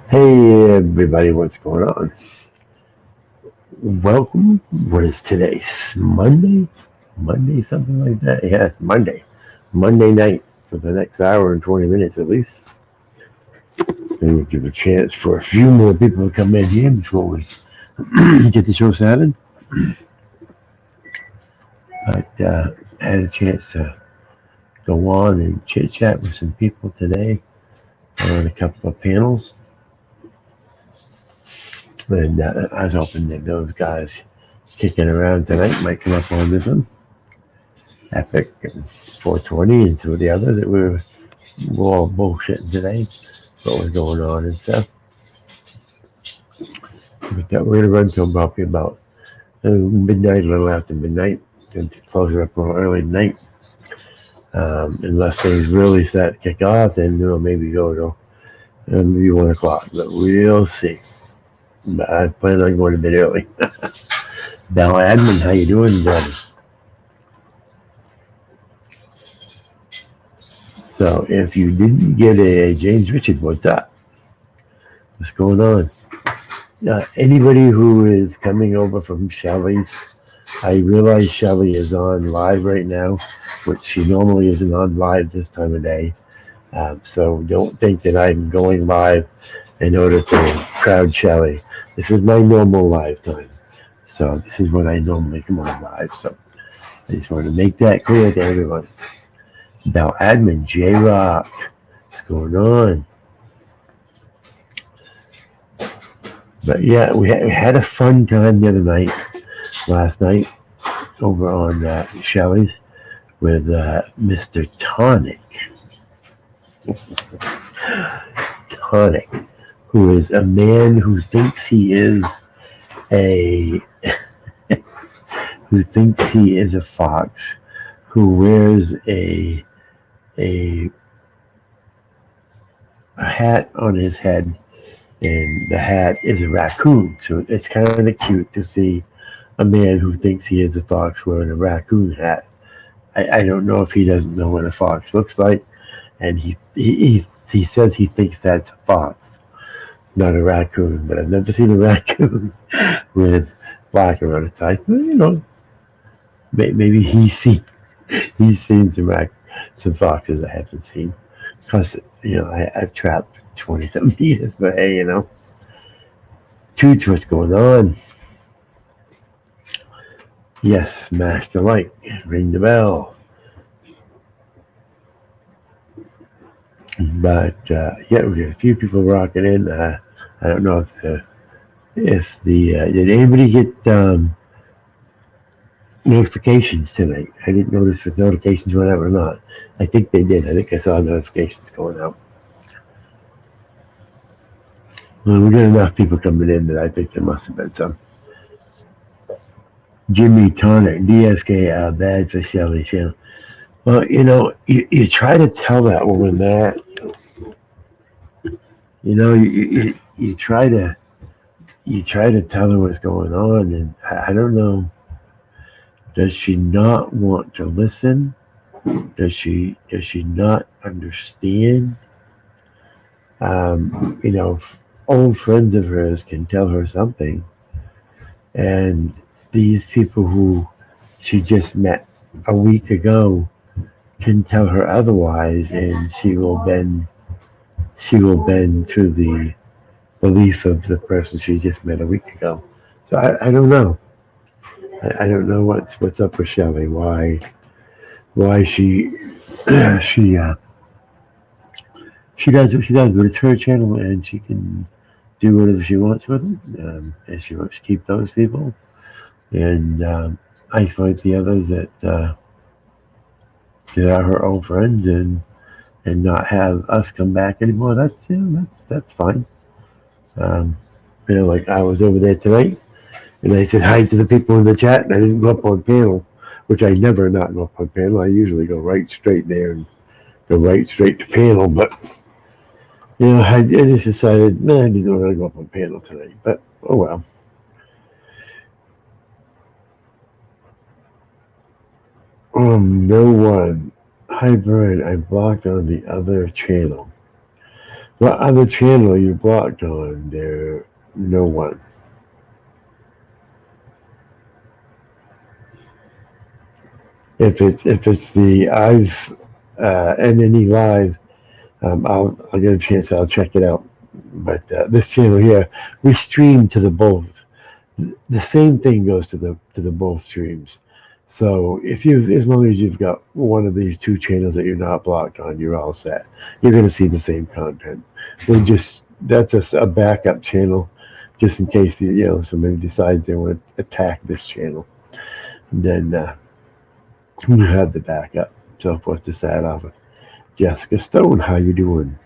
Hey everybody, what's going on? Welcome. What is today? Monday? Monday, something like that? Yeah, it's Monday. Monday night for the next hour and 20 minutes at least. And we'll give a chance for a few more people to come in here before we get the show started. But I had a chance to go on and chit chat with some people today on a couple of panels. And I was hoping that those guys kicking around tonight might come up on this one. Epic and 420 and some of the others that we're all bullshitting today. What was going on and stuff. But we're going to run to probably about midnight, a little after midnight, and close it up a little early tonight. Unless things really start to kick off, then maybe go to maybe 1 o'clock. But we'll see. But I plan on going a bit early. Bell Admin, how you doing, buddy? So if you didn't get a James Richard, what's up? What's going on? Anybody who is coming over from Shelly's, I realize Shelly is on live right now, which she normally isn't on live this time of day. So don't think that I'm going live in order to crowd Shelly. This is my normal live time. So this is when I normally come on live. So I just want to make that clear to everyone. Now, admin J Rock, what's going on? But yeah, we had a fun time the other night, last night, over on Shelly's with Mr. Tonic. Tonic, who is a man who thinks he is a fox, who wears a hat on his head, and the hat is a raccoon. So it's kind of cute to see a man who thinks he is a fox wearing a raccoon hat. I don't know if he doesn't know what a fox looks like, and he says he thinks that's a fox, not a raccoon. But I've never seen a raccoon with black around its eyes. But, maybe he's seen some foxes I haven't seen. Because I've trapped 20-something years, but hey, Toots, what's going on? Yes, smash the like, ring the bell. But yeah, we got a few people rocking in. I don't know if the did anybody get notifications tonight? I didn't notice if notifications went out or not. I think they did. I think I saw notifications going out. Well, we got enough people coming in that I think there must have been some. Jimmy Tonic, DSK, bad for Shelly Channel. Well, you try to tell that woman that. You try to tell her what's going on, and I don't know. Does she not want to listen? Does she not understand? Old friends of hers can tell her something, and these people who she just met a week ago can tell her otherwise, and she will bend to the belief of the person she just met a week ago. So I don't know. I don't know what's up with Shelley. Why she she does what she does, but it's her channel and she can do whatever she wants with it. And she wants to keep those people and isolate the others that are her old friends and not have us come back anymore. That's fine. Um, like I was over there tonight, and I said hi to the people in the chat, and I didn't go up on panel, which I never not go up on panel. I usually go right straight there and go right straight to panel, but I just decided, I didn't want to go up on panel tonight, but oh well. No one. Hi, Brian. I blocked on the other channel. What other channel are you blocked on? There, no one. If it's the I've NNE Live, I'll get a chance. I'll check it out. But this channel here, we stream to the both. The same thing goes to the both streams. So if you, as long as you've got one of these two channels that you're not blocked on, you're all set. You're going to see the same content. We just that's a backup channel, just in case somebody decides they want to attack this channel. And then you have the backup. So forth to start off with. Jessica Stone, how you doing?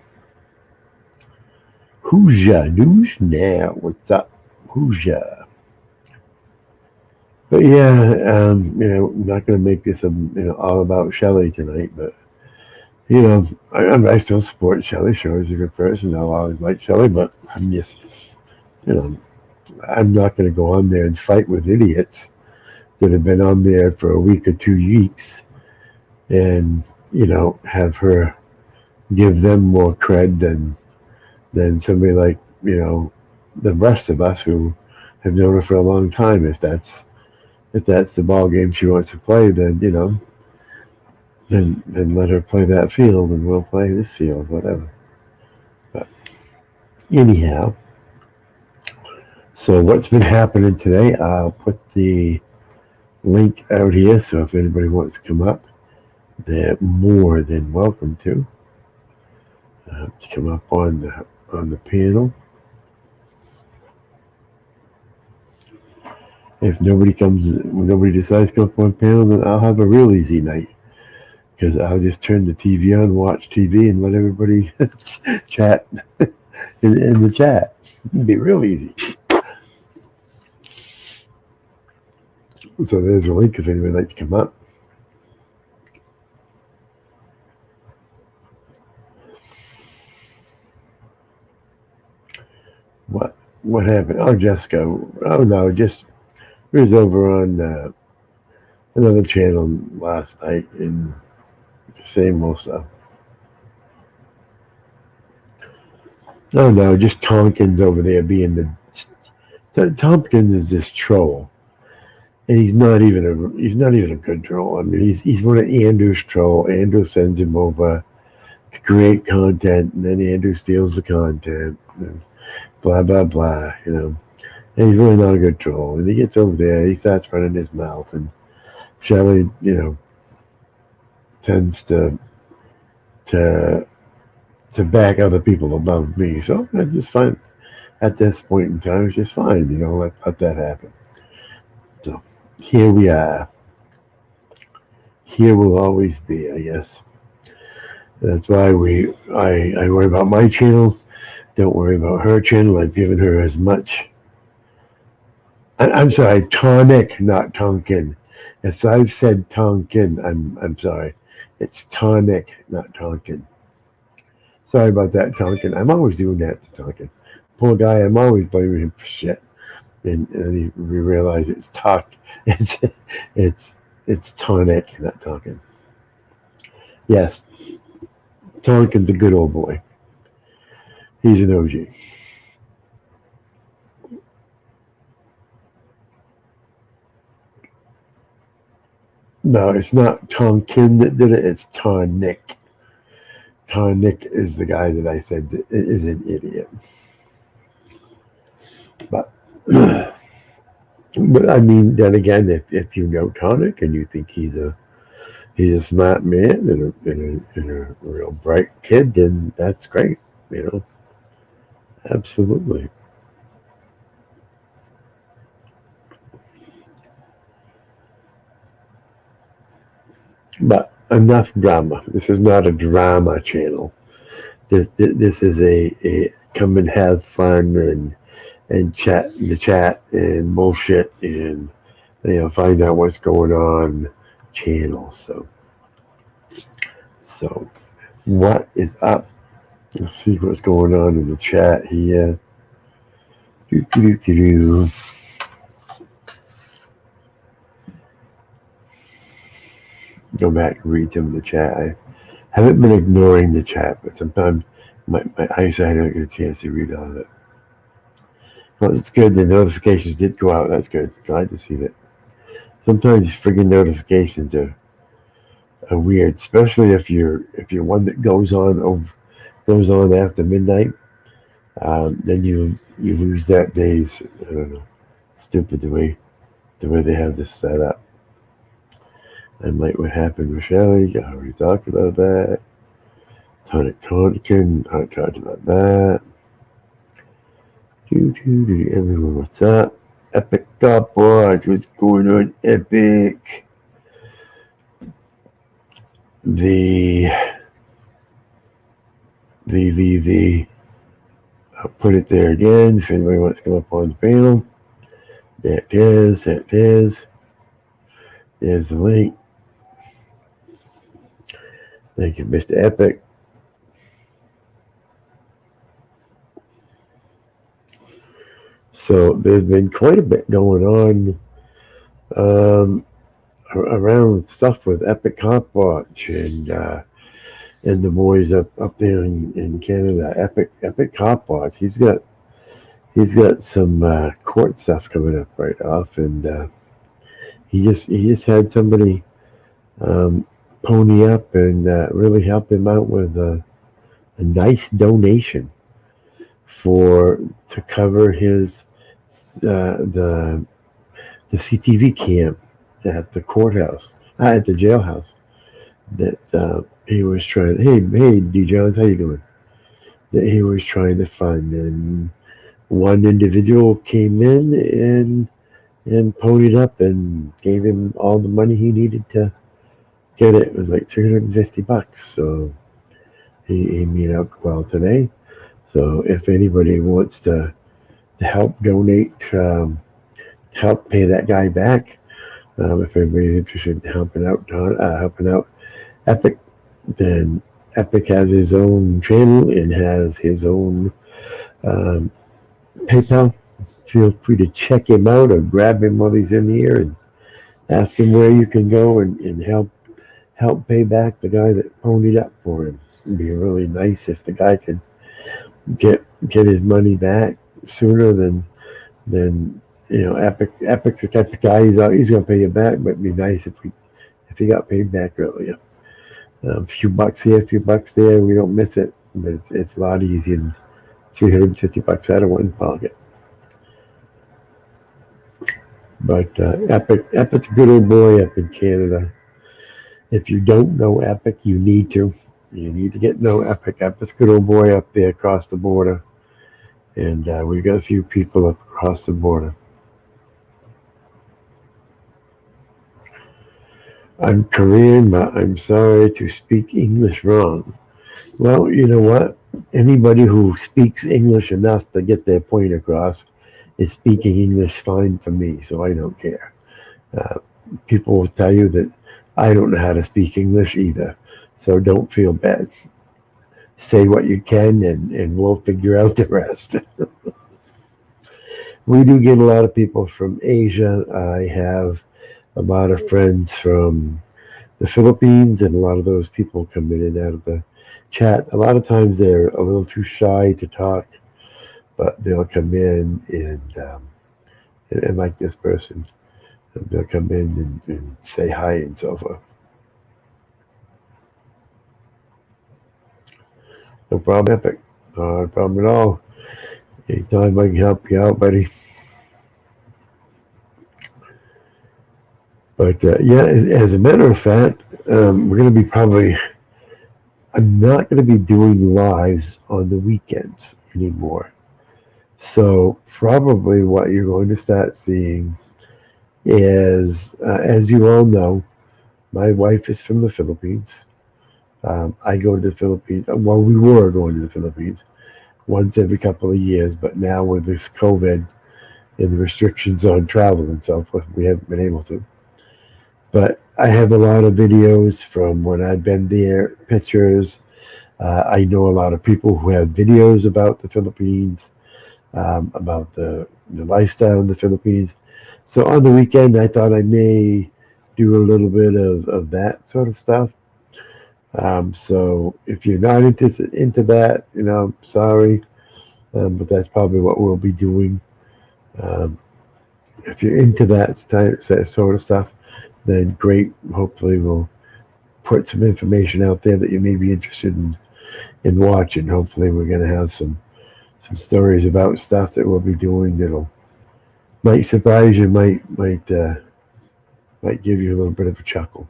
Who's ya? News now? What's up? Who's ya? But yeah, I'm not going to make this all about Shelley tonight. But I still support Shelley. Shelley's a good person. I'll always like Shelley, but I'm just, you know, I'm not going to go on there and fight with idiots that have been on there for a week or 2 weeks, and have her give them more cred than somebody like the rest of us who have known her for a long time. If that's the ball game she wants to play, then let her play that field, and we'll play this field, whatever. But anyhow, so what's been happening today? I'll put the link out here, so if anybody wants to come up, they're more than welcome to come up on the panel. If nobody decides to come up on panel, then I'll have a real easy night, because I'll just turn the TV on, watch TV, and let everybody chat in the chat. It'd be real easy. So there's a link if anybody would like to come up. What happened? Oh, Jessica. Oh no, just it was over on another channel last night, and the same old stuff. Oh no, just Tompkins over there being Tompkins is this troll, and he's not even a good troll. I mean, he's one of Andrew's troll. Andrew sends him over to create content, and then Andrew steals the content, and blah blah blah. And he's really not a good troll. And he gets over there, he starts running his mouth, and Shelley, tends to back other people above me. So I just find at this point in time, it's just fine. Let that happen. So here we are. Here we'll always be, I guess. That's why I worry about my channel. Don't worry about her channel. I've given her as much. I'm sorry, Tonic, not Tonkin. If I've said Tonkin, I'm sorry. It's Tonic, not Tonkin. Sorry about that, Tonkin. I'm always doing that to Tonkin. Poor guy, I'm always blaming him for shit. And we realize it's talk. It's Tonic, not Tonkin. Yes, Tonkin's a good old boy. He's an OG. No, it's not Tonkin that did it. It's Tonic. Tonic is the guy that I said is an idiot. But I mean, then again, if you know Tonic and you think he's a smart man and a real bright kid, then that's great. Absolutely. But enough drama. This is not a drama channel. This is a come and have fun and chat in the chat and bullshit and find out what's going on channel. So what is up? Let's see what's going on in the chat here. Go back and read them in the chat. I haven't been ignoring the chat, but sometimes my eyesight, I don't get a chance to read all of it. Well, it's good. The notifications did go out. That's good. Glad to see that. Sometimes these friggin' notifications are weird, especially if you're one that goes on after midnight. Then you lose that day's. I don't know. Stupid the way they have this set up. And like what happened with Shelley, I already talked about that. Tonic Tonkin, I talked about that. Everyone, what's up? Epic God Boys, what's going on, Epic? I'll put it there again if anybody wants to come up on the panel. There it is, There's the link. Thank you, Mr. Epic. So there's been quite a bit going on around stuff with Epic Cop Watch and the boys up there in Canada. Epic Cop Watch. He's got some court stuff coming up right off, and he just had somebody pony up and really help him out with a nice donation to cover his the CTV cam at the courthouse, at the jailhouse that he was trying. Hey, D. Jones, how you doing? That he was trying to fund, and one individual came in and ponied up and gave him all the money he needed to get it. It was like $350. So he made out well today. So if anybody wants to help donate, help pay that guy back, if anybody's interested in helping out Epic, then Epic has his own channel and has his own PayPal. Feel free to check him out or grab him while he's in the air and ask him where you can go and help pay back the guy that ponied up for him. It'd be really nice if the guy could get his money back sooner than Epic the type of guy he's gonna pay you back, but it'd be nice if he got paid back earlier. A few bucks here, a few bucks there, we don't miss it, but it's a lot easier than $350 out of one pocket. But Epic's a good old boy up in Canada. If you don't know Epic, you need to. You need to get to know Epic. Epic's a good old boy up there across the border. And we've got a few people up across the border. I'm Korean, but I'm sorry to speak English wrong. Well, you know what? Anybody who speaks English enough to get their point across is speaking English fine for me, so I don't care. People will tell you that I don't know how to speak English either, so don't feel bad. Say what you can, and we'll figure out the rest. We do get a lot of people from Asia. I have a lot of friends from the Philippines, and a lot of those people come in and out of the chat. A lot of times they're a little too shy to talk, but they'll come in and like this person, they'll come in and say hi and so forth. No problem, Epic. No problem at all. Anytime I can help you out, buddy. But yeah, as a matter of fact, we're going to be I'm not going to be doing lives on the weekends anymore. So probably what you're going to start seeing is, as you all know, my wife is from the Philippines. I go to the Philippines. Well, we were going to the Philippines once every couple of years, but now with this COVID and the restrictions on travel and so forth, we haven't been able to. But I have a lot of videos from when I've been there, pictures. I know a lot of people who have videos about the Philippines, about the lifestyle in the Philippines. So on the weekend, I thought I may do a little bit of that sort of stuff. So if you're not interested into that, sorry, but that's probably what we'll be doing. Um, if you're into that sort of stuff, then great. Hopefully, we'll put some information out there that you may be interested in watching. Hopefully, we're going to have some stories about stuff that we'll be doing that'll might surprise you, might give you a little bit of a chuckle.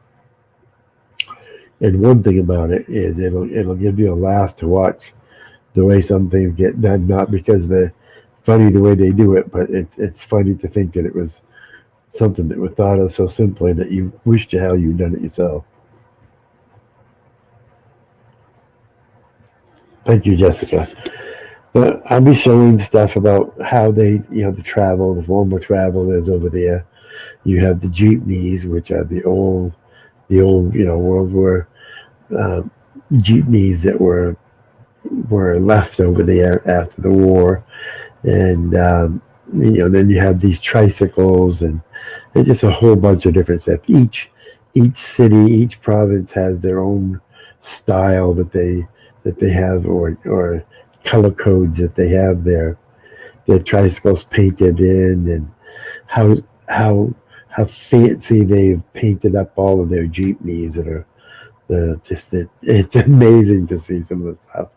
And one thing about it is it'll give you a laugh to watch the way some things get done, not because they're funny the way they do it, but it's funny to think that it was something that was thought of so simply that you wish to how you'd done it yourself. Thank you, Jessica. But I'll be showing stuff about how the travel, the form of travel is over there. You have the jeepneys, which are the old, World War um, jeepneys that were left over there after the war, and then you have these tricycles, and there's just a whole bunch of different stuff. Each city, each province has their own style that they have, or color codes that they have their tricycles painted in, and how how how fancy they've painted up all of their jeepneys that are it's amazing to see some of the stuff.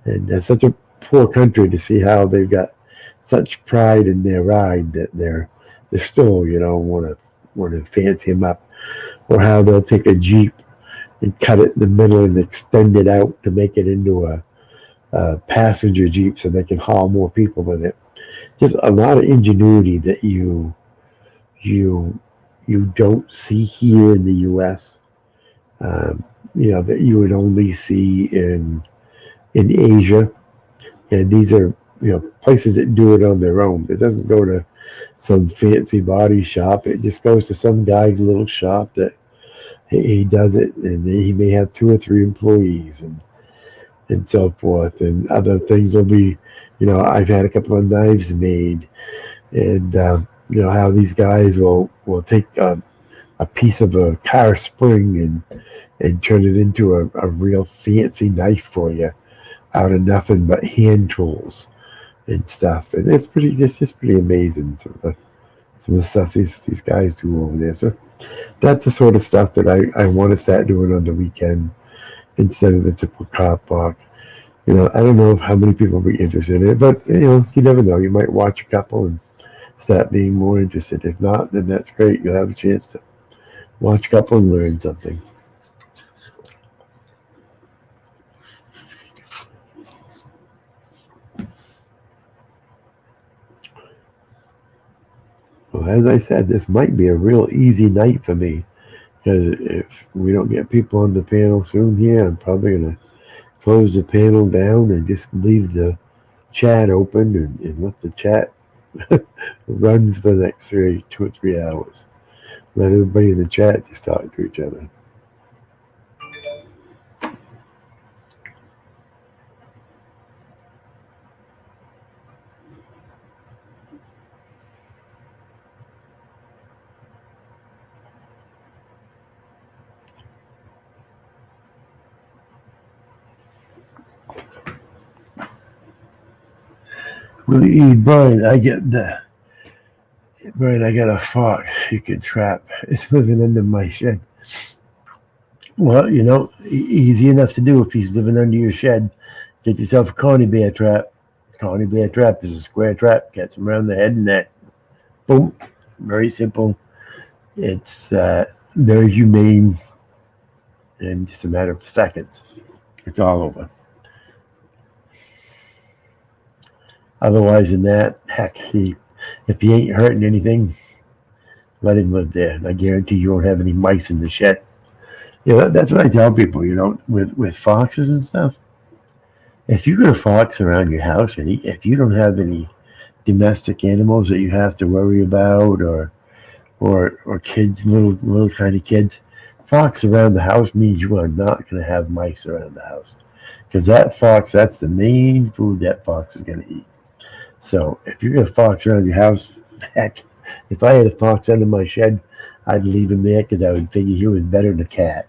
And it's such a poor country to see how they've got such pride in their ride that they're still want to fancy them up, or how they'll take a jeep and cut it in the middle and extend it out to make it into a passenger jeep so they can haul more people in it. Just a lot of ingenuity that you you don't see here in the U.S. Um, that you would only see in Asia, and these are places that do it on their own. It doesn't go to some fancy body shop. It just goes to some guy's little shop that he does it, and he may have two or three employees and so forth. And other things will be, I've had a couple of knives made, and how these guys will take a piece of a car spring and turn it into a real fancy knife for you out of nothing but hand tools and stuff. And it's just pretty amazing some of the stuff these guys do over there. So that's the sort of stuff that I want to start doing on the weekend instead of the typical car park. I don't know how many people will be interested in it, but you never know. You might watch a couple and start being more interested. If not, then that's great. You'll have a chance to watch a couple and learn something. Well, as I said, this might be a real easy night for me, because if we don't get people on the panel soon here, I'm probably going to close the panel down and just leave the chat open and let the chat run for the next 2 or 3 hours. Let everybody in the chat just talk to each other. Brian, I got a fox you can trap. It's living under my shed. Well, easy enough to do if he's living under your shed. Get yourself a Coney bear trap. Coney bear trap is a square trap. Gets him around the head and neck. Boom. Very simple. It's very humane. In just a matter of seconds, it's all over. Otherwise than that, heck, if he ain't hurting anything, let him live there. And I guarantee you won't have any mice in the shed. That's what I tell people, with foxes and stuff. If you got a fox around your house, and if you don't have any domestic animals that you have to worry about, or kids, little tiny kids, fox around the house means you are not going to have mice around the house, because that's the main food that fox is going to eat. So if you got a fox around your house, heck, if I had a fox under my shed, I'd leave him there, because I would figure he was better than a cat.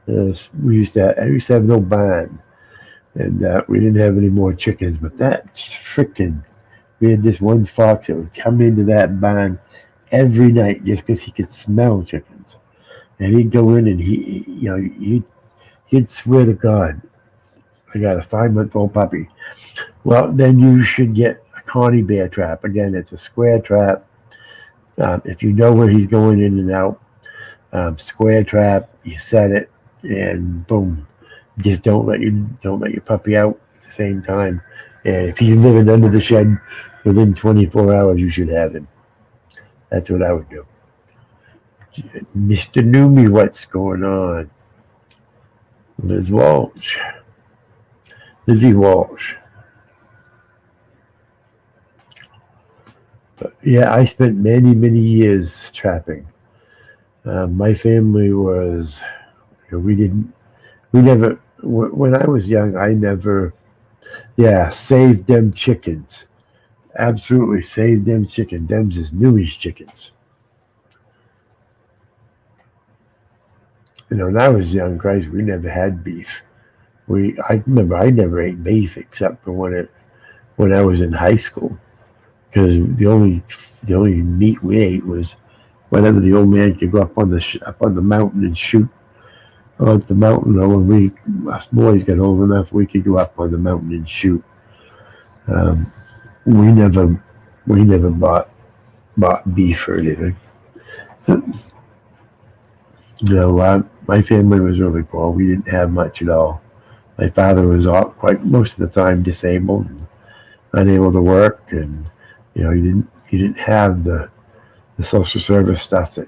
I used to have no barn, and we didn't have any more chickens. But that freaking, we had this one fox that would come into that barn every night just because he could smell chickens, and he'd go in and he'd swear to God, I got a 5-month-old puppy. Well, then you should get a Connie bear trap. Again, it's a square trap. If you know where he's going in and out, square trap, you set it, and boom, just don't let your puppy out at the same time. And if he's living under the shed, within 24 hours, you should have him. That's what I would do. Mr. Newmy, what's going on? Liz Walsh. Lizzie Walsh. But yeah, I spent many, many years trapping. My family was, we never, when I was young, I never, saved them chickens. Absolutely saved them chicken. Them's is Newey's chickens. When I was young, Christ, we never had beef. I remember I never ate beef except for when I was in high school, because the only meat we ate was whenever the old man could go up on the mountain and shoot up the mountain, or when us boys got old enough, we could go up on the mountain and shoot. Um, we never bought beef or anything. So, my family was really poor. We didn't have much at all. My father was quite most of the time disabled and unable to work, and he didn't have the social service stuff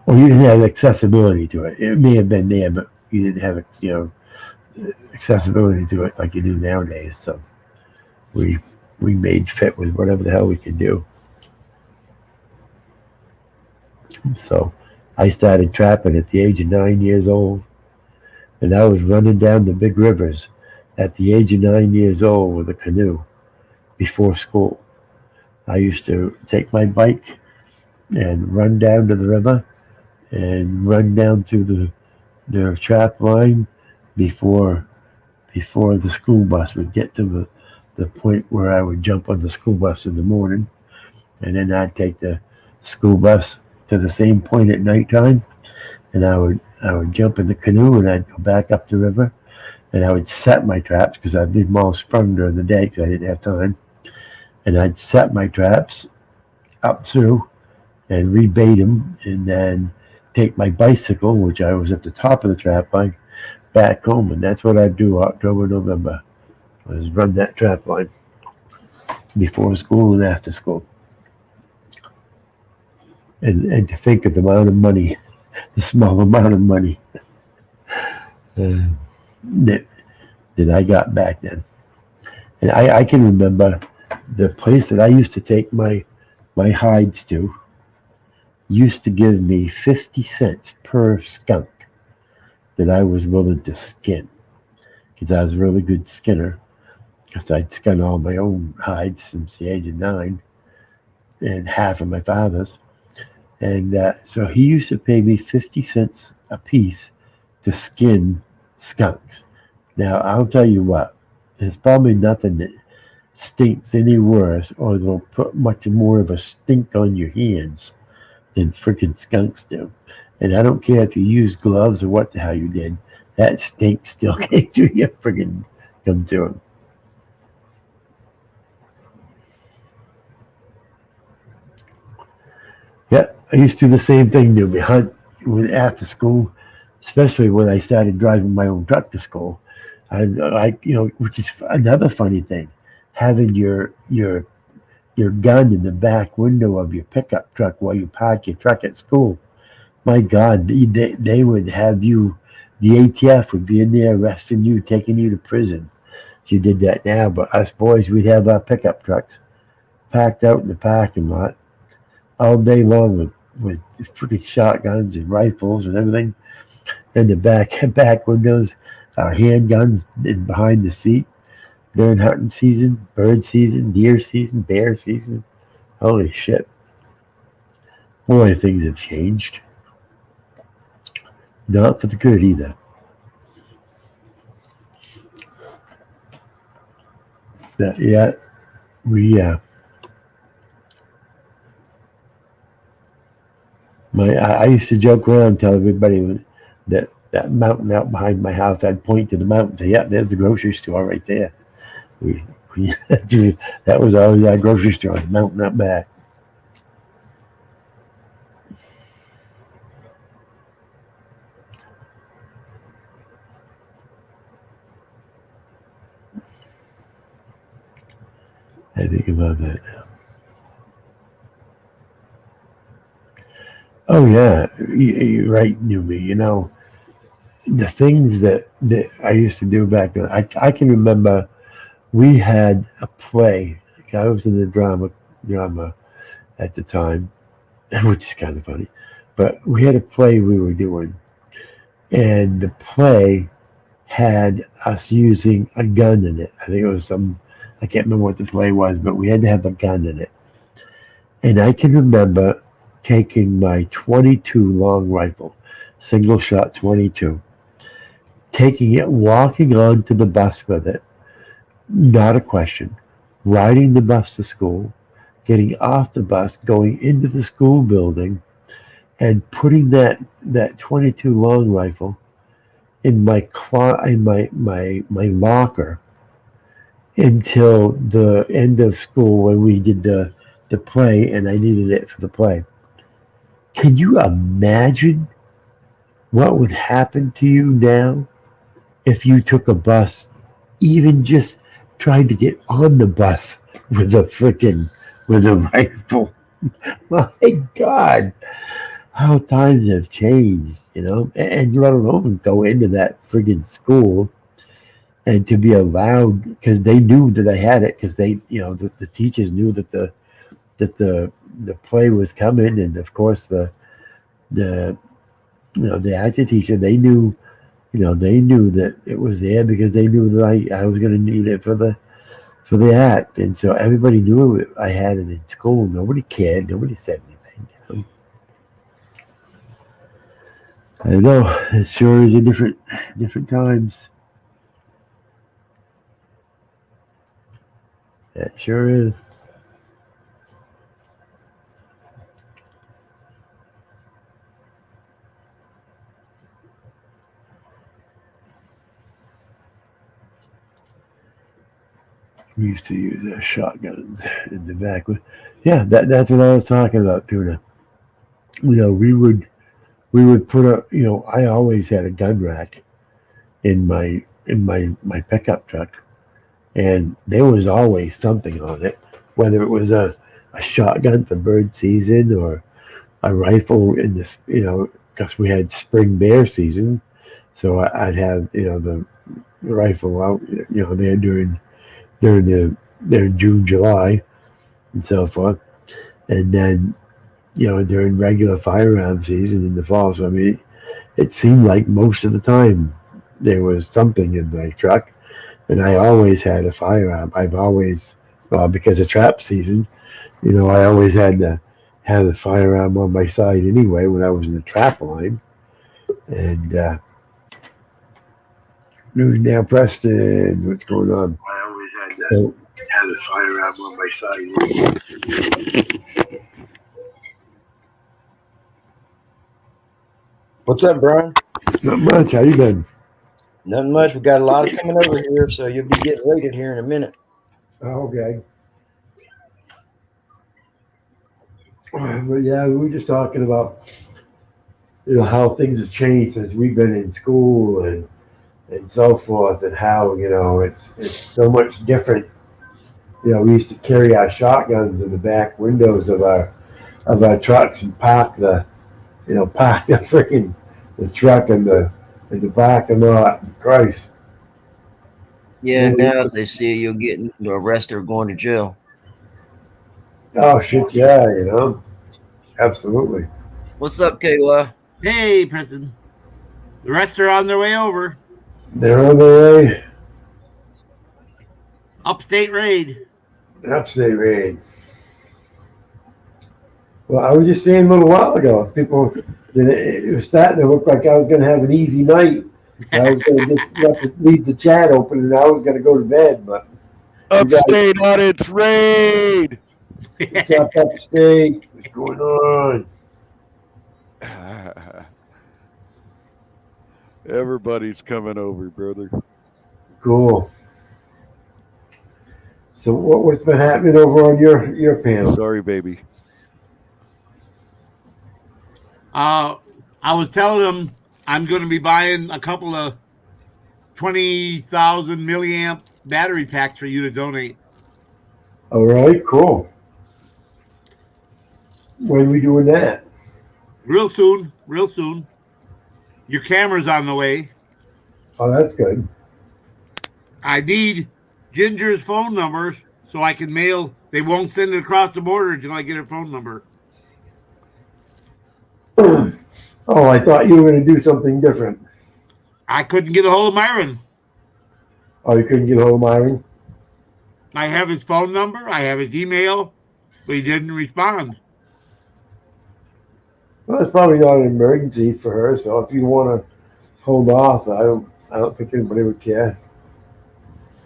you didn't have accessibility to it. It may have been there, but you didn't have accessibility to it like you do nowadays. So we made fit with whatever the hell we could do. So I started trapping at the age of 9 years old, and I was running down the big rivers at the age of 9 years old with a canoe before school. I used to take my bike and run down to the river and run down to the trap line before the school bus would get to the point where I would jump on the school bus in the morning, and then I'd take the school bus to the same point at nighttime, and I would jump in the canoe and I'd go back up the river, and I would set my traps because I'd leave them all sprung during the day because I didn't have time, and I'd set my traps up through and rebait them, and then take my bicycle, which I was at the top of the trap line, back home, and that's what I'd do October, November, was run that trap line before school and after school. And to think of the amount of money, the small amount of money that I got back then. And I can remember the place that I used to take my hides to used to give me 50 cents per skunk that I was willing to skin, because I was a really good skinner, because I'd skinned all my own hides since the age of 9 and half of my father's. And so he used to pay me 50 cents a piece to skin skunks. Now, I'll tell you what, there's probably nothing that stinks any worse or that'll put much more of a stink on your hands than freaking skunks do. And I don't care if you use gloves or what the hell you did, that stink still can't do you freaking come to them. Yeah, I used to do the same thing, Newby. Hunt after school, especially when I started driving my own truck to school. Which is another funny thing, having your gun in the back window of your pickup truck while you park your truck at school. My God, they would have you, the ATF would be in there arresting you, taking you to prison if you did that now. But us boys, we'd have our pickup trucks packed out in the parking lot all day long with freaking shotguns and rifles and everything. And the back windows, our handguns in behind the seat. During hunting season, bird season, deer season, bear season. Holy shit. Boy, things have changed. not for the good either. Yeah, we I used to joke around and tell everybody that mountain out behind my house. I'd point to the mountain and say, "Yeah, there's the grocery store right there." We, we that was always our grocery store, the mountain up back. I think about that now. Oh yeah, you're right, Newbie. You know the things that I used to do back then. I can remember we had a play. I was in the drama at the time, which is kind of funny. But we had a play we were doing, and the play had us using a gun in it. I think it was some, I can't remember what the play was, but we had to have a gun in it. And I can remember taking my 22 long rifle, single shot 22, taking it, walking onto the bus with it, not a question, riding the bus to school, getting off the bus, going into the school building, and putting that 22 long rifle in my locker until the end of school when we did the play and I needed it for the play. Can you imagine what would happen to you now if you took a bus, even just tried to get on the bus with a rifle? My God, how times have changed, and let alone go into that friggin' school and to be allowed because they knew that I had it because the teachers knew that the play was coming, and of course the the acting teacher, they knew that it was there because they knew that I was going to need it for the act, and so everybody knew I had it in school. Nobody cared. Nobody said anything. I know it sure is a different times. It sure is. We used to use shotguns in the back. Yeah, that's what I was talking about, Tuna. We would put I always had a gun rack in my pickup truck, and there was always something on it, whether it was a shotgun for bird season or a rifle in this, because we had spring bear season, so I'd have the rifle out, there during during June, July, and so forth, and then during regular firearm season in the fall. So I mean, it seemed like most of the time there was something in my truck, and I always had a firearm. I've always, well, because of trap season, I always had to have a firearm on my side anyway when I was in the trap line. And news now, Preston, what's going on? I always had to have a firearm on my side. What's up, Brian? Not much. How you been? Nothing much. We got a lot coming over here, so you'll be getting rated here in a minute. Oh, okay. But yeah, we were just talking about how things have changed since we've been in school and so forth, and how it's so much different. We used to carry our shotguns in the back windows of our trucks and park the freaking the truck in the parking lot. Christ. Yeah, now if they see you, you'll get arrested or going to jail. Oh shit! Yeah, absolutely. What's up, KY? Hey, Preston. The rest are on their way over. They're on their way. Upstate raid. Upstate raid. Well, I was just saying a little while ago, people Then it was starting to look like I was going to have an easy night. I was going to just leave the chat open, and I was going to go to bed. But Upstate Audits raid. what's up, Upstate? What's going on? Everybody's coming over, brother. Cool. So what's been happening over on your panel? Sorry, baby. I was telling him I'm going to be buying a couple of 20,000 milliamp battery packs for you to donate. All right, cool. When are we doing that? Real soon. Real soon. Your camera's on the way. Oh, that's good. I need Ginger's phone numbers so I can mail. They won't send it across the border until I get her phone number. Oh, I thought you were going to do something different. I couldn't get a hold of Myron. Oh, you couldn't get a hold of Myron? I have his phone number. I have his email, but he didn't respond. Well, it's probably not an emergency for her. So if you want to hold off, I don't think anybody would care.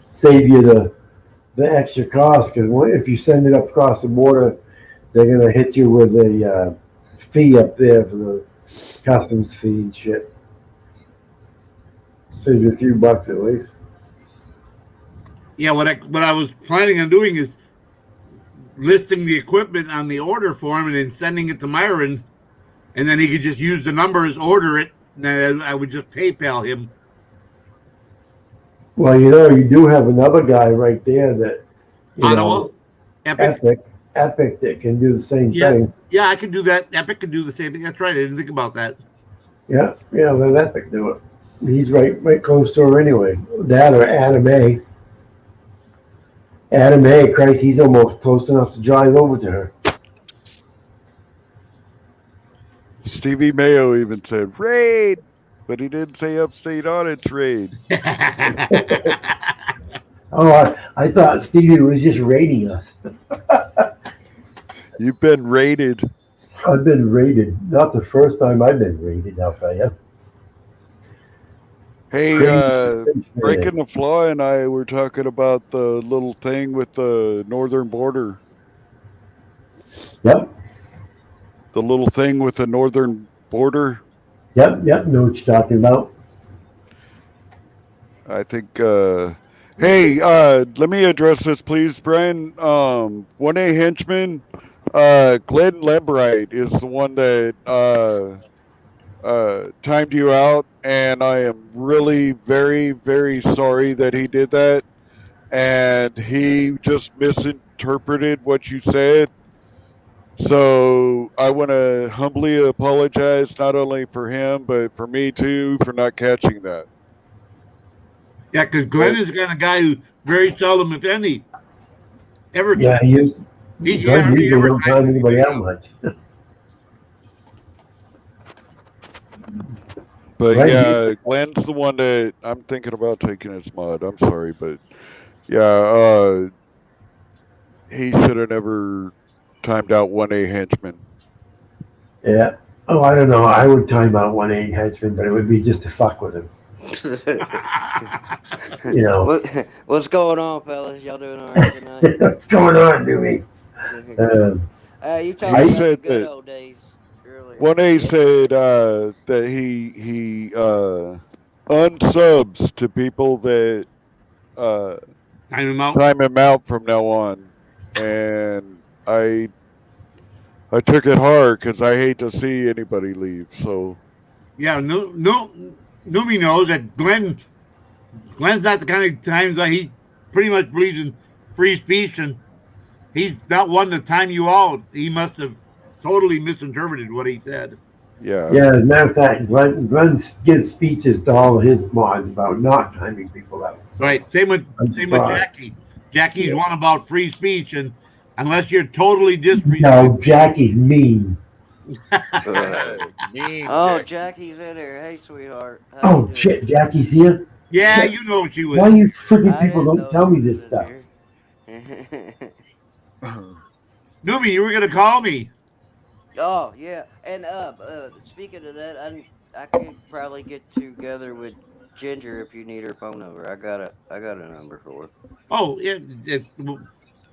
Save you the extra cost, because if you send it up across the border, they're going to hit you with a fee up there for the customs fee and shit. Save you a few bucks at least. Yeah, what I was planning on doing is listing the equipment on the order form and then sending it to Myron, and then he could just use the numbers, order it, and then I would just PayPal him. Well, you do have another guy right there that, Ottawa? Epic? Epic that can do the same Yeah. thing. Yeah, I can do that. Epic can do the same thing. That's right. I didn't think about that. Yeah, let Epic do it. He's right close to her anyway. That or Adam A. Adam A, Christ, he's almost close enough to drive over to her. Stevie Mayo even said raid, but he didn't say Upstate Audits raid. Oh, I thought Stevie was just raiding us. You've been raided. I've been raided. Not the first time I've been raided, I'll tell you. Hey, Breaking the Flaw and I were talking about the little thing with the northern border. Yep. The little thing with the northern border. Yep, know what you're talking about. I think, hey, let me address this, please, Brian. 1A Henchman, Glenn Lembright is the one that timed you out, and I am really very, very sorry that he did that. And he just misinterpreted what you said. So I want to humbly apologize, not only for him, but for me too, for not catching that. Yeah, because Glenn is the kind of guy who very seldom, if any, ever. Yeah, he is. He Glenn hardly usually ever don't time anybody out much. But Right. yeah, Glenn's the one that I'm thinking about taking his mod. I'm sorry, but yeah, he should have never timed out 1A Henchman. Yeah. Oh, I don't know. I would time out 1A Henchman, but it would be just to fuck with him. What's going on, fellas? Y'all doing all right tonight? What's going on, Dewey? You talking about the good old days earlier. 1A said that he unsubs to people that time him out from now on, and I took it hard because I hate to see anybody leave. So yeah, Numi knows that Glenn's not the kind of times that he pretty much believes in free speech, and he's not one to time you out. He must have totally misinterpreted what he said. Yeah. Yeah, as a matter of fact, Glenn gives speeches to all of his mods about not timing people out. So Right. Same with Jackie. Jackie's one about free speech, and unless you're totally No, Jackie's mean. Oh, Jackie's in here. Hey, sweetheart. Oh, shit, Jackie's here? Yeah, Shit. you know she was. Why you freaking people don't tell me this stuff? Newbie, you were going to call me. Oh yeah, and speaking of that, I could probably get together with Ginger if you need her phone number. I got a number for her. Oh, yeah.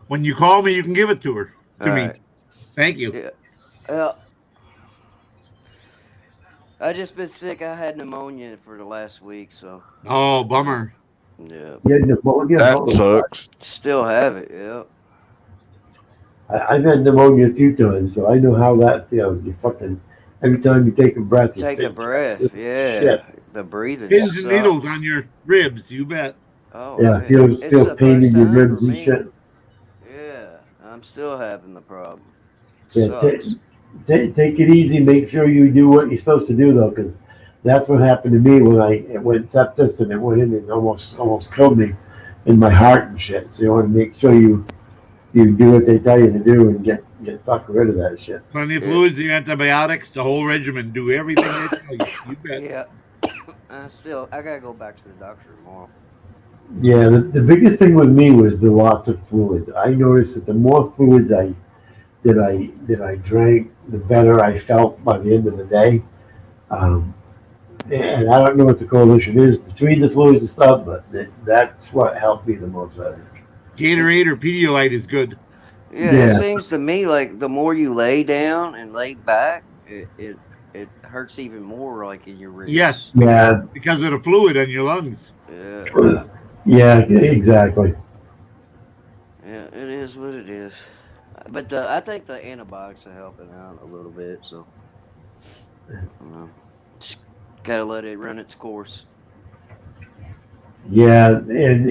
When you call me, you can give it to her All to me. right. Thank you. Yeah. I just been sick. I had pneumonia for the last week, so Oh, bummer. yeah. Yeah, pneumonia. That Oh, sucks. Still have it. Yeah. I've had pneumonia a few times, so I know how that feels. You fucking every time you take a breath, you Take a think breath. shit. Yeah. The breathing Pins and needles sucks. on your ribs. You bet. Oh Yeah, man, feels it's the pain first in your time for ribs and me. shit. Yeah, I'm still having the problem. Yeah, Sucks. take it easy. Make sure you do what you're supposed to do though, because that's what happened to me when it went sepsis and it went in and almost killed me in my heart and shit. So you want to make sure you do what they tell you to do and get fucking rid of that shit. Plenty of Yeah. fluids, the antibiotics, the whole regimen. Do everything they tell you. You bet. Yeah. I gotta go back to the doctor tomorrow. Yeah, the biggest thing with me was the lots of fluids. I noticed that the more fluids I drank, the better I felt by the end of the day. Um, and I don't know what the correlation is between the fluids and stuff, but that's what helped me the most. I think. Gatorade or Pedialyte is good. Yeah, it Yeah, seems to me like the more you lay down and lay back, it hurts even more, like in your Yes, ribs. yeah, because of the fluid in your lungs. Yeah, yeah, exactly. yeah, it is what it is. But I think the antibiotics are helping out a little bit. So, you know, just gotta let it run its course. Yeah, and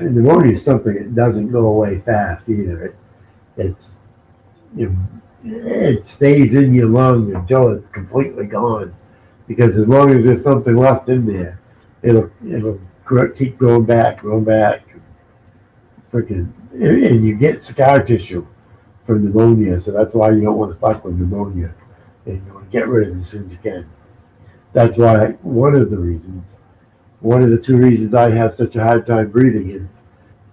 pneumonia is something that doesn't go away fast either. It's you it stays in your lung until it's completely gone. Because as long as there's something left in there, it'll keep growing back, freaking, and you get scar tissue from pneumonia. So that's why you don't want to fuck with pneumonia, and you want to get rid of it as soon as you can. That's why one of the two reasons I have such a hard time breathing is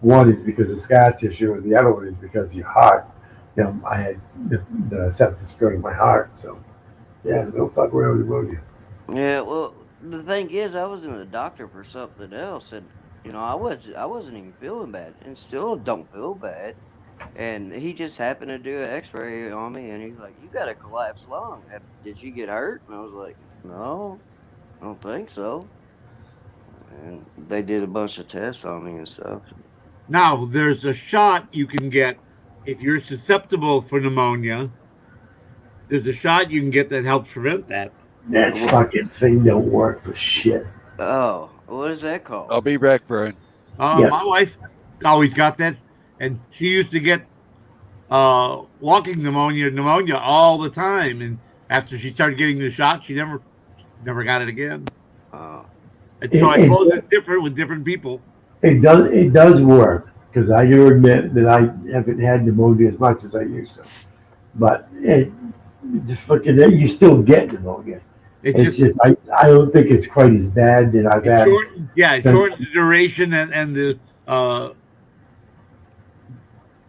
one is because of scar tissue, and the other one is because of your heart. I had the sepsis go to my heart, so yeah, don't fuck around with pneumonia. Yeah, well, the thing is, I was in the doctor for something else, and I wasn't even feeling bad, and still don't feel bad. And he just happened to do an X-ray on me, and he's like, "You got a collapsed lung. Did you get hurt?" And I was like, "No, I don't think so." And they did a bunch of tests on me and stuff. Now, there's a shot you can get if you're susceptible for pneumonia. There's a shot you can get that helps prevent that. That fucking thing don't work for shit. Oh, what is that called? I'll be back, Brian. Yeah. My wife always got that, and she used to get walking pneumonia all the time. And after she started getting the shot, she never got it again. Oh, And so I suppose it's different with different people. It does work because I do admit that I haven't had pneumonia as much as I used to, but you still get pneumonia. It's just I don't think it's quite as bad that I've had. It shortens the duration and the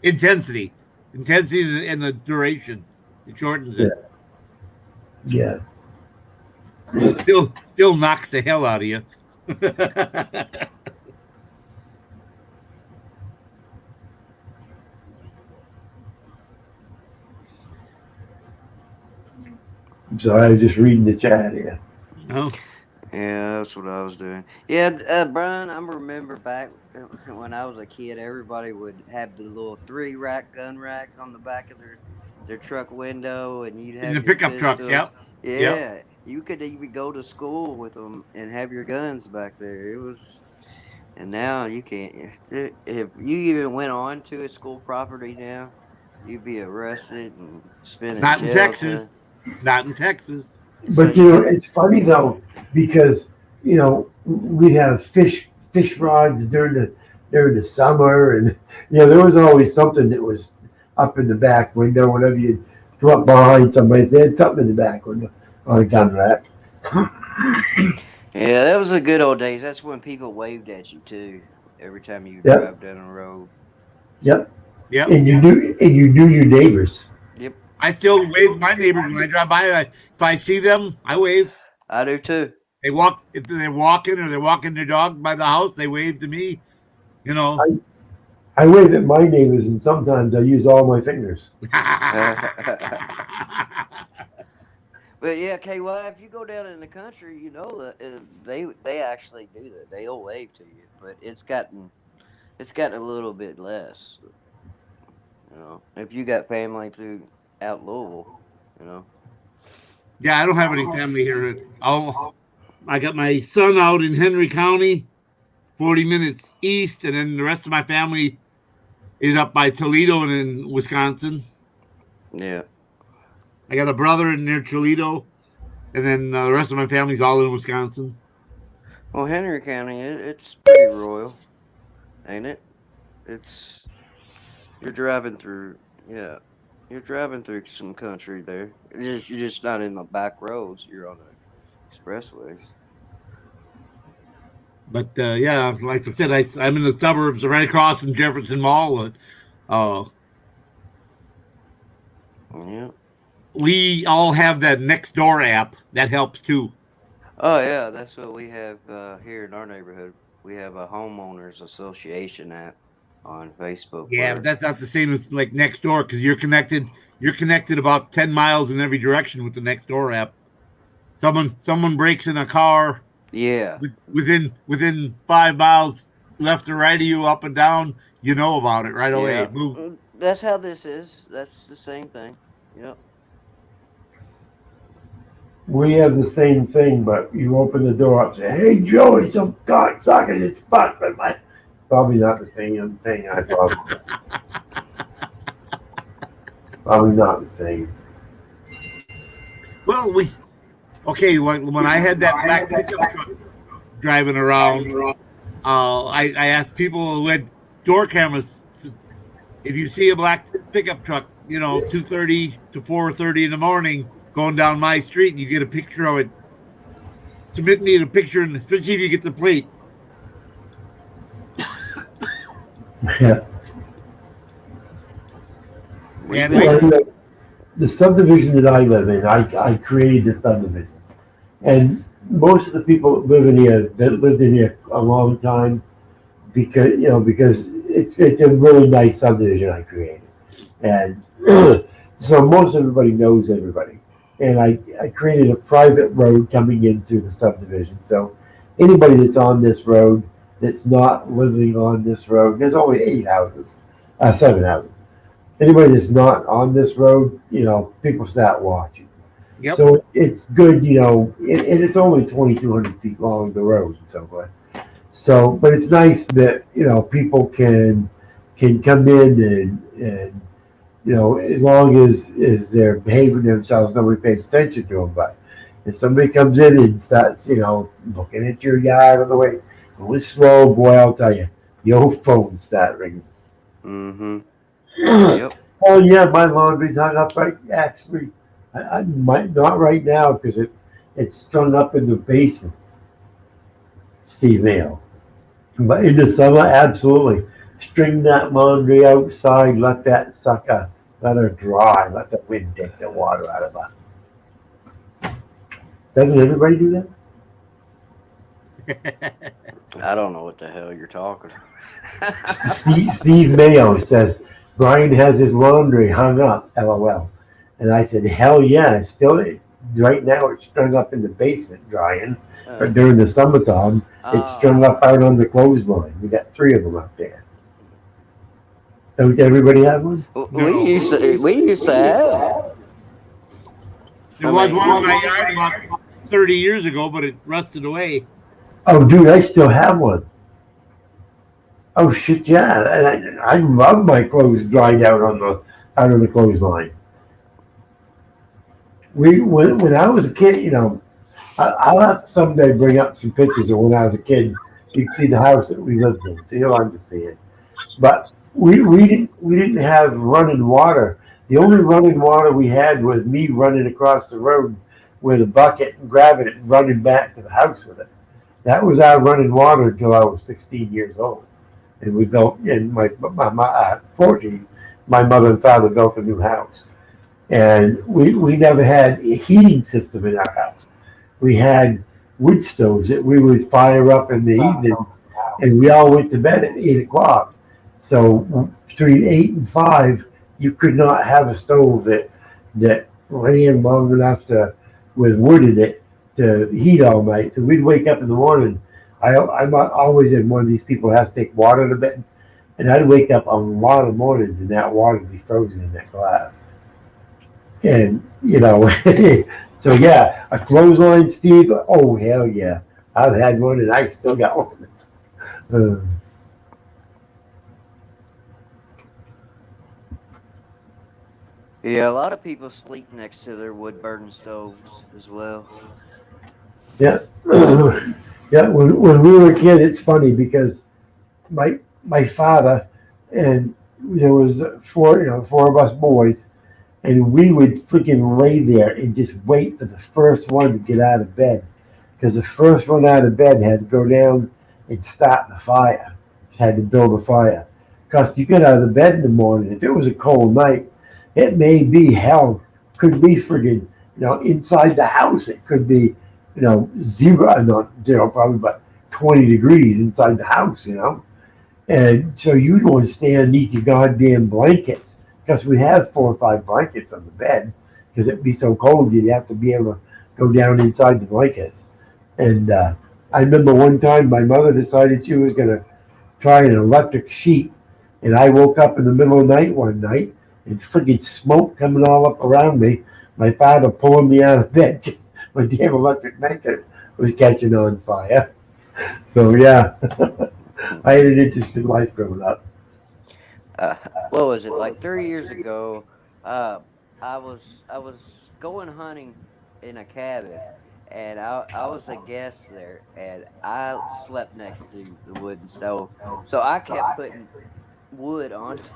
intensity and the duration. It shortens it. Yeah. Still knocks the hell out of you. I'm sorry, I was just reading the chat here. Oh. yeah, that's what I was doing. Yeah, Brian, I remember back when I was a kid, everybody would have the little 3-rack gun racks on the back of their truck window, and you'd have In the your pickup trucks, pistols. yep. Yeah, Yep. you could even go to school with them and have your guns back there. It was, and now you can't. If you even went on to a school property now, you'd be arrested and spend Not in jail Texas. time. Not in Texas. So But it's funny though because we have fish rods during the summer, and there was always something that was up in the back window whenever you come up behind somebody. They had something in the back window on a gun rack. Yeah, that was the good old days. That's when people waved at you too. Every time you Yep. drive down the road. Yep. Yep. And you knew your neighbors. Yep. I still wave my neighbors when I drive by. If I see them, I wave. I do too. They walk if they're walking or they're walking their dog by the house. They wave to me. You know. I wave at my neighbors, and sometimes I use all my fingers. But yeah, KY, if you go down in the country, you know that they actually do that. They'll wave to you, but it's gotten a little bit less. You know, if you got family through out Louisville, you know. Yeah, I don't have any family here. I got my son out in Henry County, 40 minutes east, and then the rest of my family is up by Toledo and in Wisconsin. Yeah. I got a brother near Toledo, and then the rest of my family's all in Wisconsin. Well, Henry County, it's pretty royal, ain't it? You're driving through, yeah. You're driving through some country there. You're just not in the back roads. You're on the expressways. But yeah, like I said, I'm in the suburbs, right across from Jefferson Mall. Yeah. We all have that Nextdoor app. That helps too. Oh yeah, that's what we have here in our neighborhood. We have a homeowners association app on Facebook. Yeah, but that's not the same as like Nextdoor because you're connected. You're connected about 10 miles in every direction with the Nextdoor app. Someone breaks in a car. Yeah. Within 5 miles left or right of you, up and down, you know about it right away. Yeah. Move. That's how this is. That's the same thing. Yep. We have the same thing, but you open the door up, say, "Hey, Joey, some cocksucker, it's fucked." But probably not the same thing. I probably probably not the same. Well, when I had that black pickup truck driving around, I asked people who had door cameras, if you see a black pickup truck, 2:30 to 4:30 in the morning going down my street, and you get a picture of it, submit me a picture, and especially if you get the plate. Yeah. And The subdivision that I live in, I created the subdivision, and most of the people that lived in here a long time, because it's a really nice subdivision I created, and so most everybody knows everybody, and I created a private road coming into the subdivision, so anybody that's on this road that's not living on this road, there's only 7 houses. Anybody that's not on this road, people start watching. Yep. So it's good, and it's only 2,200 feet long, the road and so forth. So, but it's nice that, people can come in and as long as they're behaving themselves, nobody pays attention to them. But if somebody comes in and starts, looking at your yard on the way, going slow, boy, I'll tell you, the old phone start ringing. Mm-hmm. Yep. Oh yeah, my laundry's hung up right. Actually, I might not right now because it's strung up in the basement. Steve Mayo, but in the summer, absolutely, string that laundry outside. Let that sucker, let her dry. Let the wind take the water out of her. Doesn't everybody do that? I don't know what the hell you're talking about. Steve Mayo says Brian has his laundry hung up, LOL. And I said, hell yeah, right now it's strung up in the basement drying, but during the summertime, it's strung up out on the clothesline. We got 3 of them up there. Don't everybody have one? We used to have. There was one in my yard about 30 years ago, but it rusted away. Oh, dude, I still have one. Oh shit, yeah! And I love my clothes dried out on the clothesline. When I was a kid, I'll have to someday bring up some pictures of when I was a kid. You can see the house that we lived in, so you'll understand. But we didn't have running water. The only running water we had was me running across the road with a bucket and grabbing it and running back to the house with it. That was our running water until I was 16 years old. And we built, and fortunately, my mother and father built a new house. And we never had a heating system in our house. We had wood stoves that we would fire up in the evening, and we all went to bed at 8 o'clock. So between 8 and 5, you could not have a stove that ran long enough to with wood in it to heat all night. So we'd wake up in the morning. I'm not always in one of these people who has to take water to bed, and I'd wake up a lot of mornings and that water would be frozen in that glass. And so yeah, a clothesline, Steve. Oh hell yeah, I've had one and I still got one. Yeah, a lot of people sleep next to their wood burning stoves as well. Yeah, yeah. When we were a kid, it's funny because my father and there was four of us boys, and we would freaking lay there and just wait for the first one to get out of bed, because the first one out of bed had to go down and start the fire, had to build a fire. Because you get out of the bed in the morning, if it was a cold night, it may be hell, could be friggin', inside the house. It could be, zero, not zero probably, but 20 degrees inside the house, And so you'd want to stay underneath your goddamn blankets, because we have 4 or 5 blankets on the bed, because it'd be so cold you'd have to be able to go down inside the blankets. And I remember one time my mother decided she was going to try an electric sheet, and I woke up in the middle of the night one night and freaking smoke coming all up around me. My father pulling me out of bed because my damn electric blanket was catching on fire. So yeah, I had an interesting life growing up. What was it, like 3 years ago? I was going hunting in a cabin, and I was a guest there, and I slept next to the wooden stove, so I kept putting wood onto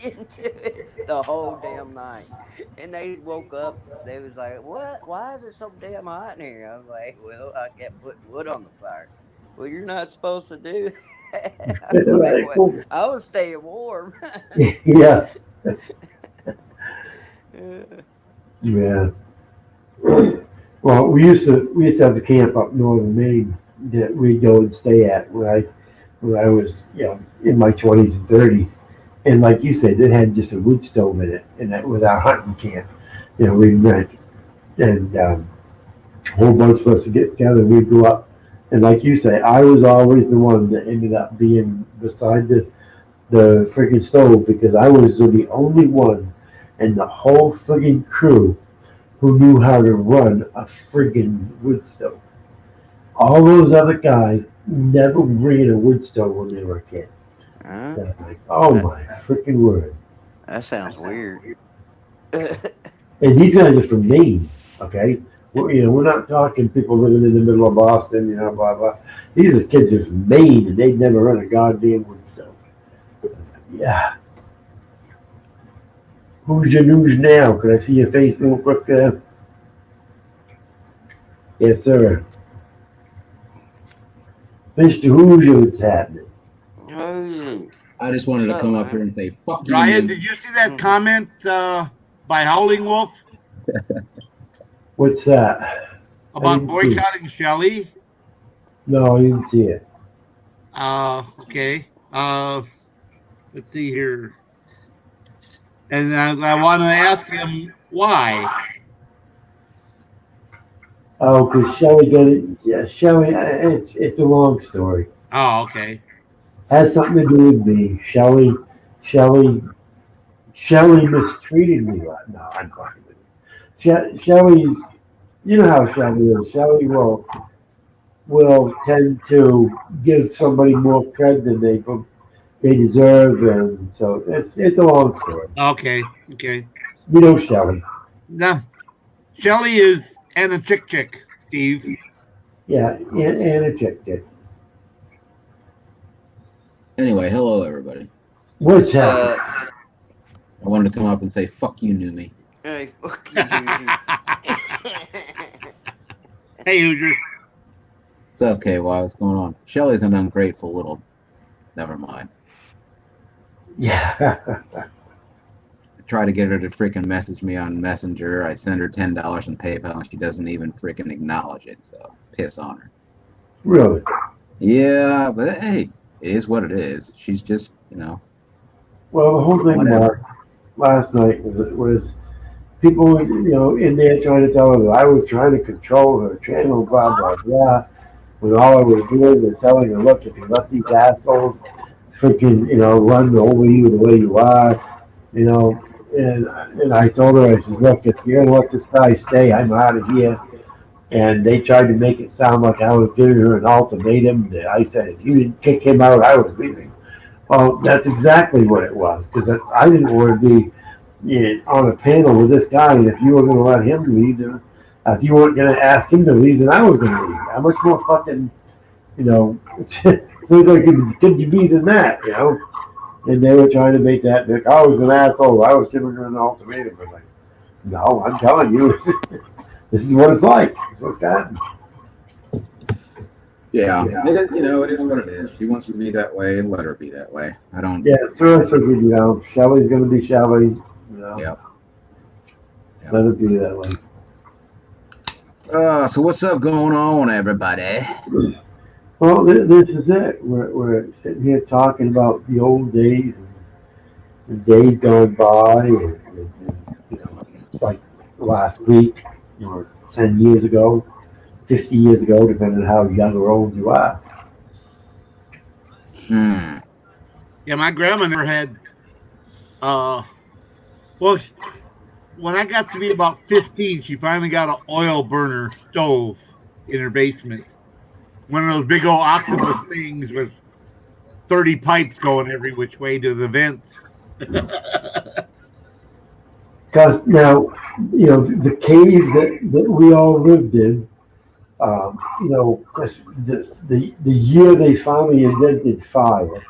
into it the whole damn night. And they woke up, they was like, "What? Why is it so damn hot in here?" I was like, "Well, I kept putting wood on the fire." "Well, you're not supposed to do that." I was like, "What? I was staying warm." Yeah. Yeah. Well, we used to have the camp up northern Maine that we'd go and stay at when I was in my 20s and 30s, and like you said, it had just a wood stove in it, and that was our hunting camp. We'd rent, and a whole bunch of us would get together. We'd go up, and like you say, I was always the one that ended up being beside the freaking stove, because I was the only one in the whole friggin' crew who knew how to run a friggin' wood stove. All those other guys never ran a wood stove when they were a kid. Huh? And I was like, oh my freaking word. That sounds weird. And these guys are from Maine, okay? We're not talking people living in the middle of Boston, blah, blah. These are kids from Maine, and they'd never run a goddamn wood stove. Yeah. Who's your news now? Could I see your face real quick there? Yes, sir. Mr. Hoosier, what's happening? I just wanted to What's come up, up here and say, fuck you. Brian, man. did you see that comment by Howling Wolf What's that? about boycotting Shelley? No, I didn't see it. Okay. Let's see here. And I want to ask him why. Oh, because Shelley got it. Yeah, Shelley, it's a long story. Oh, okay. Has something to do with me. Shelley mistreated me. No, I'm fucking with you. Shelley's, you know how Shelley is. Shelley will tend to give somebody more credit than they deserve, and so it's a long story. Okay. You know Shelley. Now, Shelley is Anna Chick, Steve. Yeah, Anna checked it. Anyway, hello, everybody. What's happening? I wanted to come up and say, fuck you, knew me. Hey, fuck you, Hoosier. Hey, Hoosier. It's okay, what's going on? Shelley's an ungrateful little... Never mind. Yeah. try to get her to freaking message me on Messenger. I send her $10 in PayPal, and she doesn't even freaking acknowledge it. So piss on her. Really? Yeah, but hey, it is what it is. She's just, Well, the whole thing Whatever. last night was people, in there trying to tell her that I was trying to control her channel, blah, blah, blah. When all I was doing was telling her, look, if you let these assholes freaking, run over you the way you are, and I told her, I said, look, if you're going to let this guy stay, I'm out of here. And they tried to make it sound like I was giving her an ultimatum that I said, if you didn't kick him out, I was leaving. Well, that's exactly what it was, because I didn't want to be on a panel with this guy, and if you were going to let him leave, then if you weren't going to ask him to leave, then I was going to leave. How much more fucking, could you be than that, And they were trying to make that, like, I was an asshole, I was giving her an ultimatum. I'm like, no, I'm telling you, this is what it's like. This is what's happening. Yeah. It is what it is. She wants to be that way, let her be that way. I don't. Yeah, so I figured, Shelly's going to be Shelly. Yep. Let it be that way. So what's up going on, everybody? Well, this is it. We're sitting here talking about the old days and the days gone by, and like last week, or 10 years ago, 50 years ago, depending on how young or old you are. Yeah, my grandma never had. Well, when I got to be about 15, she finally got an oil burner stove in her basement. One of those big old octopus things with 30 pipes going every which way to the vents. Because now, the cave that we all lived in, 'cause the year they finally invented fire,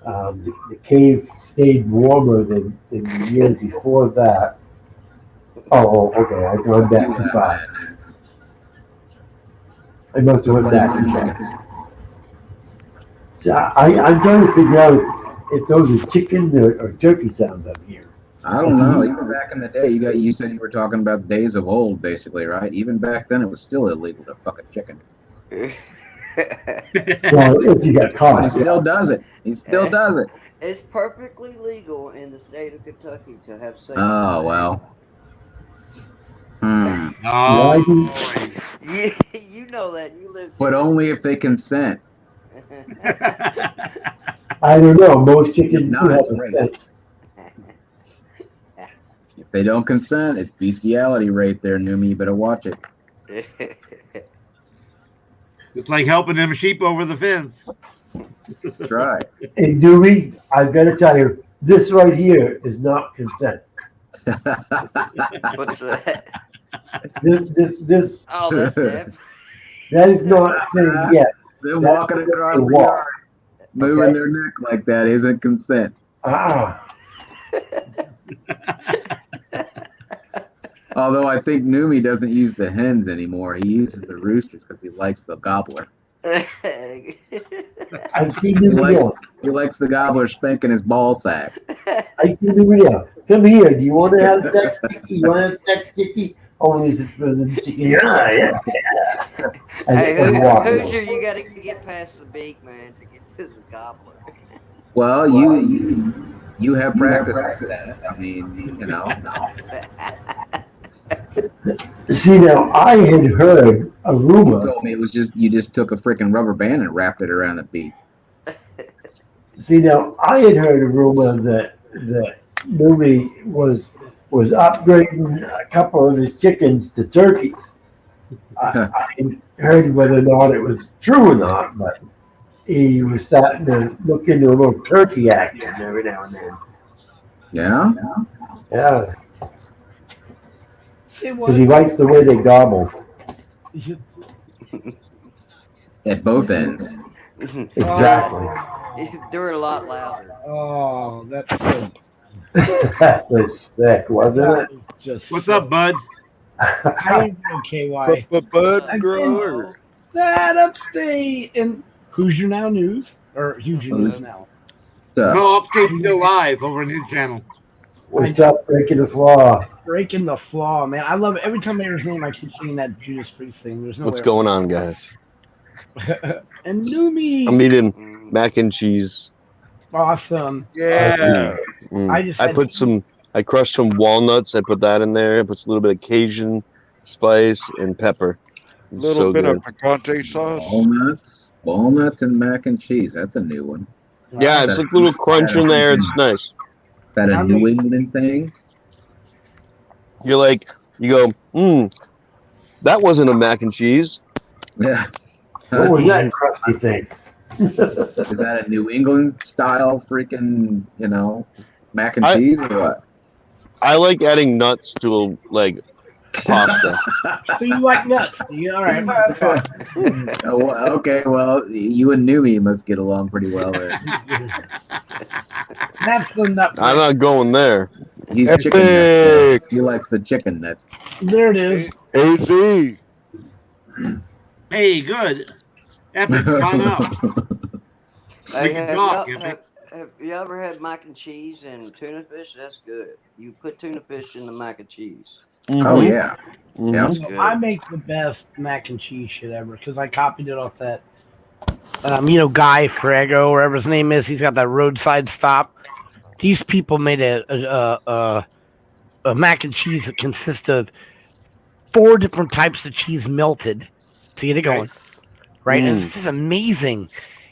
the cave stayed warmer than the year before that. Oh, okay, I've gone back too far. I must have went back too far. So I'm trying to figure out if those are chicken or turkey sounds I'm hearing. I don't know. Even back in the day, you said you were talking about days of old, basically, right? Even back then, it was still illegal to fuck a chicken. Well, if you got caught. He still does it. He still does it. It's perfectly legal in the state of Kentucky to have sex. Oh, well. Oh, You know that. You live. But only if they consent. I don't know. Most chickens do Not have a rape. scent. If they don't consent, it's bestiality rape there, Numi. You better watch it. it's like helping them sheep over the fence. Try. Hey, Dewey, I've got to tell you, this right here is not consent. What's that? This, Oh, that's that. that is not saying yes. They're walking across the yard, moving their neck like that isn't consent. Although I think Numi doesn't use the hens anymore. He uses the roosters because he likes the gobbler. I've seen the video. He likes the gobbler spanking his ball sack. I've seen the video. Come here. Do you want to have sex, Chicky? You want to have sex, Chicky? Oh, this is for the chicken. Yeah. Hey, Hoosier, you got to get past the beak, man, to get to the gobbler. Well, you have practice for that. I mean, See, now, I had heard a You rumor. told me it was you just took a freaking rubber band and wrapped it around the beak. See, now, I had heard a rumor that Numi was upgrading a couple of his chickens to turkeys. I heard whether or not it was true or not, but he was starting to look into a little turkey action every now and then. Yeah? Yeah, Say because he likes the way they gobble. At both ends. Exactly. They were a lot louder. Oh, that's so. That was sick, wasn't it? Just What's up, bud? How you doing, KY? Bud grower. That upstate and Hoosier Now News or Hoosier News Now. So, No, Upstate's still live over on his channel. What's up, breaking the flaw? Breaking the flaw, man. I love it. Every time I hear his name, I keep singing that Judas Priest thing. There's no What's way going on, guys? And Numi. I'm eating Mm. mac and cheese. Awesome. Yeah. I crushed some walnuts. I put that in there. I put a little bit of Cajun spice and pepper. A It's little so bit good. of picante sauce. Walnuts and mac and cheese. That's a new one. Yeah, it's like a little crunch in there. It's nice. Is that a New England thing? You go, that wasn't a mac and cheese. Yeah. What was that crusty thing? Is that a New England style freaking, mac and cheese or what? I like adding nuts to pasta. So you like nuts? All right. That's fine. Oh, well, okay, well, you and Numi must get along pretty well there. That's the nut. I'm not going there. He's Epic. chicken nuts. He likes the chicken nuts. There it is. AZ. Hey, good. Epic, come on up. Hey, can talk, have you ever had mac and cheese and tuna fish? That's good. You put tuna fish in the mac and cheese. Oh, yeah. Mhm. Yeah. That's good. I make the best mac and cheese shit ever because I copied it off that. Guy Frago, whatever his name is. He's got that roadside stop. These people made a mac and cheese that consists of 4 different types of cheese melted to get it going. Right? And it's just amazing.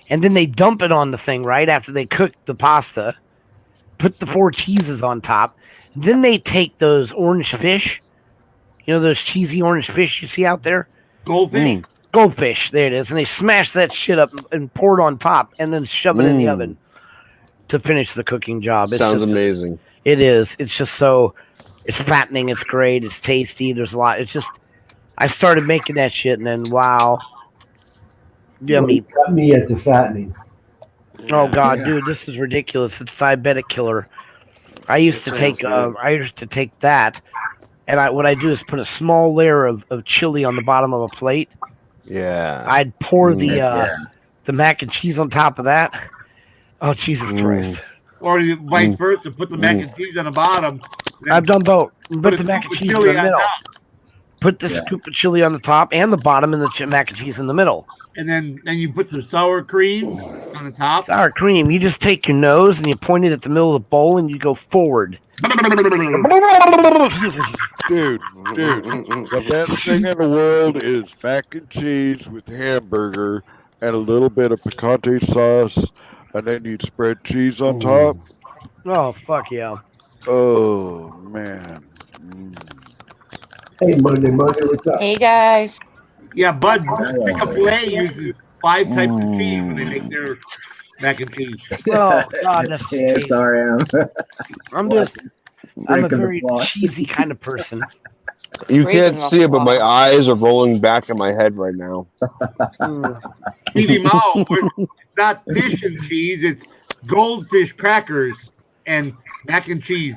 And then they dump it on the thing right after they cook the pasta, put the 4 cheeses on top. Then they take those orange fish, those cheesy orange fish you see out there? Goldfish. Goldfish, there it is. And they smash that shit up and pour it on top and then shove it in the oven to finish the cooking job. It's Sounds just, amazing. It is. It's just it's fattening. It's great. It's tasty. There's a lot. It's just, I started making that shit and then, wow. Yummy. You got me at the fattening. Oh God, dude, this is ridiculous. It's diabetic killer. I used to take that, and what I do is put a small layer of chili on the bottom of a plate. Yeah. I'd pour the mac and cheese on top of that. Oh Jesus Christ! Or vice versa, put the mac and cheese on the bottom. I've done both. Put Put the a mac scoop and of cheese in chili the on middle. top. Put the scoop of chili on the top and the bottom, and the mac and cheese in the middle. And then you put some sour cream on the top. Sour cream. You just take your nose and you point it at the middle of the bowl, and you go forward. Dude, the best thing in the world is mac and cheese with hamburger and a little bit of picante sauce, and then you'd spread cheese on top. Oh fuck yeah! Oh, man. Hey, Monday, what's up? Hey guys. Yeah, Bud, Chick-fil-A uses 5 types of cheese when they make their mac and cheese. Oh God, that's Yeah, tasty. sorry, I'm a breaking the very flaw. cheesy kind of person. You Breaking can't the see it, but my flaw. eyes are rolling back in my head right now. Stevie Mao, it's not fish and cheese, it's goldfish crackers and mac and cheese.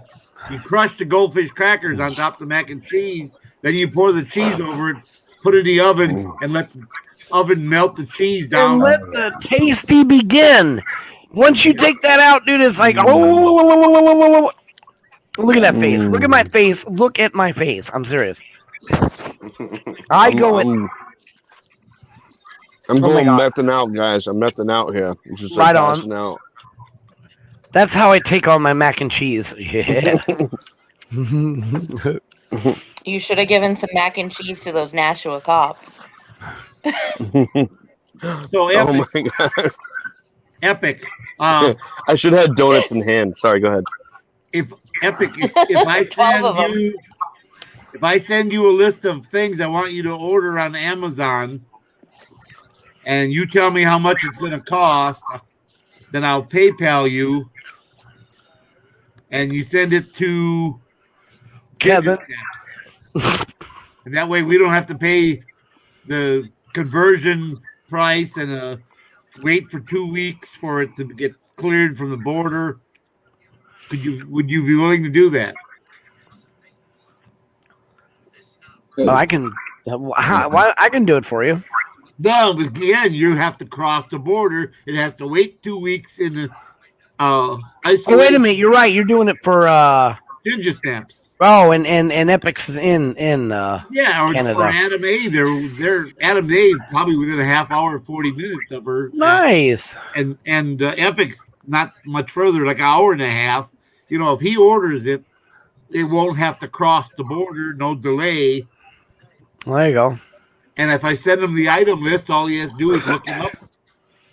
You crush the goldfish crackers on top of the mac and cheese, then you pour the cheese over it, put it in the oven, and let the oven melt the cheese And down. let the tasty begin. Once you take that out, dude, it's like, oh, look at that face. Look at my face. Look at my face. I'm serious. I'm going God. mething out, guys. I'm mething out here. It's just Right on. passing out. That's how I take on my mac and cheese. Yeah. You should have given some mac and cheese to those Nashua cops. So Oh my god! epic. I should have had donuts in hand. Sorry, go ahead. If I 12 of them. if I send you a list of things I want you to order on Amazon, and you tell me how much it's going to cost, then I'll PayPal you, and you send it to Kevin. and that way we don't have to pay the conversion price and wait for 2 weeks for it to get cleared from the border. Would you be willing to do that? I can. I can do it for you. No, but again, you have to cross the border. It has to wait 2 weeks in the Oh, wait a minute. You're right. You're doing it for Ninja Snaps. Oh, and Epic's in Yeah, or Canada. Adam A. They're Adam A. Probably within a half hour, 40 minutes of her. Nice. And Epic's not much further, like an hour and a half. You know, if he orders it, it won't have to cross the border, no delay. There you go. And if I send him the item list, all he has to do is look it up,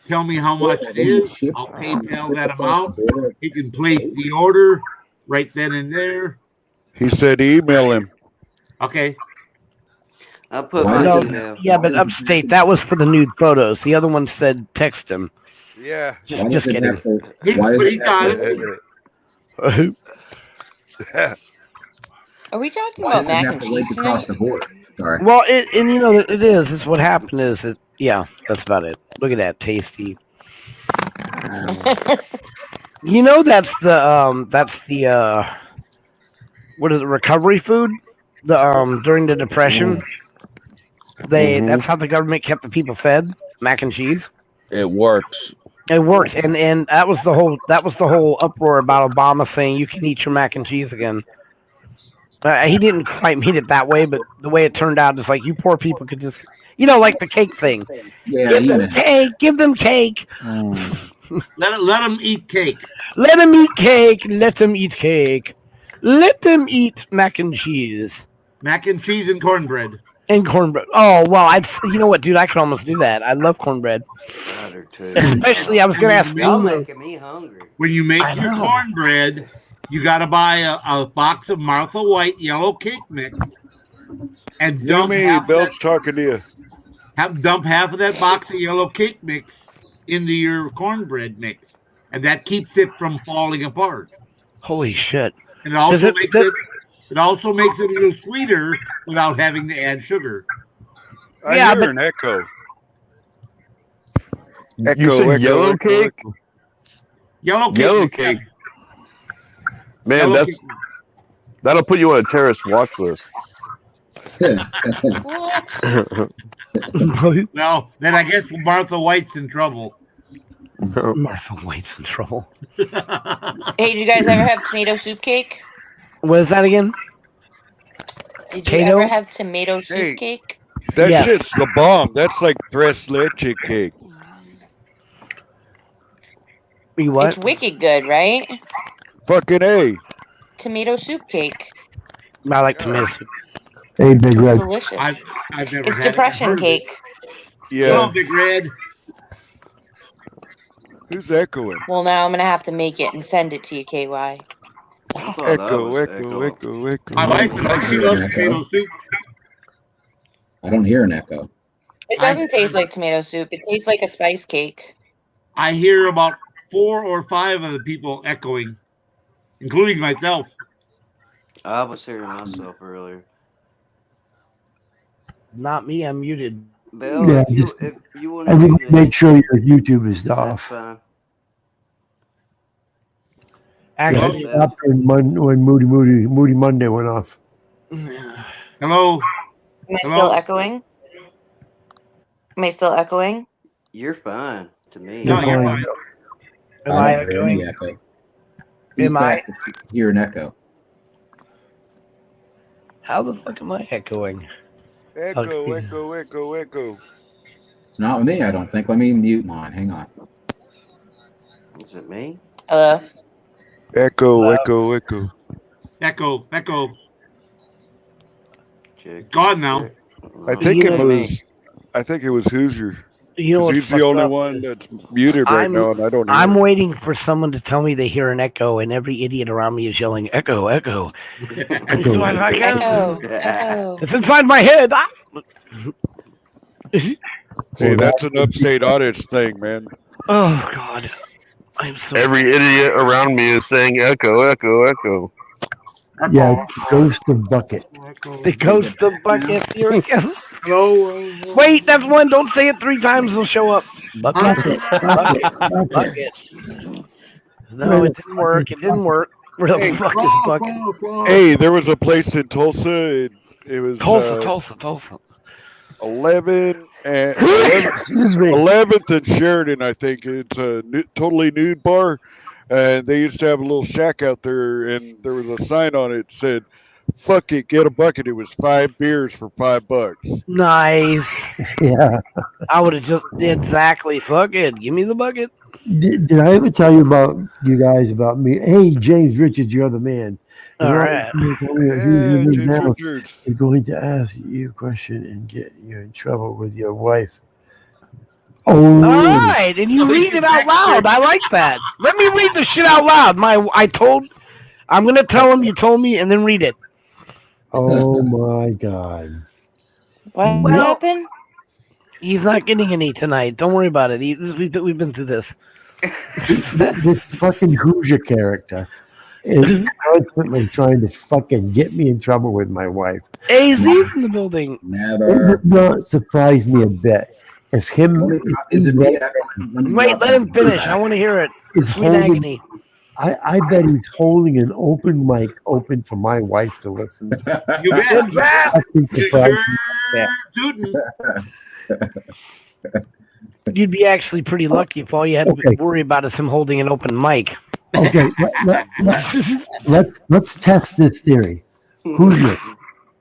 tell me how much it is. I'll PayPal that amount. He can place the order right then and there. He said email him. Okay. I put Why my No, email. yeah, but upstate, that was for the nude photos. The other one said text him. Yeah. Just kidding. But he got it. Are we talking Why about does it mac have and to link cheese across tonight? the border? Sorry. Well, and you know it is. It's what happened is it. Yeah, that's about it. Look at that, tasty. You know that's the what is it? Recovery food? The during the Depression, that's how the government kept the people fed. Mac and cheese. It works. It worked, and that was the whole uproar about Obama saying you can eat your mac and cheese again. He didn't quite mean it that way, but the way it turned out is like you poor people could just, like the cake thing. Yeah, Give you them meant. cake. Give them cake. Let him eat cake. Let them eat cake. Let them eat cake. Let them eat mac and cheese Mac and cheese and cornbread. and cornbread. Oh well, you know what, dude? I could almost do that. I love cornbread, Butter too. especially. I was gonna ask Y'all you. making me hungry. When you make I your know. cornbread, you got to buy a box of Martha White yellow cake mix and dump half, Bill's talking to you. dump half of that box of yellow cake mix into your cornbread mix, and that keeps it from falling apart. Holy shit! And it also it- makes does- it also makes it a little sweeter without having to add sugar. I Yeah, hear but- an echo. You said yellow cake? Yellow cake. Yellow mix, yeah. cake. Man, Yellow that'll put you on a terrorist watch list. What? Well, then I guess Martha White's in trouble. Martha White's in trouble. Hey, did you guys ever have tomato soup cake? What is that again? Did you Potato? ever have tomato soup Hey. cake? That Yes. shit's the bomb. That's like tres leche cake. You what? It's wicked good, right? Fucking A. Tomato soup cake. I like tomato soup. Hey, Big Red. Delicious. I've never It's had it. depression I've heard of it. cake. Yeah. Hello, Big Red. Who's echoing? Well, now I'm gonna have to make it and send it to you, KY. I thought that Echo, was echo, echo, echo. My wife loves tomato soup. I don't hear an echo. It doesn't taste like tomato soup. It tastes like a spice cake. I hear about 4 or 5 of the people echoing, including myself. I was hearing myself earlier. Not me. I'm muted. Bill, Yeah, if you want to Everybody make sure your YouTube is that's off. fine. Actually, Yeah. Stop when Moody Monday went off. Hello. Am I Hello? still echoing? Am I still echoing? You're fine to me. No, you're fine. fine. am I don't hear any echoing? echo. Who's Am I? back to hear an echo? How the fuck am I echoing? Echo, Okay. echo, echo, echo. It's not me, I don't think. Let me mute mine. Hang on. Is it me? Hello? Echo, echo, echo. Echo. Check. Gone now. I think You it know- was. I think it was Hoosier. You know 'Cause what's he's the fucked only up one is that's muted right I'm- now, and I don't. Hear I'm it. waiting for someone to tell me they hear an echo, and every idiot around me is yelling, "Echo, echo!" Echo. Echo. Echo. It's inside my head. Ah! Hey, that's an upstate audits thing, man. Oh God, I'm so. Every idiot around me is saying echo, echo, echo. Yeah, ghost of bucket. The ghost of bucket. Here it goes. Hello. Wait, that's one. Don't say it 3 times; it'll show up. Bucket, bucket, bucket. No, it didn't work. It didn't work. Where the Hey, fuck is bucket? Hey, there was a place in Tulsa. It was Tulsa. 11 and Excuse me. 11th and Sheridan, I think. It's a totally nude bar, and they used to have a little shack out there, and there was a sign on it that said, "Fuck it, get a bucket." It was 5 beers for $5. Nice. Yeah. I would have just exactly fuck it. Give me the bucket. Did I ever tell you about you guys about me? Hey, James Richards, you're the man. All right. You told me that who Yeah, you James now Richards. is going to ask you a question and get you in trouble with your wife. Oh, All right, and you read it out loud. I like that. Let me read the shit out loud. I'm gonna tell him you told me, and then read it. oh my God. What Well- happened? He's not getting any tonight. Don't worry about it. We've been through this. This fucking Hoosier character is constantly trying to fucking get me in trouble with my wife. AZ's in the building. It Never. would not surprise me a bit if him Is it me? Wait, let him finish. I want to hear it. is Sweet holding. agony. I bet he's holding an open mic open for my wife to listen to. You bet. What's that? Fucking surprise You're tooting. You'd be actually pretty lucky if all you had Okay. to worry about is him holding an open mic. Okay, let's test this theory. Hoosier,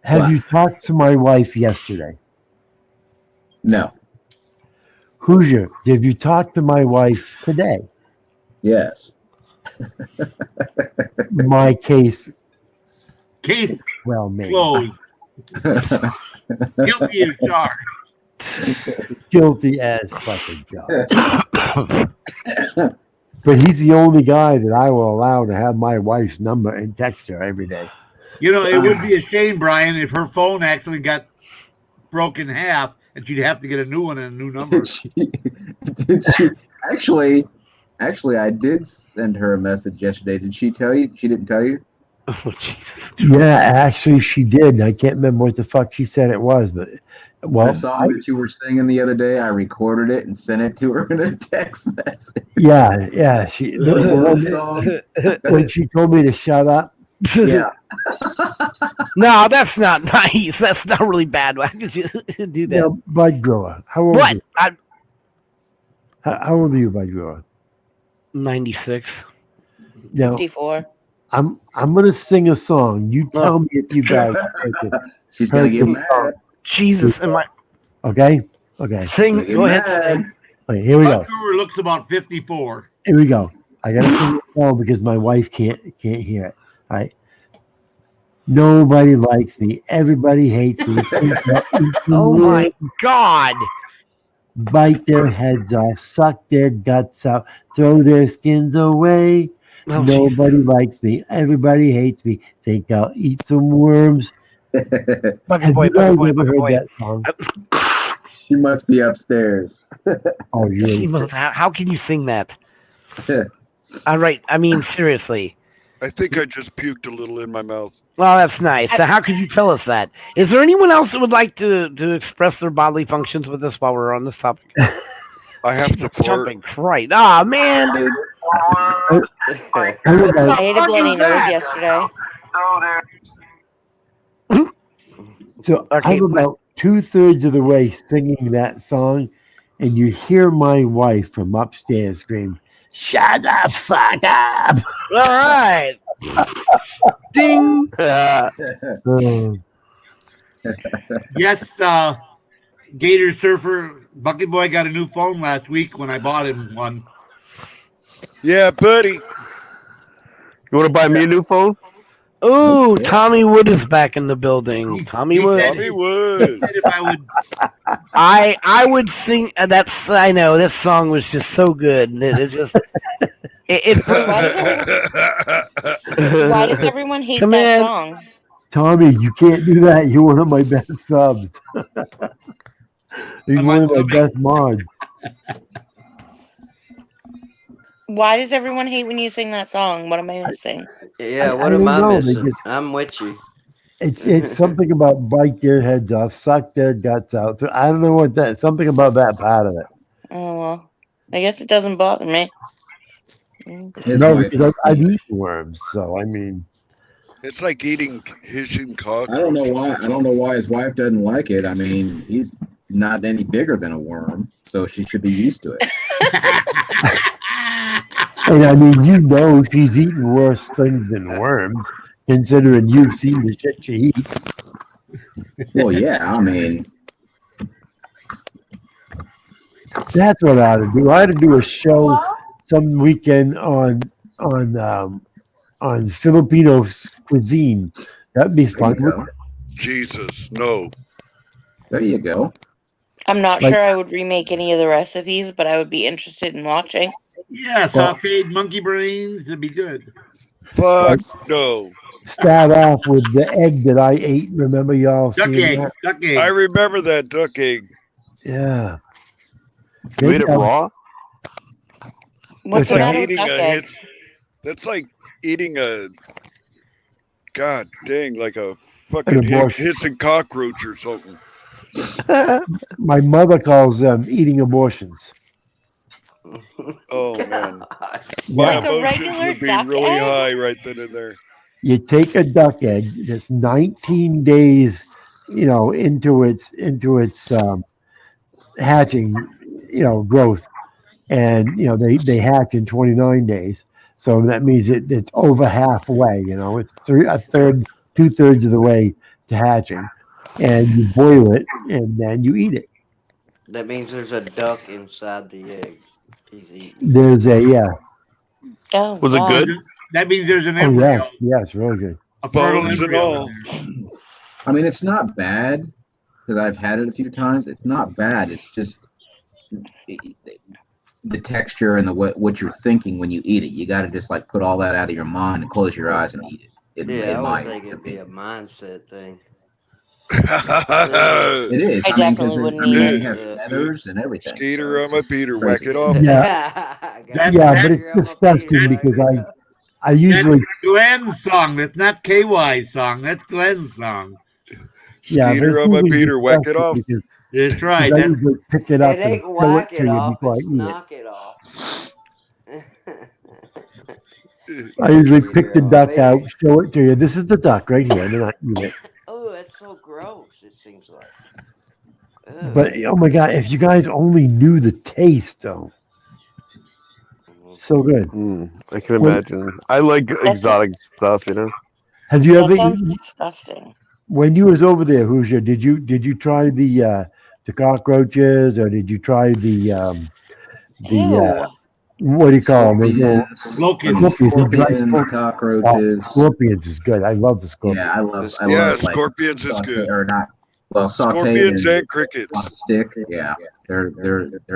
have you talked to my wife yesterday? No. Hoosier, have you talked to my wife today? Yes. My case, Case well, maybe. closed. Guilty as charged. Guilty as fucking God. But he's the only guy that I will allow to have my wife's number and text her every day. You know, it would be a shame, Brian, if her phone actually got broken in half and she'd have to get a new one and a new number. Did she actually I did send her a message yesterday. Did she tell you? She didn't tell you? Oh, Jesus. Yeah, actually, she did. I can't remember what the fuck she said it was, but well, The song that you were singing the other day, I recorded it and sent it to her in a text message. yeah. She The word song. when she told me to shut up. Yeah. No, that's not nice. That's not really bad. Why could you do that? Yeah, Bud Grower. How old? Are What? you? How old are you, Bud Grower? 96. Now 54. I'm gonna sing a song. You tell me if you guys heard this. She's gonna get Heard this mad. song. Jesus, am I Okay. Okay. sing? Get Go ahead, mad. sing. Okay, here we go. Brewer looks about 54. Here we go. I gotta sing it song because my wife can't hear it. All right. Nobody likes me. Everybody hates me. Oh my God. Bite their heads off, suck their guts out, throw their skins away. Oh, Jesus. Nobody likes me. Everybody hates me. Think I'll eat some worms. Bucket Have boy, you guys bucket boy, ever bucket heard boy. that song? She must be upstairs. Oh, you How can you sing that? All right. I mean, seriously. I think I just puked a little in my mouth. Well, that's nice. So how could you tell us that? Is there anyone else that would like to express their bodily functions with us while we're on this topic? I have to fart. Jumping right. Ah, man, dude. I ate a bloody nose yesterday. So Okay, I'm about 2/3 of the way singing that song, and you hear my wife from upstairs scream, "Shut the fuck up!" All right. Ding. Oh, Yes, Gator Surfer Bucket Boy got a new phone last week when I bought him one. Yeah, buddy. You want to buy me a new phone? Ooh, Tommy Wood is back in the building. Tommy He Wood. said- Tommy Wood. Said if I would, I would sing. That's I know that song was just so good. And it just it Why does everyone hate Come that in. song? Tommy, you can't do that. You're one of my best subs. He's Am one I of my coming? best mods. Why does everyone hate when you sing that song? What am I missing? Yeah, I what am don't I know, they missing? just- I'm with you. It's something about bite their heads off, suck their guts out. So I don't know what that. Something about that part of it. Oh well, I guess it doesn't bother me. His No, wife- because I've eaten worms. So I mean, It's like eating hissing cock. I don't know why. I don't know why his wife doesn't like it. I mean, he's not any bigger than a worm, so she should be used to it. And I mean, you know, she's eating worse things than worms, considering you've seen the shit she eats. Well, yeah, I mean, That's what I ought to do. I ought to do a show some weekend on Filipino cuisine. That'd be there fun. you go. Jesus, no. There you go. I'm not Like- sure I would remake any of the recipes, but I would be interested in watching. Yeah, sauteed monkey brains. It'd be good. Fuck no. Start off with the egg that I ate. Remember y'all Duck seeing egg. that? Duck egg. I remember that duck egg. Yeah. You ate it raw? What's That's the like matter with eating duck a eggs? that's like eating a god dang, like a fucking abortion. hissing cockroach or something. My mother calls them eating abortions. Oh man. Yeah. My Like a emotions regular would be duck really egg? high right then and there. You take a duck egg that's 19 days, you know, into its hatching, you know, growth, and you know they hatch in 29 days. So that means it's over halfway. You know, it's two-thirds of the way to hatching, and you boil it and then you eat it. That means there's a duck inside the egg. He's eating. There's a Oh, Was it wow. good? That means there's an oh embryo. yeah, it's really good. A fertile Bones and embryo. all. in there. I mean, it's not bad because I've had it a few times. It's not bad. It's just the texture and the what you're thinking when you eat it. You got to just like put all that out of your mind and close your eyes and eat it. Yeah, I might. would think it'd be a mindset thing. It is. I mean, 'cause definitely wouldn't eat they it. have Yeah. feathers and everything. Skater so on my it's Peter, crazy. whack it off. Yeah, but it's disgusting because I usually That's Glenn's song. That's not KY's song. That's Glenn's song. yeah, but Skater it's on my usually Peter, whack it disgusting off. because That's right. I That's, usually pick it up It and ain't show it whack to it you off, before I it's eat it. knock it off. I usually pick the duck out, show it to you. This is the duck right here, and then I eat it. Oh, that's so gross, it seems like. Ugh. But oh my god, if you guys only knew the taste, though, so good. I can imagine. I like exotic stuff, you know. Have you That ever sounds eaten, disgusting. when you was over there, Hoosier? Did you try the cockroaches, or did you try the Ew. what do you call them? Those little- Locusts. Scorpions, the dry Scorpions, cockroaches. Scorpions is good. I love the scorpion. Yeah, I love. Yeah, like, scorpions is saute- good. Or not? Well, sauteed Scorpions and and on crickets. a stick. Yeah, they're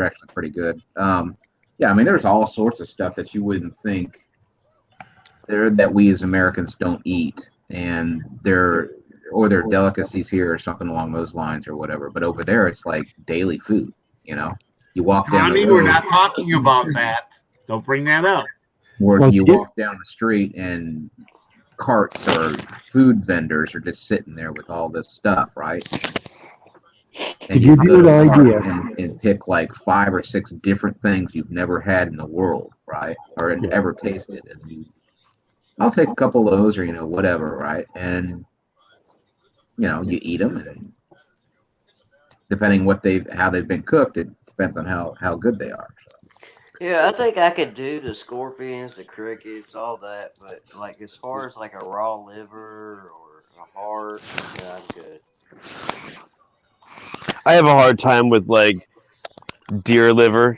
actually pretty good. Yeah, I mean, there's all sorts of stuff that you wouldn't think that we as Americans don't eat, and they're delicacies here or something along those lines or whatever. But over there, it's like daily food. You know, you walk down Honey, the road, we're not talking about that. Don't bring that up. where Well, you yeah. walk down the street and carts or food vendors are just sitting there with all this stuff, right? To you give go you to an a cart idea. and pick like 5 or 6 different things you've never had in the world, right? Or had Yeah. ever tasted, and I'll take a couple of those, or whatever, right? And you eat them, and depending how they've been cooked, it depends on how good they are. Yeah, I think I could do the scorpions, the crickets, all that, but like as far as like a raw liver or a heart, yeah, I'm good. I have a hard time with like deer liver.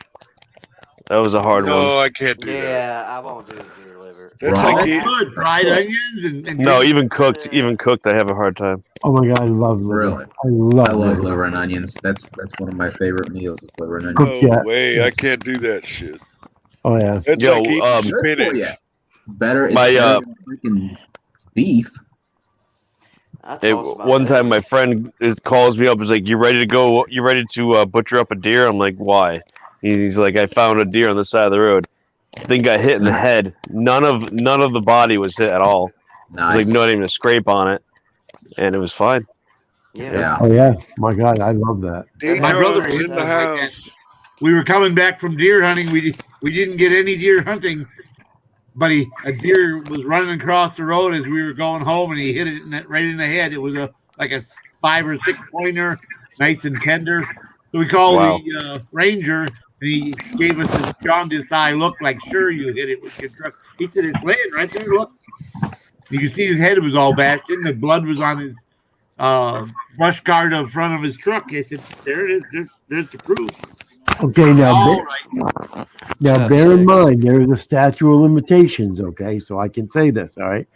That was a hard one. No, I can't do that. Yeah, I won't do the deer liver. That's Raw? like That's eating. good. Fried onions and No, even cooked, I have a hard time. Oh my god, I love liver. Really? I love I love liver. liver and onions. That's one of my favorite meals is liver and onions. Cooked, No yeah. way, I can't do that shit. Oh yeah. That's Yo, like eating Good for you. spinach. Better. It's My, better than freaking beef. I Hey, toss my one time liver. my friend calls me up. He's like, "You ready to go? You ready to butcher up a deer?" I'm like, "Why?" He's like, "I found a deer on the side of the road. Thing got hit in the head. None of the body was hit at all. Nice. Like not even a scrape on it, and it was fine." Yeah. Yeah. Oh yeah. My god, I love that. D. My brother Jones ate in the that like that. house. we were coming back from deer hunting. We didn't get any deer hunting, but a deer was running across the road as we were going home, and he hit it right in the head. It was like a 5 or 6 pointer, nice and tender. So we called Wow. the ranger, And he gave us this jaundiced eye look, like, sure, you hit it with your truck. He said, it's laying right there. Look. You can see his head was all bashed in. The blood was on his brush guard in front of his truck. I said, there it is. There's the proof. Okay, now, All right. now bear in mind, there is a statute of limitations, okay? So I can say this, all right?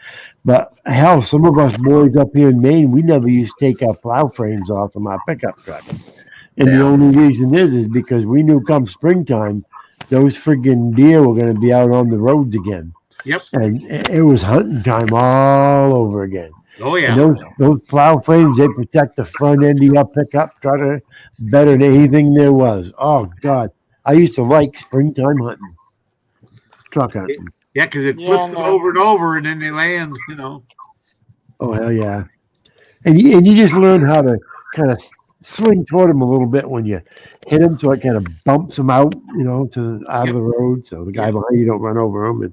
But hell, some of us boys up here in Maine, we never used to take our plow frames off from our pickup trucks. And the Yeah. only reason is because we knew come springtime, those friggin' deer were going to be out on the roads again. Yep. And it was hunting time all over again. Oh, And yeah. those plow frames, they protect the front end of your pickup truck better than anything there was. Oh, God. I used to like springtime hunting, truck hunting. Yeah, because it Yeah, flips them no. over and over, and then they land, you know. Oh, hell yeah. And you just learn how to kind of swing toward them a little bit when you hit them, so it kind of bumps them out, out of the road, so the guy behind you don't run over them. And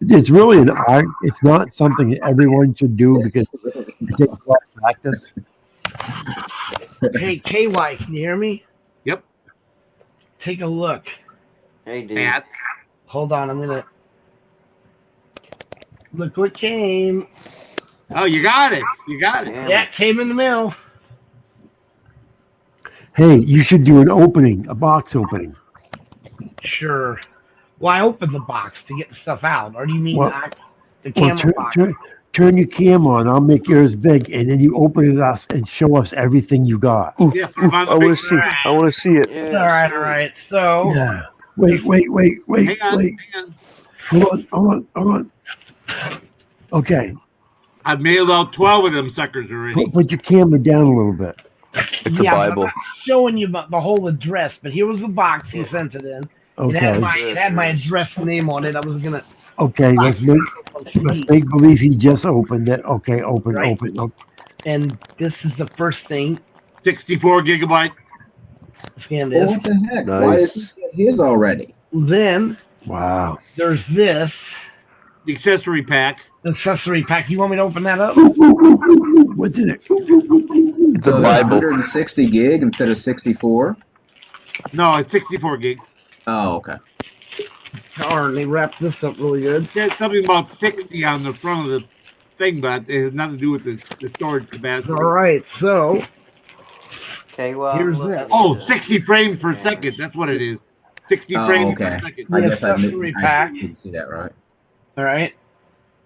it's really an art. It's not something that everyone should do because it takes a lot of practice. Hey, KY, can you hear me? Yep. Take a look. Hey, dude. Pat. Hold on, I'm gonna look what came. Oh, you got it. You got it. Yeah, it came in the mail. Hey, you should do an opening, a box opening. Sure. Well, I opened the box to get the stuff out. Or do you mean Well- the Well, camera box? turn your camera on. I'll make yours big, and then you open it up and show us everything you got. Yeah, put 'em on the I big want to see. screen. I want to see it. Yeah, All right. So Yeah. Wait. Hang on. Hold on. Okay. I've mailed out 12 of them suckers already. Put your camera down a little bit. It's a but Bible. I'm not showing you the whole address, but here was the box he sent it in. It had, Okay. it had my address and name on it. I was gonna. Okay. Let's make believe he just opened it. Okay. Open. Right. Open. And this is the first thing. 64 gigabyte. Scan Well, this. what the heck? Why Nice. does he get his already? Then Wow. there's this The accessory pack. accessory pack. You want me to open that up? What's in it? It's a So that's Bible. 160 gig instead of 64. No, it's 64 gig. Oh, okay. Darn, they wrapped this up really good. There's something about 60 on the front of the thing, but it has nothing to do with the storage capacity. All right, so KY. Here's look that. at Oh, the 60 frames per second. That's what it is. 60 Oh, frames okay. per second. I The guess I accessory pack. didn't see that right. all right,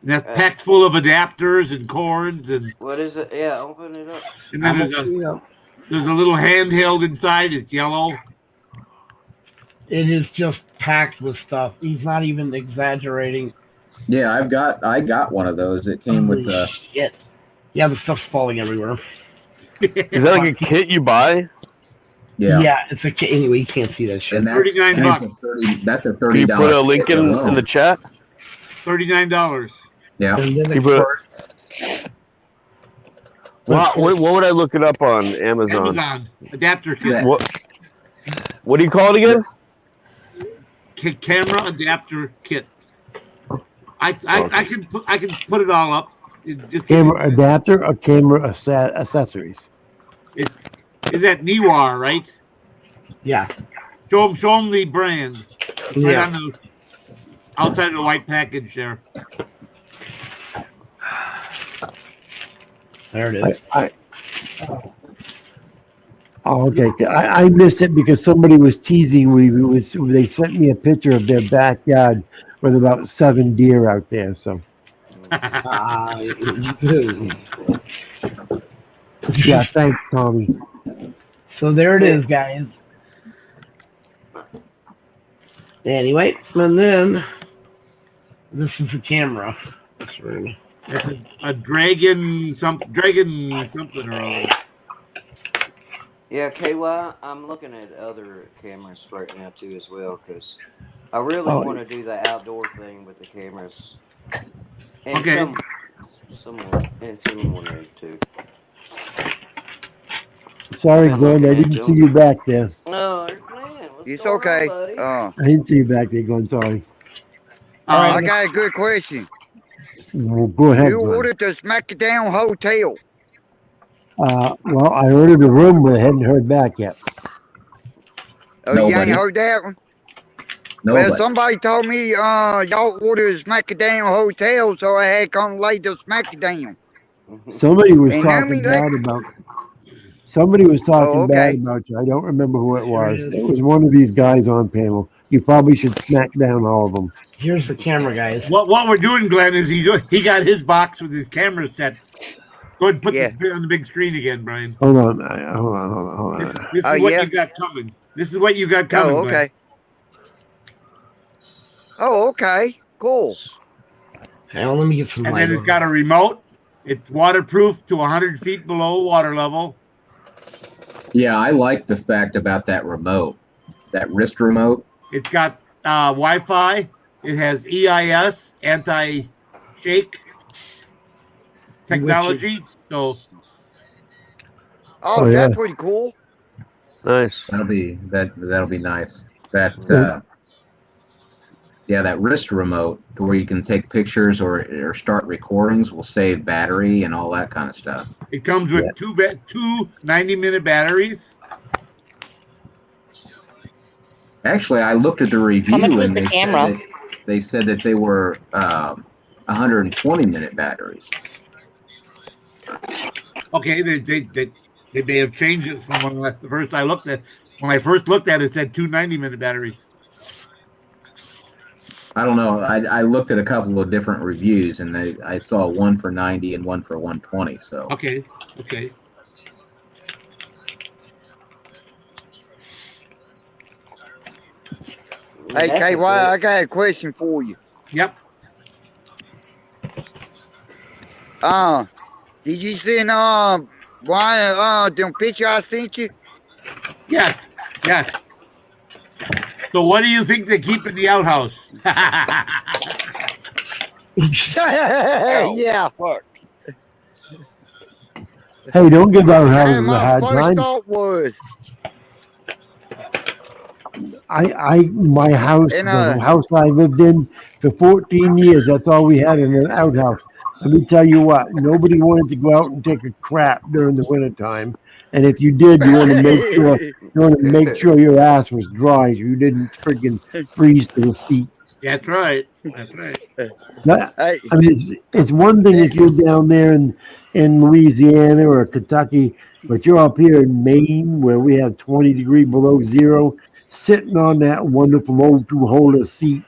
And that's packed full of adapters and cords, and What is it? Yeah, open it up. then there's opening it up. a little handheld inside. It's yellow. It is just packed with stuff. He's not even exaggerating. Yeah, I got one of those. It came with Holy shit. Yeah, the stuff's falling everywhere. Is that like a kit you buy? yeah. It's a anyway. You can't see that shit. And that's $39 that's a 30. That's a Can $30. you put a link kit in alone. the chat? $39. Yeah. And then You of put- course, What would I look it up on Amazon? Amazon adapter kit. Yeah. What do you call it again? Camera adapter kit. I can put it all up. It just Camera adapter or camera accessories? is that Niwar, right? yeah, Show them the brand. It's right yeah. on the outside of the white package there. There it is. Oh, okay. I missed it because somebody was teasing me. They sent me a picture of their backyard with about 7 deer out there. So yeah, thanks, Tommy. So there it is, guys. Anyway, and then this is the camera. That's a dragon something or other. Yeah, KY. I'm looking at other cameras right now too, as well, because I really Oh. want to do the outdoor thing with the cameras. And Okay. someone there too. Sorry, Yeah, Glenn. I okay, didn't Joe. see you back there. No, man, what's It's going okay. on, buddy? I didn't see you back there, Glenn. Sorry. I got a good question. Well, go ahead, You Glenn. ordered the Smackdown Hotel. Well, I ordered a room, but I hadn't heard back yet. Oh, you Nobody. ain't heard that one? Nobody. Well, somebody told me y'all ordered Smackdown Hotel, so I had come lay the Smackdown. Somebody was And now talking me like, bad about. Somebody was talking oh, bad okay. about you. I don't remember who it Here it was. is. It was one of these guys on panel. You probably should smack down all of them. Here's the camera, guys. What we're doing, Glenn, is he got his box with his camera set. Go ahead and put Yeah. this on the big screen again, Brian. Hold on. Hold on. This is Oh, what yeah? you got coming. This is what you got coming, Oh, Glenn. okay. Oh, okay. Cool. Hang on, let me get some And light. then it's got a remote. It's waterproof to 100 feet below water level. Yeah, I like the fact about that remote, that wrist remote. It's got Wi-Fi. It has EIS, anti-shake technology. So Oh, Oh, that's yeah. pretty cool. Nice. That'll be nice. That yeah, that wrist remote where you can take pictures or start recordings will save battery and all that kind of stuff. it comes with two 90-minute batteries. Actually, I looked at the review much was and the they camera? said they said that they were 120-minute batteries. Okay, they may have changed it from when the first I looked at. When I first looked at it, it said two 90-minute batteries. I don't know. I looked at a couple of different reviews and I saw one for 90 and one for 120. So Okay. Hey, That's KY, a I got a question for you. Yep. Did you send Brian them picture I sent you? Yes. So what do you think they keep in the outhouse? Yeah. Fuck. Hey, don't give our And houses a my hard first time. thought was, My house, And, the house I lived in for 14 years, that's all we had in an outhouse. Let me tell you what, nobody wanted to go out and take a crap during the wintertime. And if you did, you want to make sure your ass was dry so you didn't friggin' freeze to the seat. That's right. That- hey, I mean, it's one thing if you're down there in Louisiana or Kentucky, but you're up here in Maine where we have 20 degrees below zero, sitting on that wonderful old two-holder seat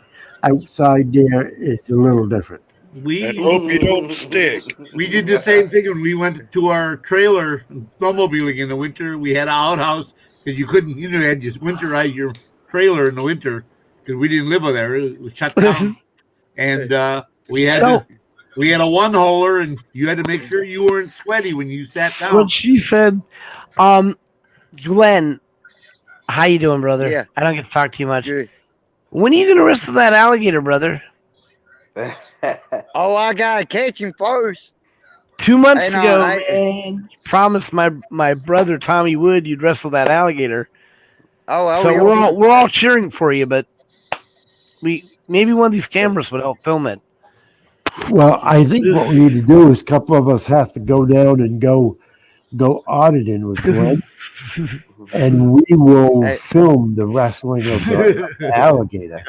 outside there, it's a little different. And We hope you don't stick. did the same thing when we went to our trailer snowmobiling in the winter. We had an outhouse because you couldn't, you had to winterize your trailer in the winter because we didn't live there. It was shut down, and we had a one-holer, and you had to make sure you weren't sweaty when you sat down. What she said, Glenn, how you doing, brother? Yeah. I don't get to talk to you much. good. When are you gonna wrestle that alligator, brother? Oh, I gotta catch him first. 2 months I know, ago, I- and you promised my brother Tommy Wood you'd wrestle that alligator. So yeah. we're all cheering for you, but maybe one of these cameras would help film it. Well, I think what we need to do is a couple of us have to go down and go auditing with Glenn, and we will Hey. film the wrestling of the alligator.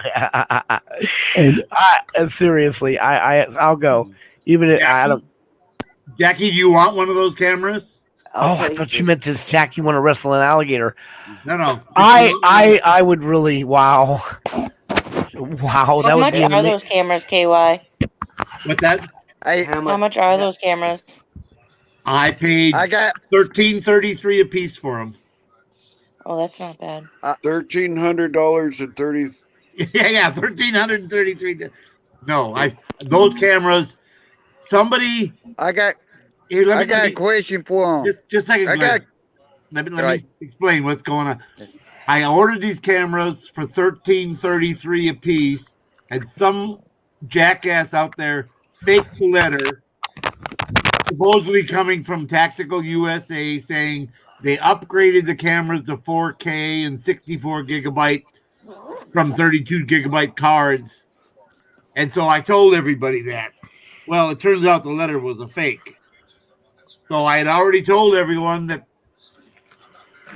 And seriously, I'll go. Even if I don't. Jackie, do you want one of those cameras? I thought you meant this, Jack. You want to wrestle an alligator? No. I would really. Wow. That How would much be are those cameras, KY? What's that? Hey, How much are those cameras? I paid I got $13.33 a piece for them. Oh, that's not bad. $1,300.30. Yeah, $1,333. No, those cameras. Somebody. I got Here, let I me got a question for him. just a second. I Glenn. got Let me Right. explain what's going on. I ordered these cameras for $13.33 a piece, and some jackass out there faked the letter, supposedly coming from Tactical USA, saying they upgraded the cameras to 4K and 64 gigabyte from 32 gigabyte cards. And so I told everybody that. Well, it turns out the letter was a fake. So I had already told everyone that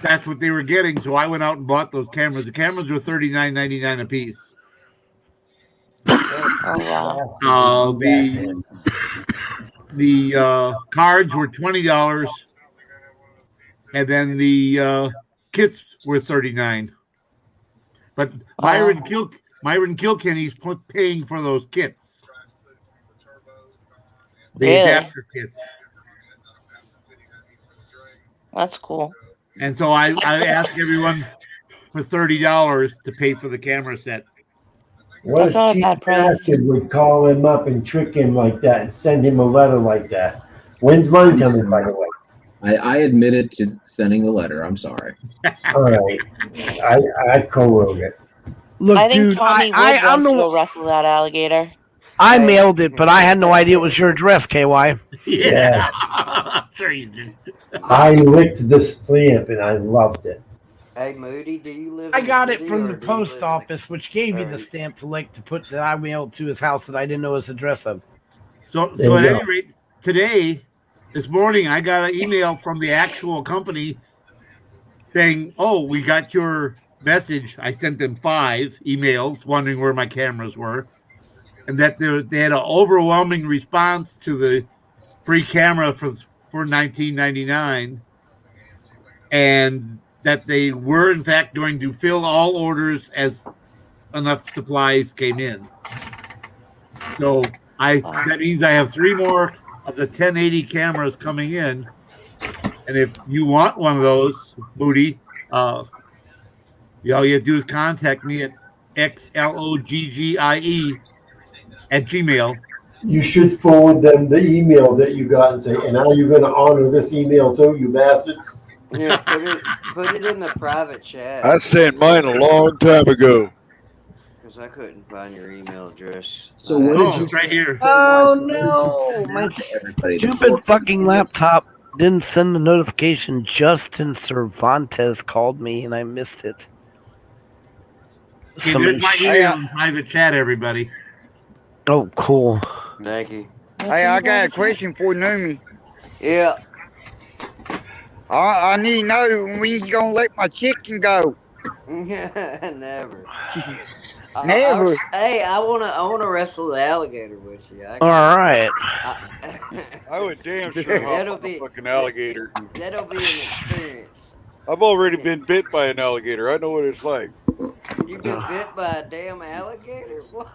that's what they were getting. So I went out and bought those cameras. The cameras were $39.99 a piece. Oh wow. The cards were $20, and then the kits were $39. But Myron Kilkenny's paying for those kits. The Really? adapter kits. That's cool. And so I asked everyone for $30 to pay for the camera set. What That's not a cheap bad price. bastard would call him up and trick him like that and send him a letter like that? When's mine coming, by the way? I admitted to sending the letter. I'm sorry. All right. I co-wrote it. Look, I think dude, Tommy would I'm want to the go wrestle that alligator. I mailed it, but I had no idea it was your address, KY. Yeah. Sure you did. I licked the stamp and I loved it. Hey, Moody, do you live? I in got the it city from or the do you post live in office, which gave you the Alright. stamp to like to put that I mailed to his house that I didn't know his address of. So There at you any go. rate, today, this morning, I got an email from the actual company saying, "Oh, we got your message." I sent them 5 emails wondering where my cameras were, and that they had an overwhelming response to the free camera for $19.99, and that they were in fact going to fill all orders as enough supplies came in. So that means I have 3 more of the 1080 cameras coming in, and if you want one of those, Moody, all you have to do is contact me at xloggie@gmail. You should forward them the email that you got and say, and are you going to honor this email too, you bastards? Yeah, put it in the private chat. I sent mine a long time ago. Because I couldn't find your email address. So what Oh, did you it's right here. Oh What did you no, send my out to everybody? stupid fucking laptop didn't send the notification. Justin Cervantes called me and I missed it. Okay, Somebody there's my email in private chat, everybody. Oh, cool. Thank you. Hey, I got a question for Noomi. Yeah. I need to know when you gonna let my chicken go. Never. Never. Hey, I wanna wrestle the alligator with you. All right. I would damn sure hop That'll on be- a fucking alligator. That'll be an experience. I've already been bit by an alligator. I know what it's like. You get bit by a damn alligator? What?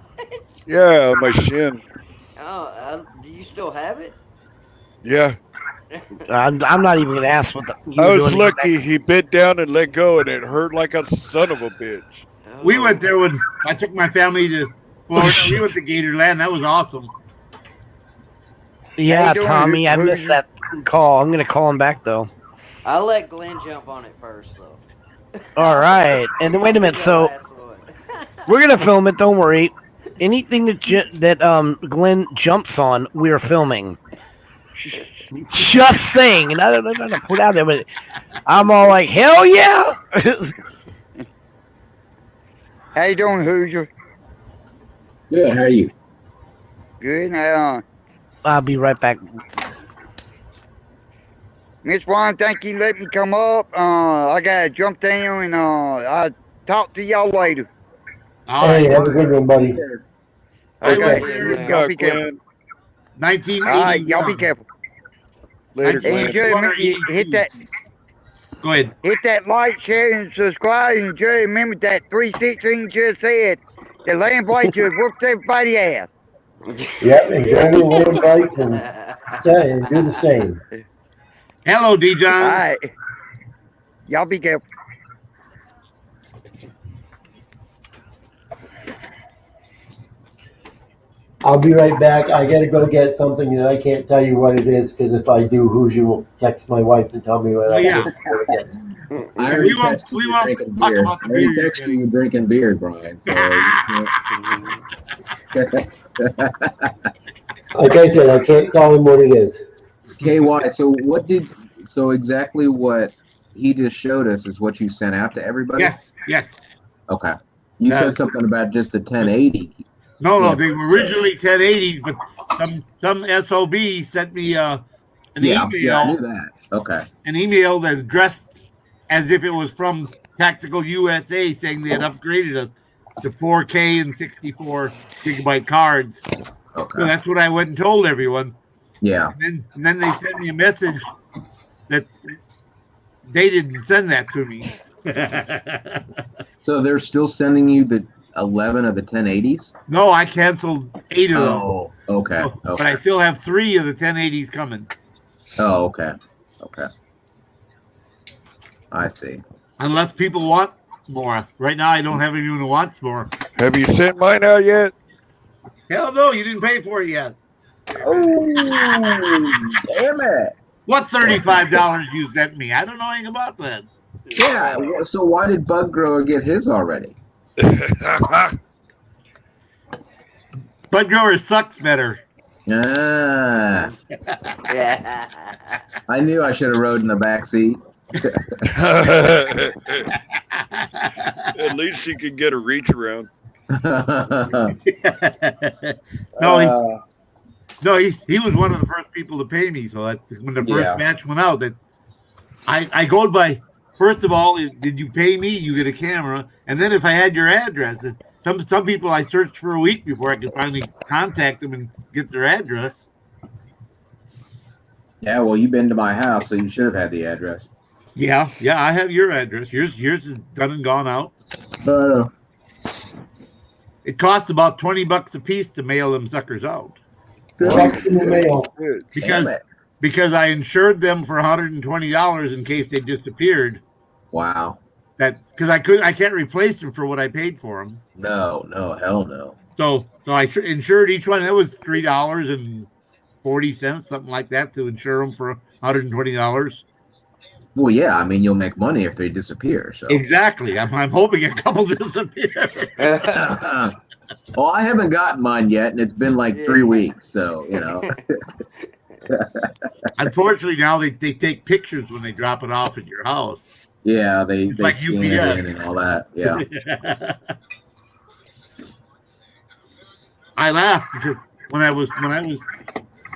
Yeah, my shin. Oh, do you still have it? Yeah. I'm not even gonna ask what the. you I were was doing. lucky he bit down and let go, and it hurt like a son of a bitch. We went there when I took my family to Florida. We went to Gatorland. That was awesome. Yeah, How you doing? Tommy, I Who- missed that call. I'm gonna call him back though. I'll let Glenn jump on it first, though. All right, and then wait a minute. The So last one. we're gonna film it. Don't worry. Anything that Glenn jumps on, we're filming. Just saying, and I don't put out there, but I'm all like, hell yeah! How you doing, Hoosier? Good. How are you? Good. I'll be right back. Miss Juan, thank you for letting me come up. I gotta jump down and I'll talk to y'all later. All Hey, right. have a good one, buddy. I Okay. went there, Y'all be careful. Glenn. 1980. All right, y'all be careful. Later, And Glenn. Jerry, remember, hit that like, share, and subscribe. And Jerry, remember that 316 just said the land bite just whooped everybody's ass. Yep, and go to Lord Bites and do the same. Hello, D. All John. right. Y'all be careful. I'll be right back. I gotta go get something and I can't tell you what it is because if I do, Hoosier will text my wife and tell me what I yeah. did. I already We won't- texted we you won't drinking talk beer. about the I already beer you're texted you drinking beer, Brian. So Like I said, I can't tell him what it is. KY. So exactly what he just showed us is what you sent out to everybody. Yes, yes. Okay. You said something about just a 1080. No, Yeah. they were originally 1080s, but some SOB sent me an Yeah, I email, knew that. Okay. an email that's dressed as if it was from Tactical USA, saying they had upgraded the 4K and 64 gigabyte cards. So Okay. that's what I went and told everyone. Yeah. And then they sent me a message that they didn't send that to me. So they're still sending you the 11 of the 1080s? No, I canceled 8 of them. Oh, okay. But I Okay. still have 3 of the 1080s coming. Oh, okay. Okay. I see. Unless people want more. Right now, I don't have anyone who wants more. Have you sent mine out yet? Hell no, you didn't pay for it yet. Oh, damn it. What $35 you sent me? I don't know anything about that. Yeah. So why did Bug Grower get his already? Bud Grower sucks better. Ah, Yeah. I knew I should have rode in the back seat. At least you could get a reach around. No, he was one of the first people to pay me. So that when the first Yeah. batch went out, that I go by. First of all, did you pay me? You get a camera, and then if I had your address, some people I searched for a week before I could finally contact them and get their address. Yeah, well, you've been to my house, so you should have had the address. Yeah, I have your address. Yours is done and gone out. It costs about $20 a piece to mail them suckers out. Checks in the mail. Because I insured them for $120 in case they disappeared. Wow. Because I can't replace them for what I paid for them. No, hell no. So I insured each one. That was $3.40, something like that, to insure them for $120. Well, yeah, I mean, you'll make money if they disappear. So Exactly. I'm hoping a couple disappear. Well, I haven't gotten mine yet, and it's been like 3 weeks, so you know. Unfortunately, now they take pictures when they drop it off at your house. Yeah, they like scan it UPS. in and all that. Yeah. I laughed because when I was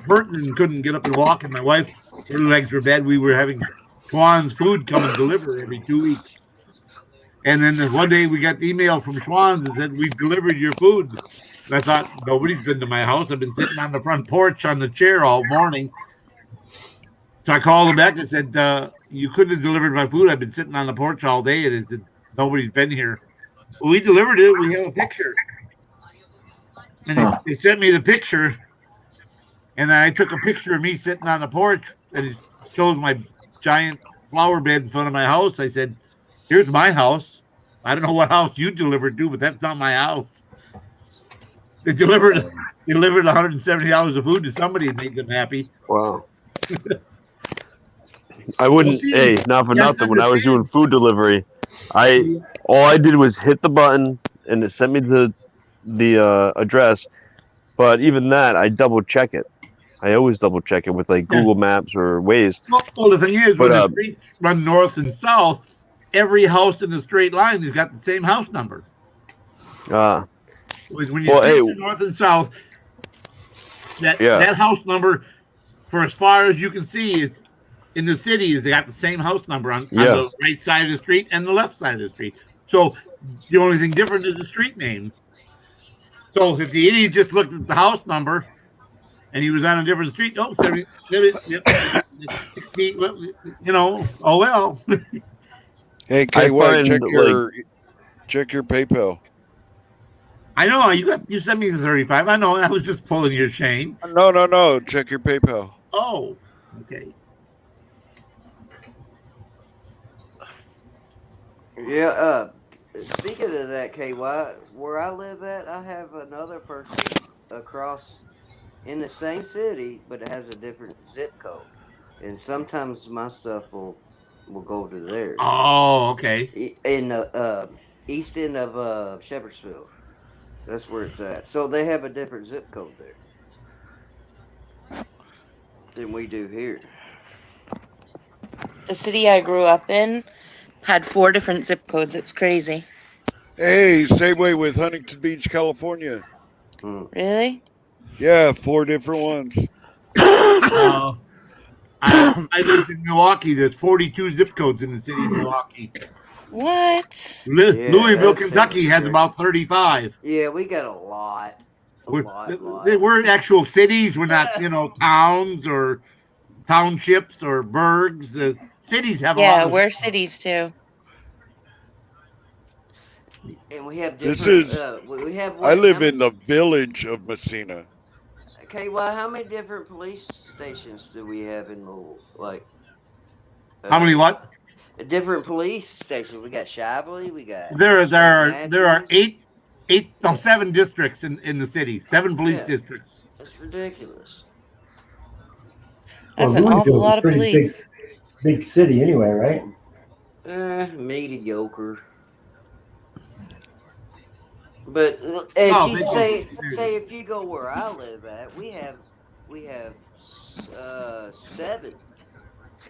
hurting and couldn't get up and walk, and my wife, her legs were bad, we were having Schwann's food come and deliver every 2 weeks. And then one day we got the email from Schwann's that said, "We've delivered your food." And I thought, nobody's been to my house. I've been sitting on the front porch on the chair all morning. So I called them back and said, "You couldn't have delivered my food. I've been sitting on the porch all day." And it said, "Nobody's been here." Well, we delivered it. We have a picture. And they sent me the picture. And then I took a picture of me sitting on the porch, and it shows my giant flower bed in front of my house. I said, "Here's my house. I don't know what house you delivered to, but that's not my house." They delivered $170 of food to somebody and made them happy. Wow. I wouldn't. Hey, not for nothing. When I was doing food delivery, all I did was hit the button and it sent me to the address. But even that, I double check it. I always double check it with like Google Maps or Waze. Well, the thing is, when the streets run north and south, every house in the straight line has got the same house number. When you street north and south, that house number, for as far as you can see, is in the city, is they got the same house number on the right side of the street and the left side of the street. So the only thing different is the street name. So if the idiot just looked at the house number and he was on a different street, 70, you know, oh well. Hey, KY, check your PayPal. I know you sent me the 35. I know. I was just pulling your chain. No. Check your PayPal. Oh, okay. Yeah. Speaking of that, KY, where I live at, I have another person across in the same city, but it has a different zip code, and sometimes my stuff will go to there. Oh, okay. In the east end of Shepherdsville. That's where it's at. So they have a different zip code there than we do here. The city I grew up in had 4 different zip codes. It's crazy. Hey, same way with Huntington Beach, California. Really? Yeah, 4 different ones. I lived in Milwaukee. There's 42 zip codes in the city of Milwaukee. What? Yeah, Louisville, that's Kentucky has true. about 35. Yeah, we got a lot. We're actual cities. We're not, towns or townships or burgs. The cities have a lot Yeah, of. we're cities too. And we have This different. is. We have. I What, live in the village of Messina. Okay, well, how many different police stations do we have in Louisville? Like, How many what? different police stations? We got Shibley. We got. There St. are Matthews. seven districts in the city. 7 police Yeah. districts. That's ridiculous. That's an awful Louisville's a lot of pretty police. big city anyway, right? Mediocre. But if Oh, you they- say if you go where I live at, we have 7,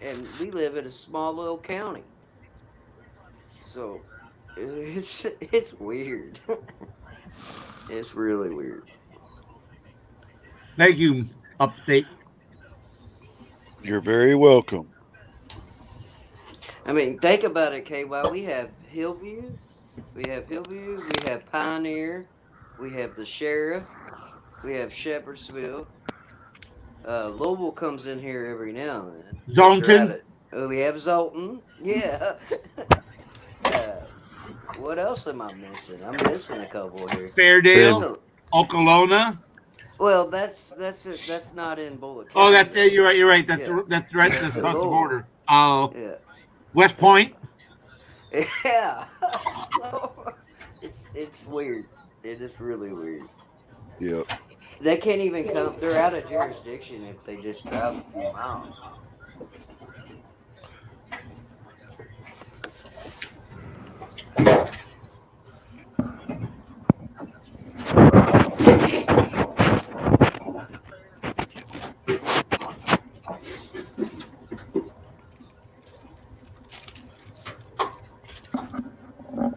and we live in a small little county. So it's weird. It's really weird. Thank you, Upstate. You're very welcome. I mean, think about it, KY. We have Hillview, we have Pioneer, we have the Sheriff, we have Shepherdsville. Louisville comes in here every now and then. Zolnton. We have Zolton. Yeah. What else am I missing? I'm missing a couple here. Fairdale, Okolona. Well, that's not in Bullock County. Oh, that's it. You're right. That's Yeah. that's right. That's That's the across the Louisville. border. Yeah. West Point. Yeah. It's weird. It is really weird. Yep. They can't even come. They're out of jurisdiction if they just travel a few miles.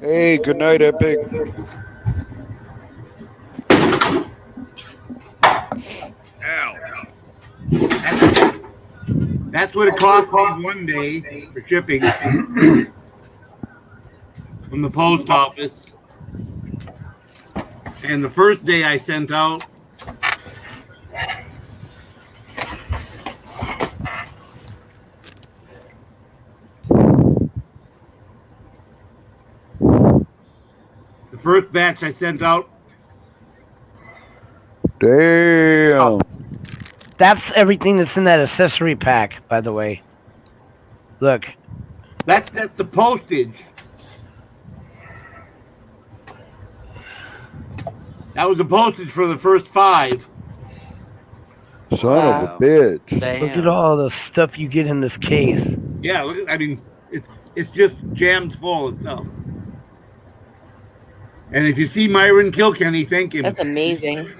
Hey, good night, Epic. That's what it cost me one day for shipping from the post office. And the first day I sent out, the first batch I sent out, Damn. That's everything that's in that accessory pack, by the way. Look. that's the postage. That was the postage for the first 5. Son of a bitch. Look at all the stuff you get in this case. Yeah, look, I mean, it's just jammed full of stuff. And if you see Myron Kilkenny, thank him. That's amazing.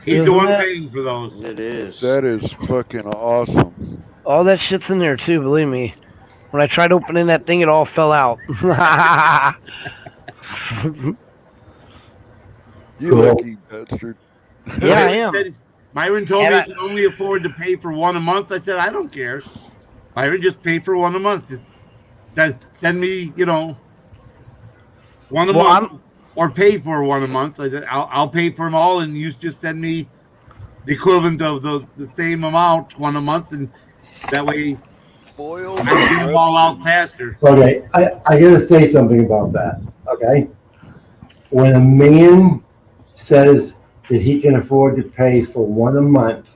He's the Isn't one it? paying for those. It is. That is fucking awesome. All that shit's in there too, believe me. When I tried opening that thing, it all fell out. You lucky bastard. Yeah, I am. Myron told And me I- he could only afford to pay for one a month. I said, I don't care. Myron, just pay for one a month. Just send me, one a Well, month, or pay for one a month. I said, I'll pay for them all, and you just send me the equivalent of the same amount one a month, and that way Spoiled. I can get them all out faster. Okay, I gotta say something about that, okay? When a man says that he can afford to pay for one a month,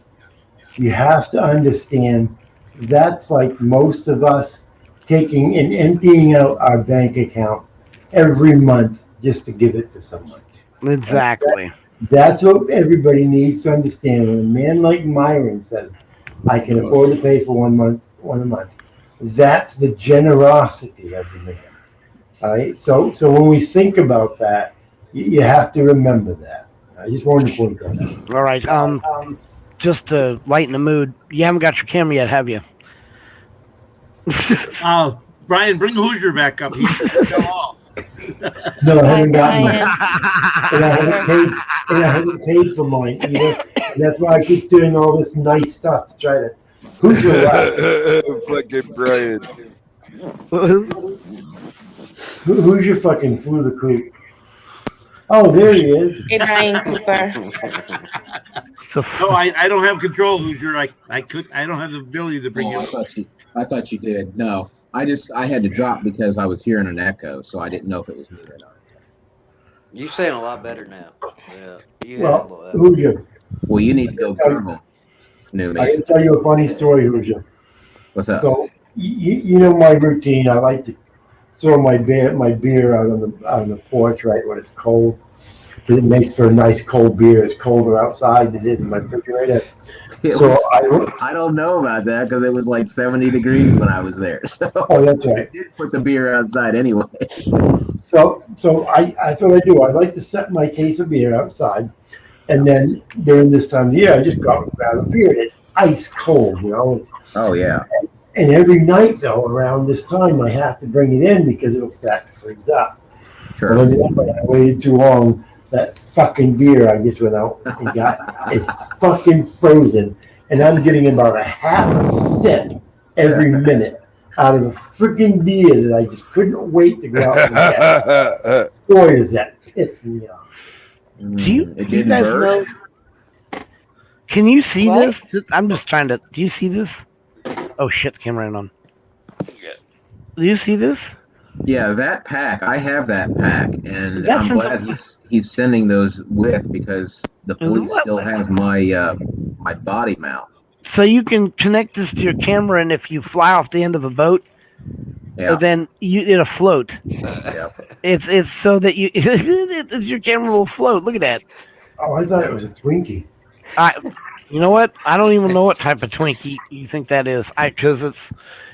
you have to understand that's like most of us taking and emptying out our bank account every month just to give it to someone. Exactly. That's what everybody needs to understand. When a man like Myron says, I can afford to pay for one a month, that's the generosity of the man. All right. So when we think about that, you have to remember that. I just wanted to point that out. All right. Just to lighten the mood, you haven't got your camera yet, have you? Brian, bring Hoosier back up. He's fell off. No, I haven't gotten Brian. that. And I haven't paid for mine either. And that's why I keep doing all this nice stuff to try to hoot your life. Fucking Brian. Who's your fucking flew the coop? Oh, there he is. Hey, Brian Cooper. So No, I don't have control, Hoosier. I don't have the ability to bring Oh, you. I thought you did. No, I had to drop because I was hearing an echo, so I didn't know if it was me or not. You sound a lot better now. Yeah. You Well, handle that. Hoosier, Well, you need to go Carmel. New I me. can tell you a funny story, Hoosier. What's up? So you know my routine. I like to throw my beer out on the porch right when it's cold. 'Cause it makes for a nice cold beer. It's colder outside than it is in my refrigerator. So I don't know about that because it was like 70 degrees when I was there. So Oh, that's right. I did put the beer outside anyway. So that's what I do. I like to set my case of beer outside, and then during this time of the year, I just go out and grab a beer. And it's ice cold, you know. Oh yeah. And every night though, around this time, I have to bring it in because it'll start to freeze up. Sure. Well, evidently, I waited too long. That fucking beer I just went out and got, it's fucking frozen. And I'm getting about a half a sip every minute out of the freaking beer that I just couldn't wait to go out and get. Boy, does that piss me off. Do you didn't guys burn? know? Can you see What? this? I'm just trying to. Do you see this? Oh shit! The camera ain't on. Do you see this? Yeah, that pack. I have that pack, and That's I'm glad he's sending those with because the police What? still have my my body mount. So you can connect this to your camera, and if you fly off the end of a boat, Yeah. then it'll float. Yeah. It's so that your camera will float. Look at that. Oh, I thought it was a Twinkie. You know what? I don't even know what type of Twinkie you think that is. Because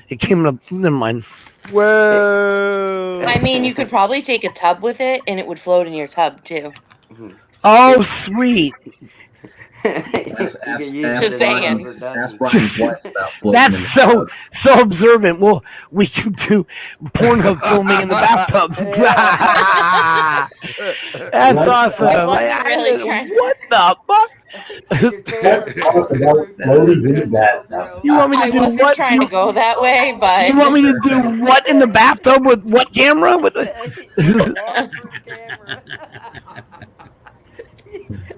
it came in a. Never mind. Whoa! I mean, you could probably take a tub with it, and it would float in your tub too. Oh, sweet. Ask Just saying. Ask Brian's wife about floating That's in the so observant. Well, we can do Pornhub filming in the bathtub. That's awesome. I wasn't really trying. What the fuck? Floaties in that. You want me I to do wasn't what? trying to go that way, but You want me to do what in the bathtub with what camera? With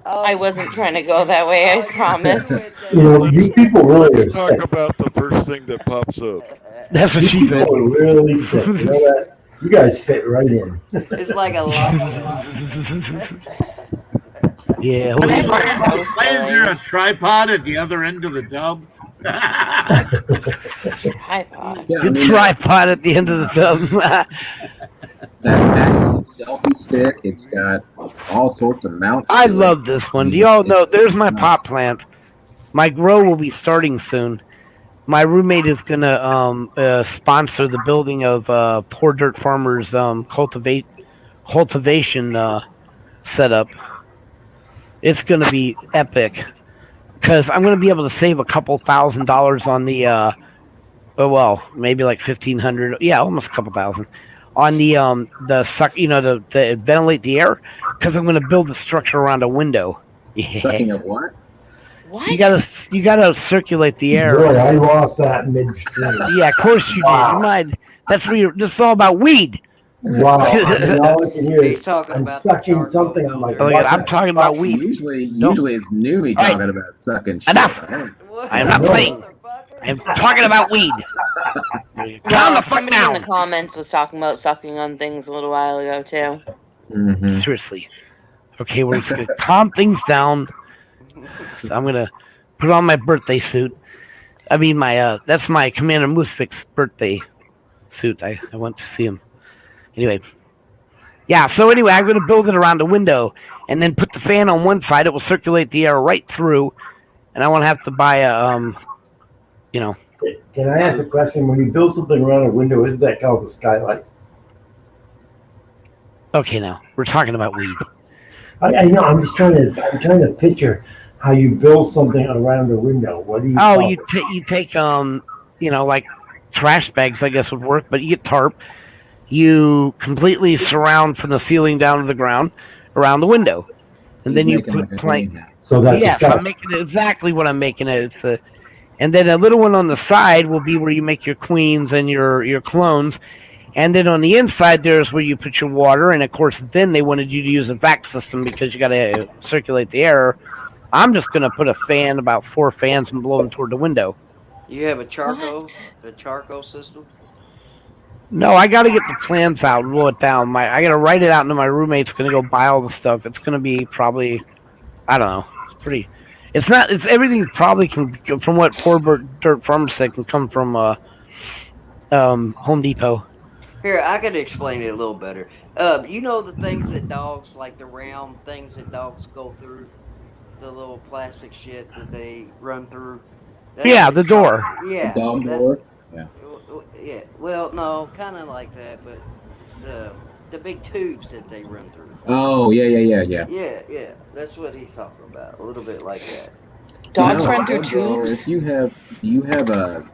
I wasn't trying to go that way. I promise. You know, you people really Let's are talk sick. about the first thing that pops up. That's what she You said. people are really sick. You know that? You guys fit right in. It's like a lot. Yeah. Why is there a tripod at the other end of the tub? Tripod. Yeah, I Good mean, tripod at the end of the tub. that pack has a selfie stick. It's got all sorts of mounts. I to it. love this one. Do y'all know? There's my pot plant. My grow will be starting soon. My roommate is gonna sponsor the building of Poor Dirt Farmers cultivation setup. It's gonna be epic because I'm gonna be able to save a couple $1,000 on the well, maybe like 1,500. Yeah, almost a couple thousand on the suck. You know, to ventilate the air because I'm gonna build a structure around a window. Sucking of what? What? You gotta circulate the air. Boy, I lost that midstream. Yeah, of course you did. You might. That's where you're. This is all about weed. Wow. And all I can hear He's is talking I'm about the sucking charcoal something. I'm like, Oh yeah, I'm talking about weed. Usually Don't- it's Newbie All right. talking about sucking shit. Enough. I am not playing. I'm talking about weed. Calm the fuck Somebody in the down. comments was talking about sucking on things a little while ago too. Mhm. Seriously. Okay, we're just gonna calm things down. I'm gonna put on my birthday suit. I mean, my that's my Commander Moosevik's birthday suit. I went to see him. Anyway, yeah. So anyway, I'm gonna build it around a window, and then put the fan on one side. It will circulate the air right through, and I won't have to buy a you know. Can I ask a question? When you build something around a window, isn't that called a skylight? Okay, now we're talking about weed. I know. I'm trying to picture how you build something around a window. What do you? Oh, call you it? take you know, like trash bags, I guess would work, but you get tarp. You completely surround from the ceiling down to the ground around the window, and then you Making put like a plank. greenhouse. So that's a Yes, skylight. I'm making it exactly what I'm making it. It's and then a little one on the side will be where you make your queens and your clones, And then on the inside, there's where you put your water. And of course, then they wanted you to use a vac system because you got to circulate the air. I'm just going to put a fan, about 4 fans, and blow them toward the window. You have a charcoal system? No, I got to get the plans out and blow it down. I got to write it out, and then my roommate's going to go buy all the stuff. It's going to be probably, I don't know. It's pretty. It's not. It's everything. Probably can from what poor Dirt Farmer said can come from Home Depot. Here, I can explain it a little better. You know the things that dogs, like the round things that dogs go through, the little plastic shit that they run through. Yeah, the door. Yeah, The dog door. yeah. Well, no, kind of like that, but the big tubes that they run through. Oh, yeah. Yeah. That's what he's talking about. A little bit like that. Dogs Now, run through outdoor, tubes. Do you have a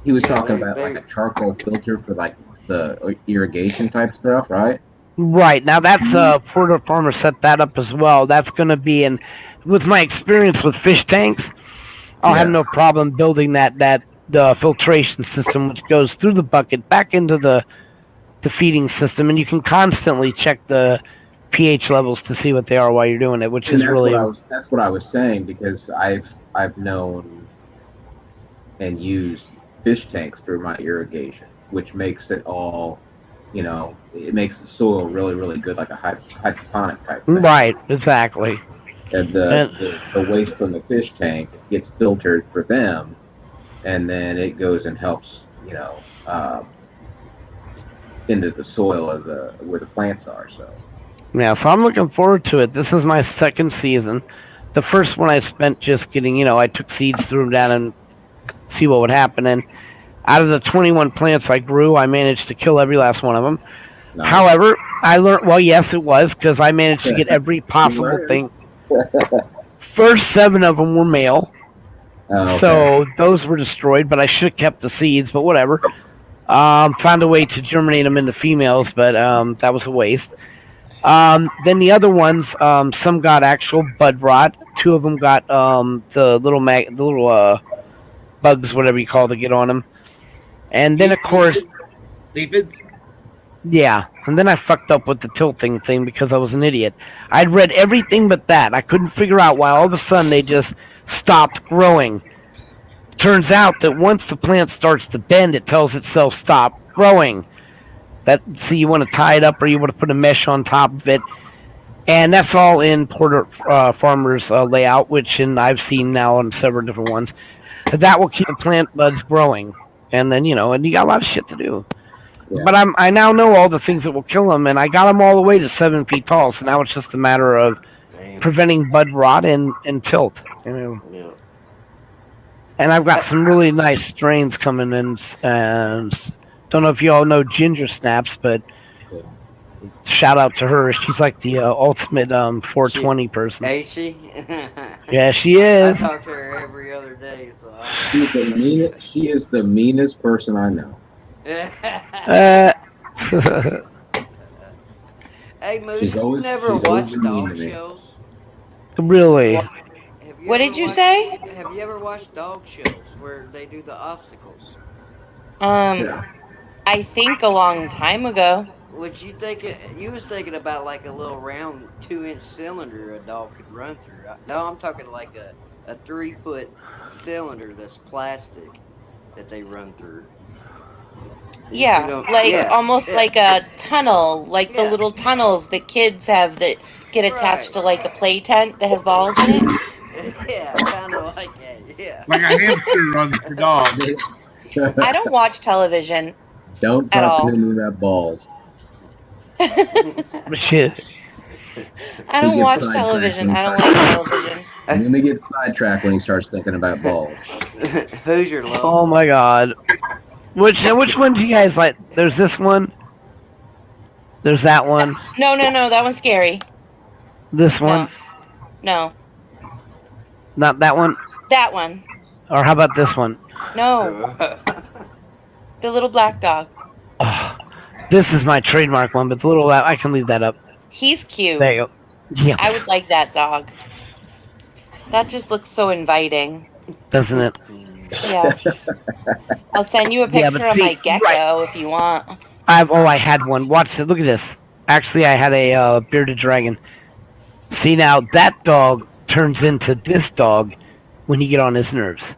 he was Yeah, talking they- about they- like a charcoal filter for like the irrigation type stuff, right? Right now, that's Porter Farmer set that up as well. That's going to be in. With my experience with fish tanks, I'll have Yeah. no problem building the filtration system, which goes through the bucket back into the feeding system, and you can constantly check the pH levels to see what they are while you're doing it, which And is really that's what I was saying because I've known and used fish tanks for my irrigation, which makes it all, it makes the soil really, really good, like a hydroponic type thing. right. Exactly. And the waste from the fish tank gets filtered for them, and then it goes and helps, into the soil of where the plants are. So Yeah, so I'm looking forward to it. This is my second season. The first one I spent just getting, I took seeds, threw them down, and see what would happen. And out of the 21 plants I grew, I managed to kill every last one of them. nice. However, I learned, well, yes, it was, because I managed to get every possible learned. thing. First 7 of them were male, Oh, okay. so those were destroyed, but I should have kept the seeds, but whatever. Found a way to germinate them into females, but that was a waste. Then the other ones, some got actual bud rot. 2 of them got the little bugs, whatever you call it, to get on them. And then, of course, Aphids? yeah. And then I fucked up with the tilting thing because I was an idiot. I'd read everything but that. I couldn't figure out why all of a sudden they just stopped growing. Turns out that once the plant starts to bend, it tells itself stop growing. So you want to tie it up or you want to put a mesh on top of it. And that's all in Porter Farmer's layout, which I've seen now on several different ones. That will keep the plant buds growing. And then, and you got a lot of shit to do. Yeah. But I now know all the things that will kill them, and I got them all the way to 7 feet tall. So now it's just a matter of Damn. preventing bud rot and tilt. Yeah. And I've got some really nice strains coming in. And don't know if you all know Ginger Snaps, but Yeah. shout out to her. She's like the ultimate 420 person. Ain't she? Yeah, she I is. talk to her every other day, so She is the meanest person I know. Uh, Hey, Moose, She's always- you never she's always watched been mean dog to me. shows? really? Have What ever did you watched- say? Have you ever watched dog shows where they do the obstacles? Yeah. I think a long time ago. What you think? You was thinking about like a little round 2-inch cylinder a dog could run through. No, I'm talking like a 3-foot cylinder that's plastic that they run through. You Yeah, see them- like yeah, almost yeah. like a tunnel, like the Yeah. little tunnels that kids have that get attached Right. to like a play tent that has balls in it. Yeah, kind of like that. Yeah. Like a hamster runs for dogs. I don't watch television. Don't At talk all. to me about balls. Shit. I don't gets watch sidetracked television. when I don't he like television. And then we get sidetracked when he starts thinking about balls. Who's your love? Oh my god. Which one do you guys like? There's this one. There's that one. No, that one's scary. This one. No, Not that one. that one. Or how about this one? No, the little black dog. Oh, this is my trademark one, but the little I can leave that up. He's cute. There you go. Yeah, I would like that dog. That just looks so inviting. doesn't it? Yeah. I'll send you a Yeah, picture but of see, my gecko if you want. I had one. Watch it. Look at this. Actually, I had a bearded dragon. See now, that dog turns into this dog when he get on his nerves.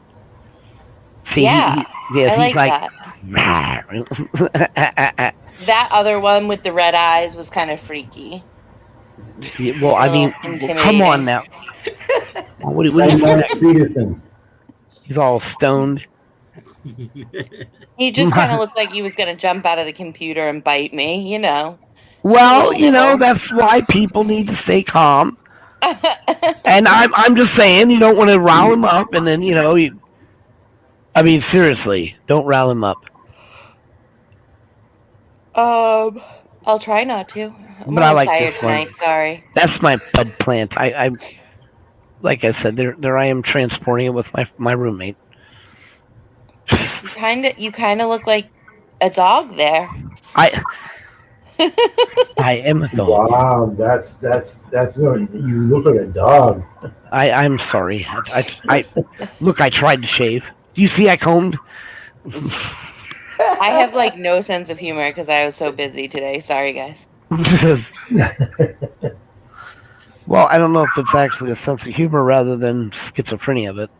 See, Yeah, yes, I he's like like. that. That other one with the red eyes was kind of freaky. Well, I A mean, little come on intimidating. now. What do you That's say? Mark Peterson. He's all stoned. He just kind of looked like he was gonna jump out of the computer and bite me, you know. Well, you know, that's why people need to stay calm. And I'm just saying, you don't want to rile him up, and then I mean, seriously, don't rile him up. I'll try not to. I'm But I really like tired this one. tonight. Sorry. That's my bud plant. I like I said, there I am transporting it with my roommate. You kind of look like a dog there. I am a dog. Wow, that's no, you look like a dog. I'm sorry. I look. I tried to shave. Do you see? I combed. I have like no sense of humor because I was so busy today. Sorry, guys. Well, I don't know if it's actually a sense of humor rather than schizophrenia, but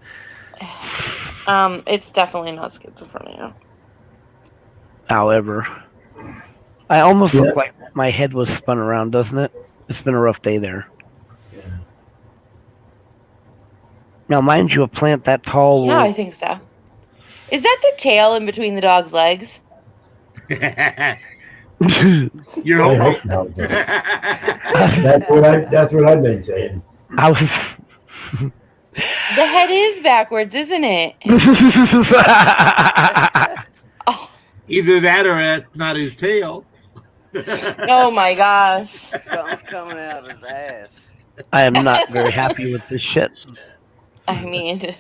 It's definitely not schizophrenia. however, I almost look like my head was spun around, doesn't it? It's been a rough day there. Yeah. Now, mind you, a plant that tall. Yeah, I think so. Is that the tail in between the dog's legs? You're I hoping. hope not. That's what I've been saying. I was. The head is backwards, isn't it? Either that or that's not his tail. Oh my gosh. Something's coming out of his ass. I am not very happy with this shit. I mean,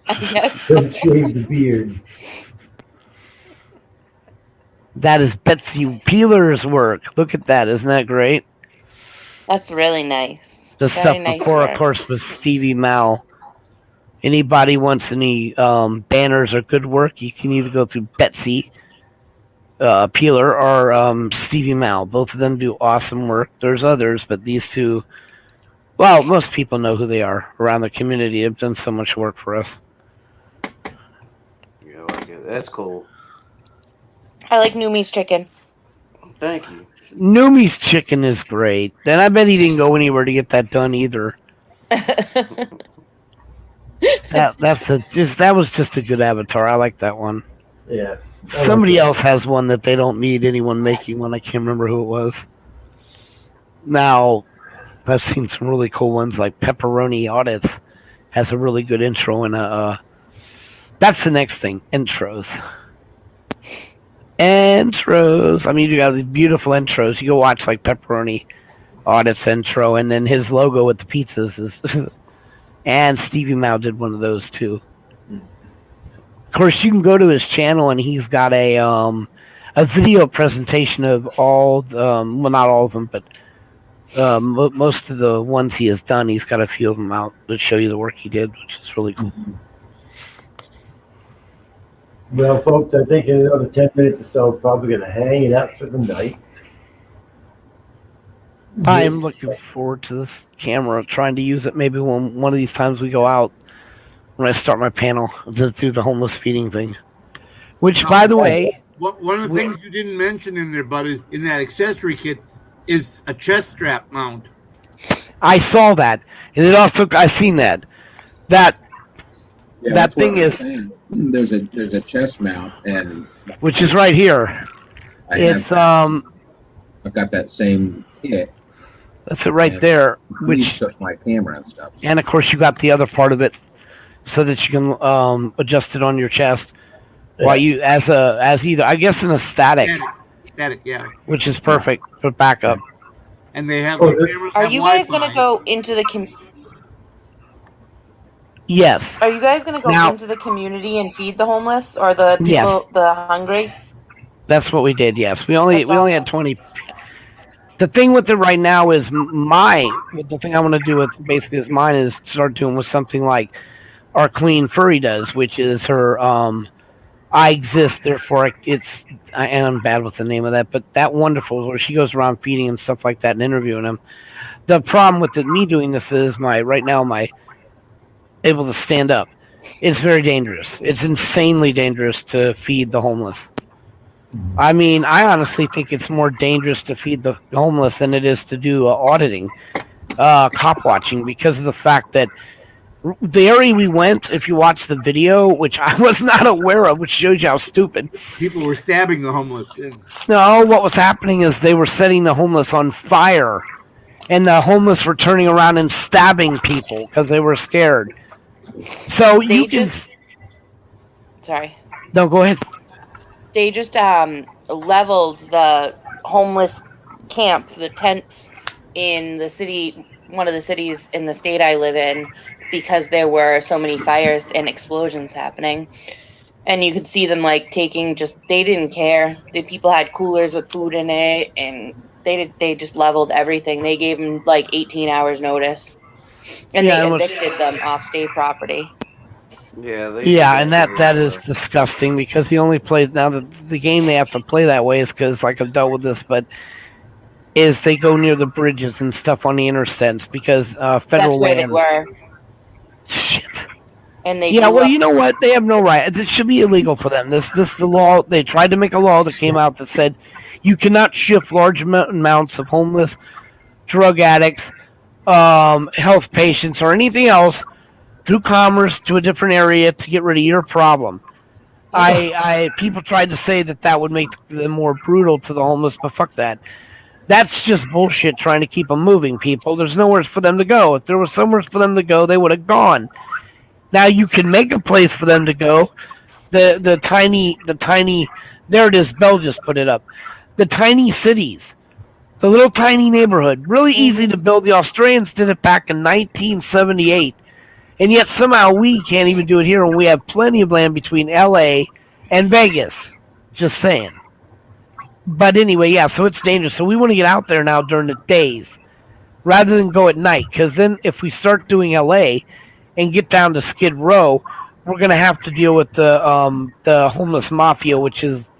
I guess. Don't shave the beard. That is Betsy Peeler's work. Look at that. Isn't that great? That's really nice. The Very stuff nice before, work. of course, was Stevie Mal. Anybody wants any banners or good work, you can either go through Betsy Peeler or Stevie Mal. Both of them do awesome work. There's others, but these two, well, most people know who they are around the community. They've done so much work for us. Yeah, like it. That's cool. I like Numi's chicken. Thank you. Numi's chicken is great. And I bet he didn't go anywhere to get that done either. That was just a good avatar. I like that one. Yeah. Somebody else has one that they don't need anyone making one. I can't remember who it was. Now, I've seen some really cool ones like Pepperoni Audits has a really good intro and that's the next thing, intros. Intros. I mean, you got these beautiful intros. You go watch like Pepperoni Audits intro, and then his logo with the pizzas is. And Stevie Mal did one of those too. Of course, you can go to his channel, and he's got a video presentation of all. Well, not all of them, but most of the ones he has done. He's got a few of them out that show you the work he did, which is really cool. Well, folks, I think in another 10 minutes or so, probably going to hang it up for the night. I am looking forward to this camera, trying to use it maybe one of these times we go out when I start my panel to do the homeless feeding thing. Which, by the way, One of the things you didn't mention in there, bud, is in that accessory kit is a chest strap mount. I saw that, and it also I seen that Yeah, that that's what thing I'm is, saying. There's a chest mount, and which is right here. It's I've got that same kit. that's it right there. Which Which took my camera and stuff. and of course you got the other part of it, so that you can adjust it on your chest while you as either I guess in a static, Static, yeah. which is perfect for backup. And they have Oh, the cameras. Are have you guys Wi-Fi. gonna go into the Yes. Are you guys gonna go Now- into the community and feed the homeless or the people, Yes. the hungry? That's what we did. Yes, we only That's had 20. The thing with it right now is the thing I want to do with basically is mine is start doing with something like our Queen Furry does, which is her I exist, therefore I'm bad with the name of that, but that wonderful where she goes around feeding and stuff like that and interviewing them. The problem with me doing this is my able to stand up. It's very dangerous. It's insanely dangerous to feed the homeless. I mean, I honestly think it's more dangerous to feed the homeless than it is to do auditing, cop watching, because of the fact that the area we went, if you watch the video, which I was not aware of, which shows you how stupid. People were stabbing the homeless. No, what was happening is they were setting the homeless on fire, and the homeless were turning around and stabbing people because they were scared. So Sorry. No, go ahead. They just leveled the homeless camp, the tents in the city, one of the cities in the state I live in, because there were so many fires and explosions happening. And you could see them like taking they didn't care. The people had coolers with food in it, and they just leveled everything. They gave them like 18 hours notice, and they evicted them off state property. Yeah, and that is disgusting because he only plays now. The game they have to play that way is because like I've dealt with this, but is they go near the bridges and stuff on the interstates because federal That's where land. they were. Shit. And they you know what? They have no right. It should be illegal for them. The law. They tried to make a law that came out that said you cannot shift large amounts of homeless, drug addicts, health patients, or anything else through commerce to a different area to get rid of your problem. People tried to say that would make them more brutal to the homeless, but fuck that. That's just bullshit trying to keep them moving, people. There's nowhere for them to go. If there was somewhere for them to go, they would have gone. Now you can make a place for them to go. The tiny there it is, Bell just put it up. The tiny cities. The little tiny neighborhood. Really easy to build. The Australians did it back in 1978. And yet somehow we can't even do it here when we have plenty of land between LA and Vegas. Just saying. But anyway, yeah, so it's dangerous. So we want to get out there now during the days rather than go at night. Because then if we start doing LA and get down to Skid Row, we're going to have to deal with the homeless mafia, which is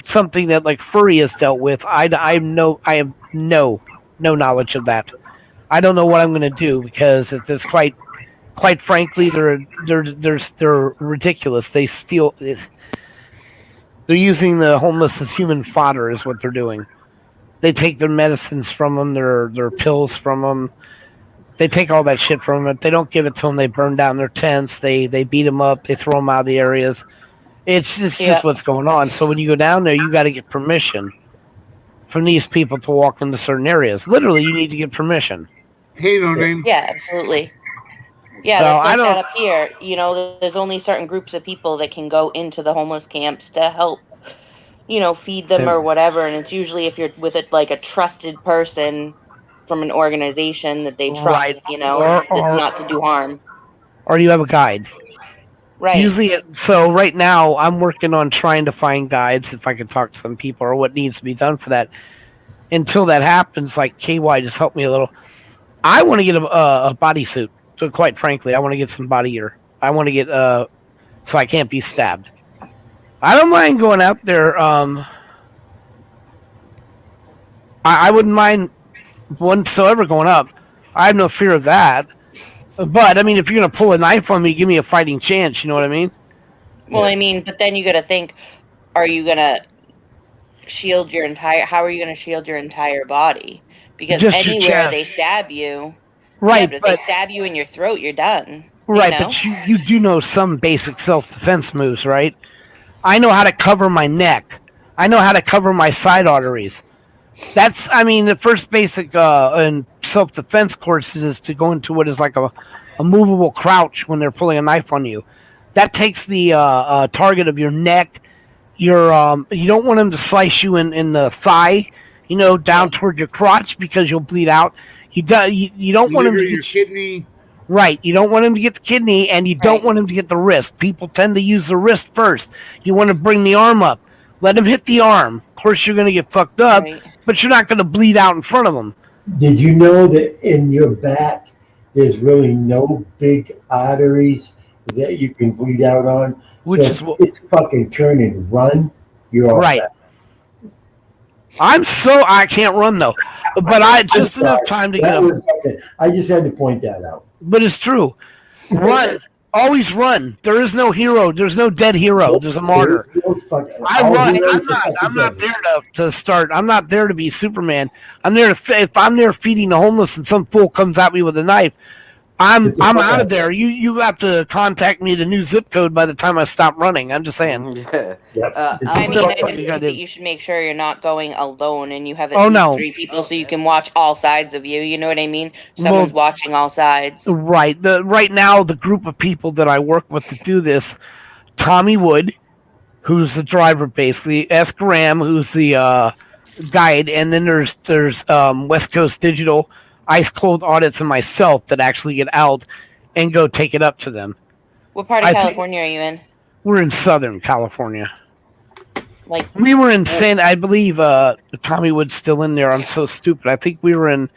something that like Furry has dealt with. I have no knowledge of that. I don't know what I'm going to do because it's quite frankly, they're ridiculous. They steal. They're using the homeless as human fodder, is what they're doing. They take their medicines from them, their pills from them. They take all that shit from them. If they don't give it to them, they burn down their tents. They beat them up. They throw them out of the areas. It's just what's going on. So when you go down there, you got to get permission from these people to walk into certain areas. Literally, you need to get permission. Hey, no name. Yeah, absolutely. Yeah, Well, that's like that up here. You know, there's only certain groups of people that can go into the homeless camps to help, feed them or whatever. And it's usually if you're with like a trusted person from an organization that they trust, Right. that's not to do harm. Or you have a guide. Right. Usually, so right now I'm working on trying to find guides if I can talk to some people or what needs to be done for that. Until that happens, like KY just helped me a little. I want to get a bodysuit. So quite frankly, I want to get some body gear. I want to get so I can't be stabbed. I don't mind going out there. I wouldn't mind whatsoever going up. I have no fear of that. But I mean, if you're gonna pull a knife on me, give me a fighting chance. You know what I mean? Well, I mean, but then you got to think: are you gonna shield your entire? How are you gonna shield your entire body? Because Just your anywhere chest. they stab you, Right, but if but they stab you in your throat, you're done. right, but you do know some basic self-defense moves, right? I know how to cover my neck. I know how to cover my side arteries. That's, I mean, the first basic in self-defense courses is to go into what is like a movable crouch when they're pulling a knife on you. That takes the target of your neck. You don't want them to slice you in the thigh, down toward your crotch because you'll bleed out. You don't want them to your get kidney. Right. You don't want him to get the kidney, and you don't want him to get the wrist. People tend to use the wrist first. You want to bring the arm up. Let him hit the arm. Of course, you're going to get fucked up, but you're not going to bleed out in front of him. Did you know that in your back there's really no big arteries that you can bleed out on. Which So is what, if it's fucking turn and run, you're all right. set. I can't run though, but I just I'm enough sorry. time to get That up. was fucking, I just had to point that out. But it's true. Run. Always run. There is no hero. There's no dead hero. There's a martyr. There's no fucking- I all run. heroes I'm are not. fucking I'm not dead. there to start. I'm not there to be Superman. I'm there to. If I'm there feeding the homeless and some fool comes at me with a knife, I'm Get the I'm fuck out out. of there. You have to contact me the new zip code by the time I stop running. I'm just saying. Yeah. Yep. I I mean, was- I just think that you should make sure you're not going alone and you have at Oh, least no. 3 people so you can watch all sides of you. You know what I mean? Someone's watching all sides. Right. Right now the group of people that I work with to do this, Tommy Wood, who's the driver basically, S. Graham, who's the guide, and then there's West Coast Digital, Ice Cold Audits, and myself that actually get out and go take it up to them. What part of I think- California are you in? We're in Southern California. Like, We were in I believe Tommy Wood's still in there. I'm so stupid. I think we were in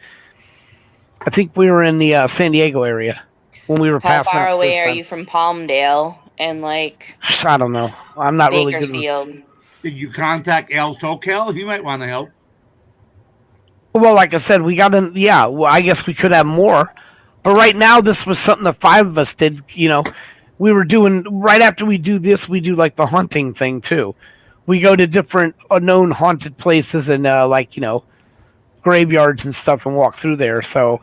the San Diego area when we were how passing. far up away first are time. you from Palmdale and like I don't know. I'm not really good. with- Bakersfield? Did you contact El SoCal? He might want to help. Well, like I said, we got in. Yeah, well, I guess we could have more, but right now this was something the 5 of us did. You know, we were doing right after we do this, we do like the hunting thing too. We go to different unknown haunted places and like graveyards and stuff and walk through there. So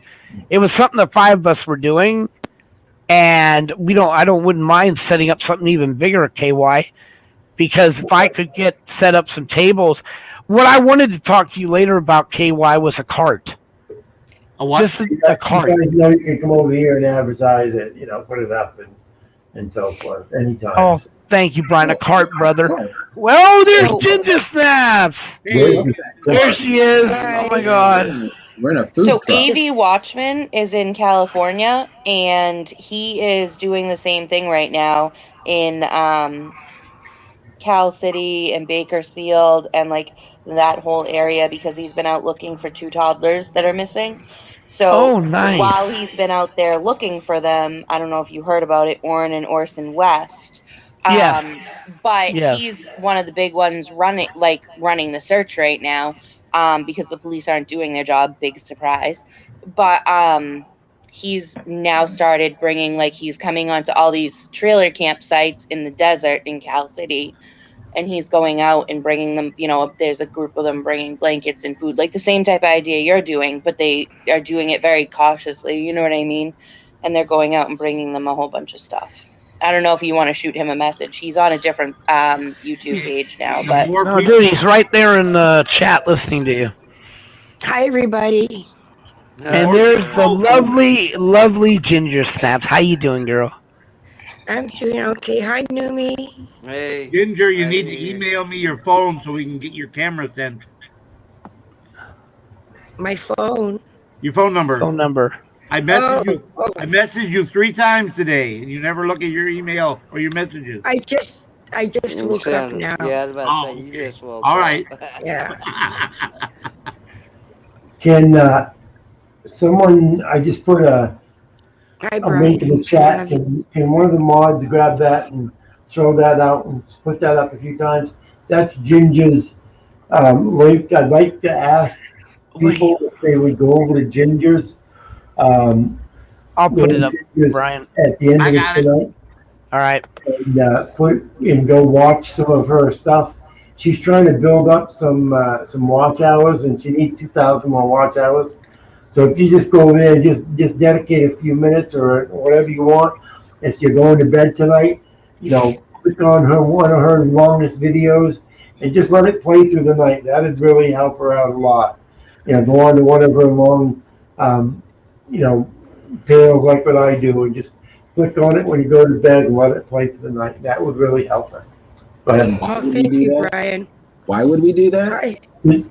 it was something the 5 of us were doing, and I wouldn't mind setting up something even bigger at KY, because if I could get set up some tables. What I wanted to talk to you later about KY was a cart. A what? Just a You cart. guys know you can come over here and advertise it, put it up and so forth anytime. Oh, thank you, Brian. A cart, brother. Well, there's Ginger Snaps. There she is. Oh my God. We're in a food So truck. AV Watchman is in California, and he is doing the same thing right now in Cal City and Bakersfield and like that whole area, because he's been out looking for 2 toddlers that are missing. So Oh, nice. while he's been out there looking for them, I don't know if you heard about it, Orrin and Orson West. Yes. But Yes. he's one of the big ones running the search right now, because the police aren't doing their job. Big surprise. But he's now started bringing, he's coming onto all these trailer campsites in the desert in Cal City, and he's going out and bringing them, there's a group of them bringing blankets and food, like the same type of idea you're doing, but they are doing it very cautiously, you know what I mean? And they're going out and bringing them a whole bunch of stuff. I don't know if you want to shoot him a message. He's on a different YouTube page now, but No, dude, he's right there in the chat listening to you. Hi, everybody. And there's the lovely, lovely Ginger Snaps. How you doing, girl? I'm doing okay. Hi, Numi. Hey. Ginger, you need to email me your phone so we can get your camera sent. My phone. Your phone number. Phone number. I messaged you 3 times today, and you never look at your email or your messages. I just You woke up sound- now. Yeah, I was about to Oh, say, you okay. just woke All up. right. Yeah. Can someone? I just put a Hi, link in the Brian. chat. Can one of the mods grab that and throw that out and put that up a few times? That's Ginger's link. I'd like to ask people if they would go over to Ginger's. I'll put it up, Ginger's Brian. at the end I of this got it. tonight. All right. And go watch some of her stuff. She's trying to build up some watch hours, and she needs 2,000 more watch hours. So if you just go there and just dedicate a few minutes or whatever you want, if you're going to bed tonight, click on one of her longest videos and just let it play through the night. That'd really help her out a lot. Go on to one of her long, panels like what I do, and just click on it when you go to bed and let it play through the night. That would really help her. Go ahead. Oh, would we thank do you, that? Brian. Why would we do that? Hi.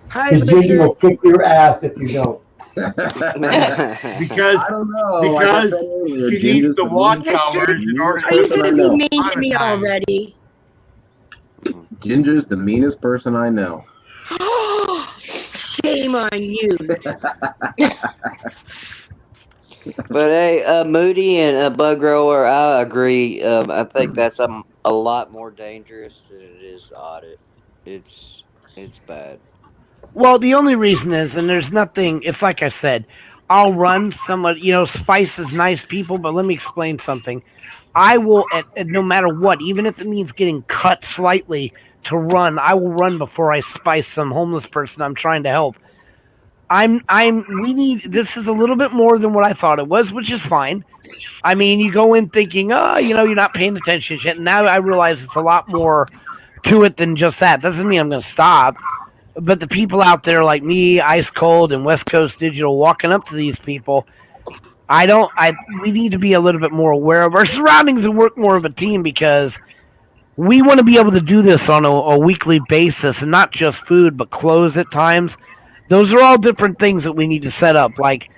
Hi, Because Ginger will Richard. kick your ass if you don't. Because I don't know. Like I because said earlier, she Ginger's needs the watch meanest- hours in order Are you person I going to know. be mean to me Monetize. already? Ginger's the meanest person I know. Shame on you. But hey, Moody and Bug Grower, I agree. I think that's a lot more dangerous than it is to audit. It's it's bad. Well, the only reason is, and there's nothing. It's like I said, I'll run somebody. Spice is nice people, but let me explain something. I will, at no matter what, even if it means getting cut slightly to run, I will run before I spice some homeless person I'm trying to help. We need, this is a little bit more than what I thought it was, which is fine. I mean, you go in thinking, oh, you're not paying attention shit. And now I realize it's a lot more to it than just that. Doesn't mean I'm going to stop. But the people out there like me, Ice Cold, and West Coast Digital walking up to these people, we need to be a little bit more aware of our surroundings and work more of a team, because we want to be able to do this on a weekly basis, and not just food, but clothes at times. Those are all different things that we need to set up. Like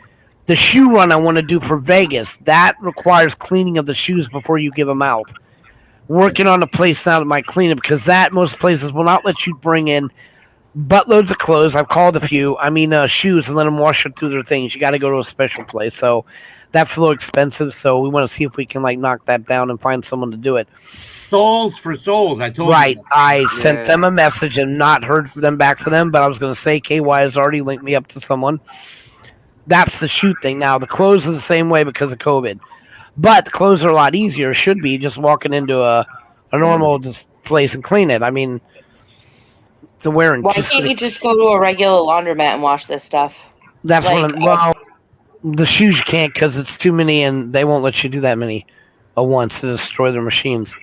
the shoe run I want to do for Vegas, that requires cleaning of the shoes before you give them out. Working on a place now that might clean it, because most places will not let you bring in buttloads of clothes. I've called a few. Shoes, and let them wash it through their things. You got to go to a special place. So that's a little expensive. So we want to see if we can knock that down and find someone to do it. Souls for souls. I told Right. you. I sent them a message and not heard from them back for them, but I was going to say KY has already linked me up to someone. That's the shoot thing. Now, the clothes are the same way because of COVID. But the clothes are a lot easier. Should be just walking into a normal place and clean it. I mean, the wearing. Why can't you just go to a regular laundromat and wash this stuff? That's the shoes you can't, because it's too many, and they won't let you do that many at once to destroy their machines.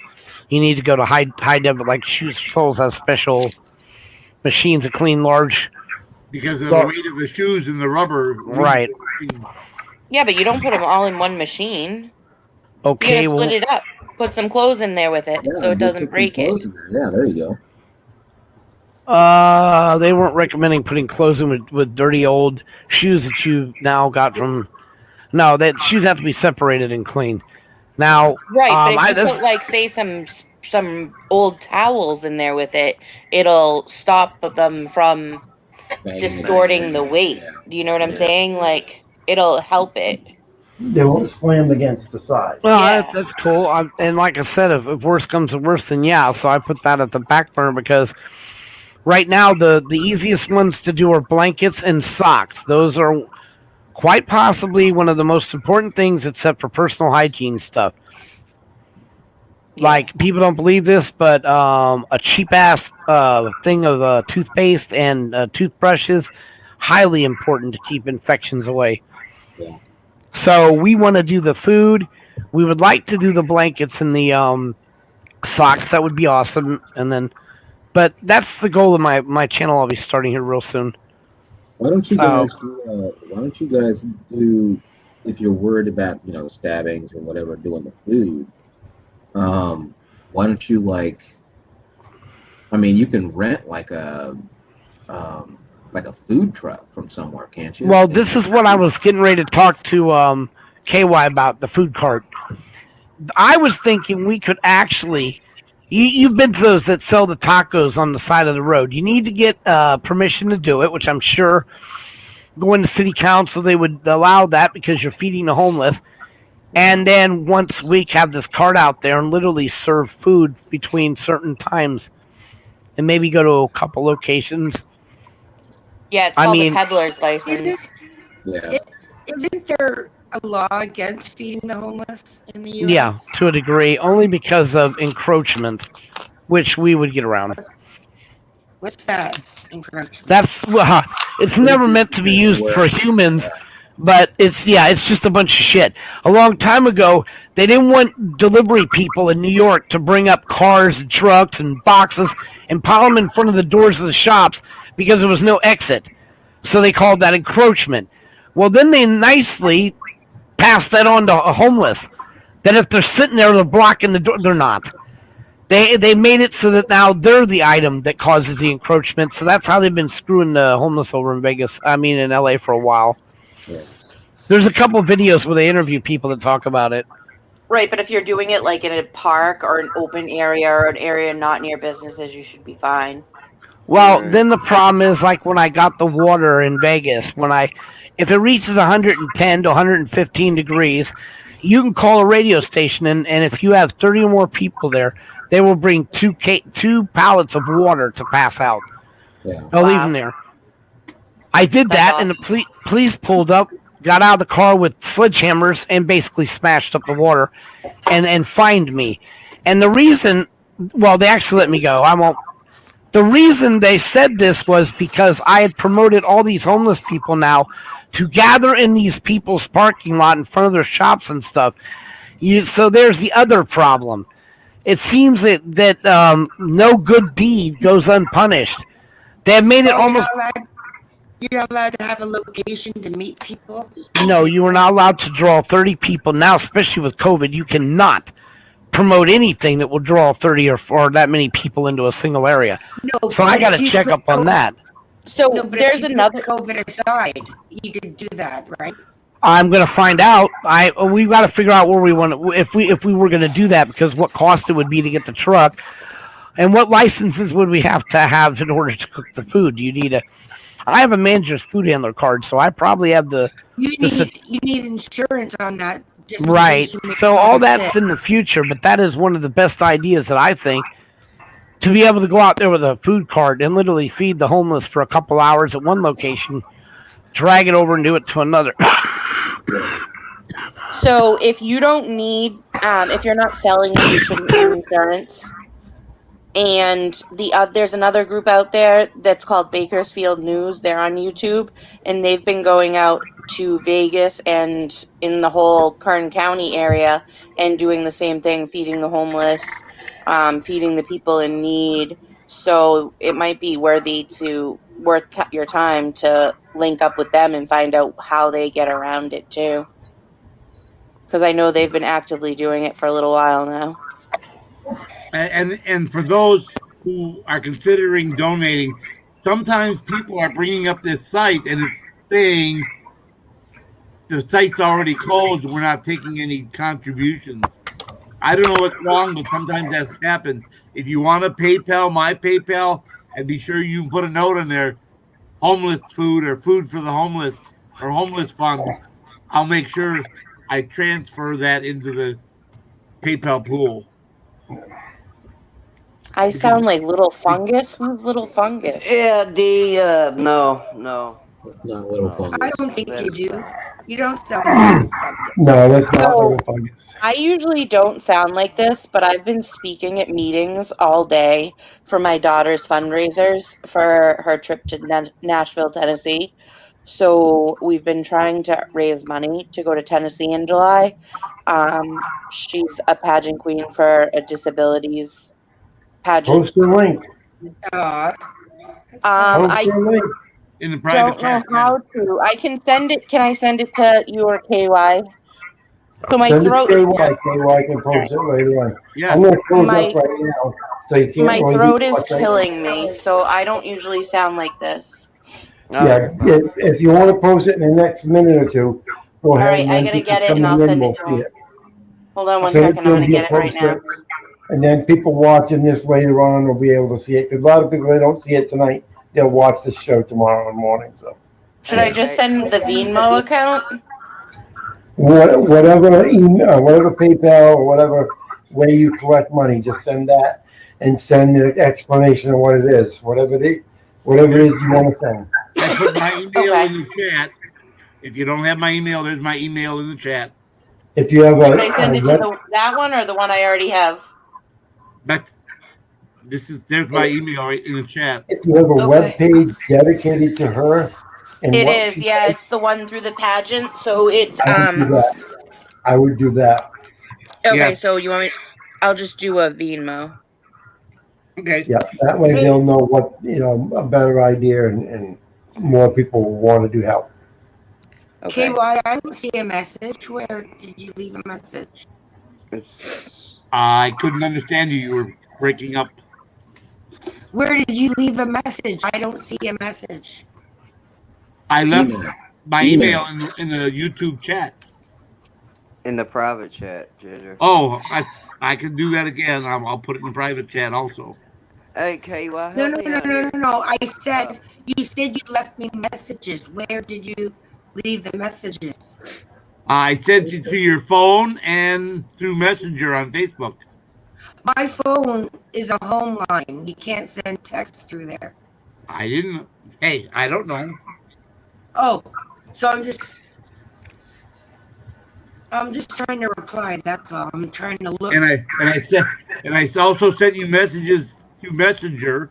You need to go to high def, like Shoes Souls has special machines that clean large. Because of the weight of the shoes and the rubber. Right. Yeah, but you don't put them all in one machine. Okay. You gotta split it up. Put some clothes in there with it, so it doesn't break it. Yeah, there you go. They weren't recommending putting clothes in with dirty old shoes that you now got from. No, that shoes have to be separated and cleaned. Now, right, but if you put say some old towels in there with it, it'll stop them from distorting the weight. Yeah. Do you know what I'm saying? Like, it'll help it. They won't slam against the side. Well, that's cool. And like I said, if worse comes to worse, then yeah. So I put that at the back burner, because right now the easiest ones to do are blankets and socks. Those are quite possibly one of the most important things, except for personal hygiene stuff. Like, people don't believe this, but a cheap ass thing of toothpaste and toothbrushes, highly important to keep infections away. Yeah. So we want to do the food. We would like to do the blankets and the socks. That would be awesome. And then, but that's the goal of my channel. I'll be starting here real soon. Why don't you guys do, if you're worried about, stabbings or whatever, doing the food, why don't you you can rent like a food truck from somewhere, can't you? Well, this is what I was getting ready to talk to KY about, the food cart. I was thinking we could actually, you've been to those that sell the tacos on the side of the road. You need to get permission to do it, which I'm sure going to city council, they would allow that, because you're feeding the homeless. And then once a week, have this cart out there and literally serve food between certain times, and maybe go to a couple locations. Yeah, it's called a peddler's license. Isn't there a law against feeding the homeless in the U.S.? Yeah, to a degree, only because of encroachment, which we would get around. What's that? Encroachment? That's it's never meant to be used for humans, but it's just a bunch of shit. A long time ago, they didn't want delivery people in New York to bring up cars and trucks and boxes and pile them in front of the doors of the shops, because there was no exit. So they called that encroachment. Well, then they nicely passed that on to homeless, that if they're sitting there, they're blocking the door. They're not. They made it so that now they're the item that causes the encroachment. So that's how they've been screwing the homeless over in in LA for a while. Yeah. There's a couple of videos where they interview people that talk about it. Right, but if you're doing it like in a park or an open area or an area not near businesses, you should be fine. Well, then the problem is, like when I got the water in Vegas, If it reaches 110 to 115 degrees, you can call a radio station, and if you have 30 or more people there, they will bring two pallets of water to pass out. Yeah. They'll leave them there. I did that, and the police pulled up, got out of the car with sledgehammers, and basically smashed up the water, and fined me. And the reason, well, they actually let me go. I won't. The reason they said this was because I had promoted all these homeless people now to gather in these people's parking lot in front of their shops and stuff. So there's the other problem. It seems that no good deed goes unpunished. They have made it almost. You're not allowed to have a location to meet people? No, you are not allowed to draw 30 people. Now, especially with COVID, you cannot promote anything that will draw 30 or that many people into a single area. No, so I got to check up on that. So no, but there's if you another put COVID aside. You could do that, right? I'm going to find out. We've got to figure out where we want to, if we were going to do that, because what cost it would be to get the truck, and what licenses would we have to have in order to cook the food? Do you need I have a manager's food handler card, so I probably have You need insurance on that. Just in right. case you make So all a that's mistake. in the future, but that is one of the best ideas that I think, to be able to go out there with a food cart and literally feed the homeless for a couple hours at one location, drag it over and do it to another. So if you don't need, if you're not selling, you shouldn't need insurance. And there's another group out there that's called Bakersfield News. They're on YouTube, and they've been going out to Vegas and in the whole Kern County area and doing the same thing, feeding the homeless, feeding the people in need. So it might be worth your time to link up with them and find out how they get around it too. Because I know they've been actively doing it for a little while now. And for those who are considering donating, sometimes people are bringing up this site and it's saying the site's already closed. We're not taking any contributions. I don't know what's wrong, but sometimes that happens. If you want to PayPal, my PayPal, and be sure you put a note in there, homeless food or food for the homeless or homeless fund, I'll make sure I transfer that into the PayPal pool. I sound like Little Fungus. Who's Little Fungus? Yeah, no. It's not Little Fungus. I don't think you do. You don't sound like No, that's not So- Little Fungus. I usually don't sound like this, but I've been speaking at meetings all day for my daughter's fundraisers for her trip to Nashville, Tennessee. So we've been trying to raise money to go to Tennessee in July. She's a pageant queen for a disabilities pageant. Post the link. Uh, I Post the link. In the private don't know chat. how to. I can send it. Can I send it to you or KY? So my Send throat. it to KY. KY can post it later on. Yeah. I'm going to close My- up right now, so you can't. My really throat is watch that. killing me, so I don't usually sound like this. Yeah, if you want to post it in the next minute or two, go ahead. All right, and I then gotta people get it and coming I'll in send will it to see them. Hold on one Send second. I'm to gonna them get it via right now. post And then people watching this later on will be able to see it. Because a lot of people, they don't see it tonight, they'll watch the show tomorrow morning. So Should I just send the Venmo account? whatever email, whatever PayPal, or whatever way you collect money, just send that and send the explanation of what it is, whatever it is you want to send. I put my email Okay. in the chat. If you don't have my email, there's my email in the chat. If you have Should I send it to web- that one or the one I already have? There's my email right in the chat. if you have a Okay. web page dedicated to her, and It what is, she yeah. does, It's the one through the pageant. So it I would do that. Okay, Yeah. so you want me? I'll just do a Venmo. Okay. Yeah, that way they'll know what, a better idea, and more people will want to do help. Okay. KY, I don't see a message. Where did you leave a message? I couldn't understand you. You were breaking up. Where did you leave a message? I don't see a message. I left Email. my Email. email in the YouTube chat. In the private chat, Ginger. Oh, I can do that again. I'll put it in the private chat also. Hey, KY, No, help no, me no, out no, here. no, no. You said you left me messages. Where did you leave the messages? I sent it to your phone and through Messenger on Facebook. My phone is a home line. You can't send text through there. I didn't. Hey, I don't know. Oh, so I'm just trying to reply. That's all. I'm trying to look. And I also sent you messages through Messenger.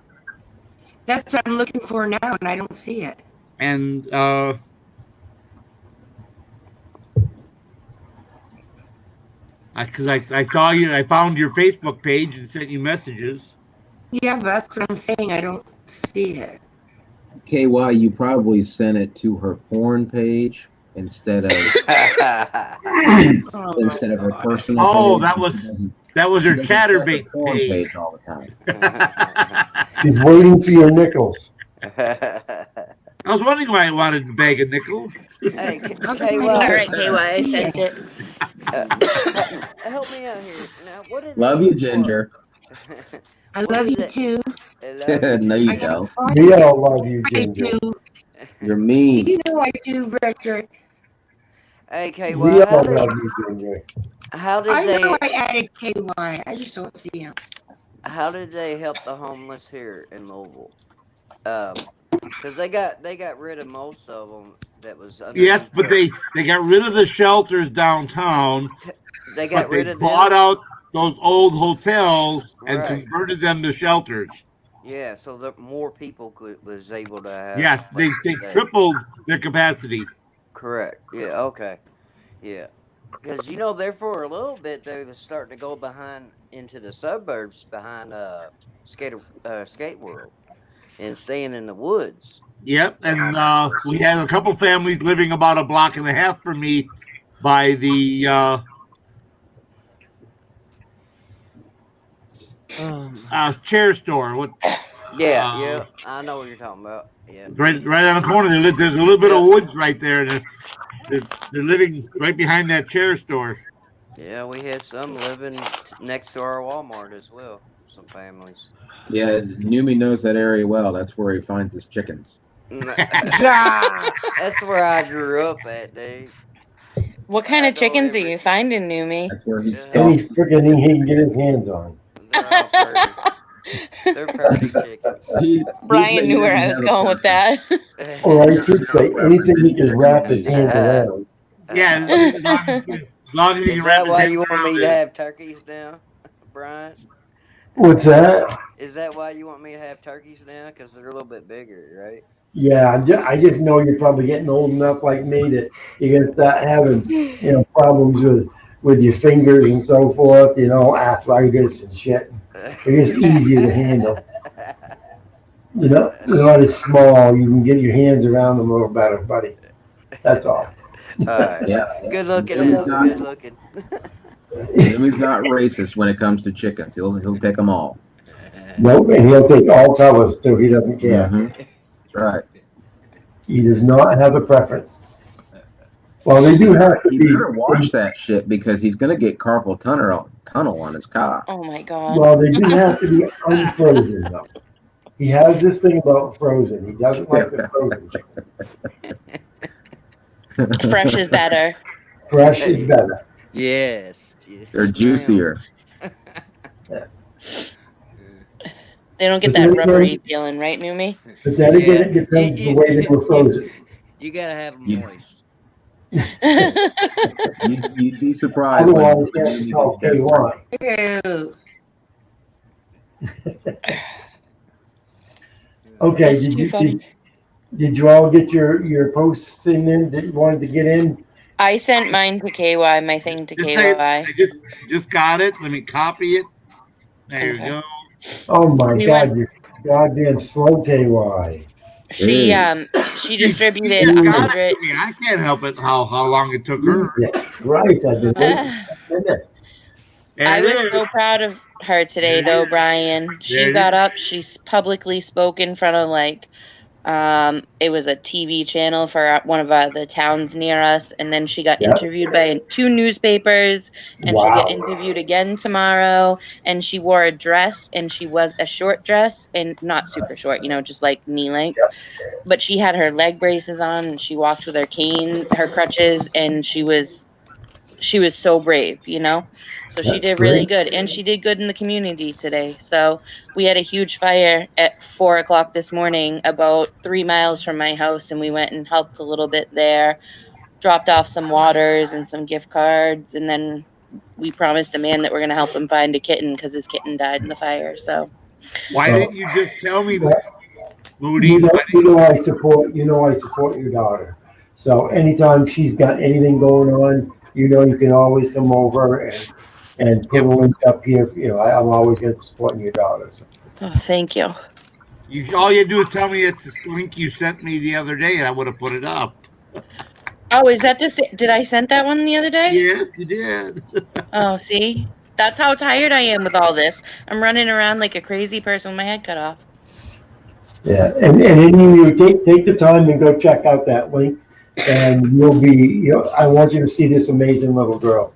That's what I'm looking for now, and I don't see it. And because I saw you, I found your Facebook page and sent you messages. Yeah, but that's what I'm saying. I don't see it. KY, you probably sent it to her porn page instead of instead of her personal. Oh, page. that was her She doesn't check Chatterbait her porn page. page all the time. She's waiting for your nickels. I was wondering why I wanted a bag of nickels. Hey, How KY, come All right, KY, I sent it. help me out here. Now, what did Love they you, do for- Ginger. I What love is you it? too. Hello? No, you I gotta don't. find We it. all love you, I Ginger. do. You're mean. You know I do, Richard. Hey, KY, We how all did, love you, Ginger. how did I they know I added KY. I just don't see him. how did they help the homeless here in Louisville? Because they got rid of most of them. That was Yes, underneath but they got rid of the shelters downtown. they got But they rid of bought them. out those old hotels and Right. converted them to shelters. Yeah, so that more people was able to have. Yes, a they place to stay. tripled their capacity. Correct. Yeah. Okay. Yeah. Because there for a little bit they was starting to go behind into the suburbs behind skate world and staying in the woods. Yep, and homeless we had a couple families living about a block and a half from me by the chair store. What? Yeah. I know what you're talking about. Yeah. Right on the corner. There's a little bit of woods right there. And they're living right behind that chair store. Yeah, we had some living next to our Walmart as well. Some families. Yeah, Numi knows that area well. That's where he finds his chickens. That's where I grew up at, dude. What kind of chickens are you finding, Numi? That's where he Any stalks. freaking thing he can get his hands on. They're purdy chickens. Brian knew where I was going with that. Or I should say, anything he can wrap his hands around. Yeah, as long as he Is can wrap that his why hands you want around me it. to have turkeys now, Brian? What's that? Is that why you want me to have turkeys now? Because they're a little bit bigger, right? Yeah, I just know you're probably getting old enough like me that you're gonna start having, problems with your fingers and so forth, arthritis and shit. It's easier to handle. They're not as small. You can get your hands around them a little better, buddy. That's all. All right. Yeah. Good looking, Numi's Al. not- Good looking. Numi's not racist when it comes to chickens. He'll take them all. Nope, and he'll take all colors too. He doesn't care. Mhm. That's right. He does not have a preference. Well, they do have to You be. better watch that shit because he's gonna get carpal tunnel on his car. Oh my god. Well, they do have to be unfrozen though. He has this thing about frozen. He doesn't like the frozen. Fresh is better. Fresh is better. Yes. They're juicier. They don't get that rubbery feeling, right, Numi? But then again, it depends the way they were frozen. You gotta have them You- moist. You'd be surprised. Otherwise, that's called KY. Ew. Okay, That's too funny. did you all get your posts in that you wanted to get in? I sent mine to KY, my thing to I KY. just got it. Let me copy it. There Okay. you go. Oh my We God, went- you're goddamn slow, KY. She distributed She just got 100. it to me. I can't help it how long it took her. Jesus Christ, I've been waiting for minutes. There I it was is. so proud of her today, though, Brian. There She it got up. She's publicly spoke in front of like It was a TV channel for one of the towns near us, and then she got Yeah. interviewed by 2 newspapers, and she'll Wow. get interviewed again tomorrow. And she wore a dress, and she was a short dress, and not super short, just like knee length. But she had her leg braces on, and she walked with her cane, her crutches, and she was so brave, So she That's did really great. good, and she did good in the community today. So we had a huge fire at 4 o'clock this morning, about 3 miles from my house, and we went and helped a little bit there, dropped off some waters and some gift cards, and then we promised a man that we're going to help him find a kitten because his kitten died in the fire. So Why didn't you just tell me that, Moody? I support your daughter. So anytime she's got anything going on, you can always come over and put a link up here. I'm always going to support your daughter. So. oh, thank you. All you do is tell me it's the link you sent me the other day, and I would have put it up. Oh, is that did I send that one the other day? Yes, you did. Oh, see? That's how tired I am with all this. I'm running around like a crazy person with my head cut off. Yeah, and you take the time and go check out that link, and you'll be. I want you to see this amazing little girl.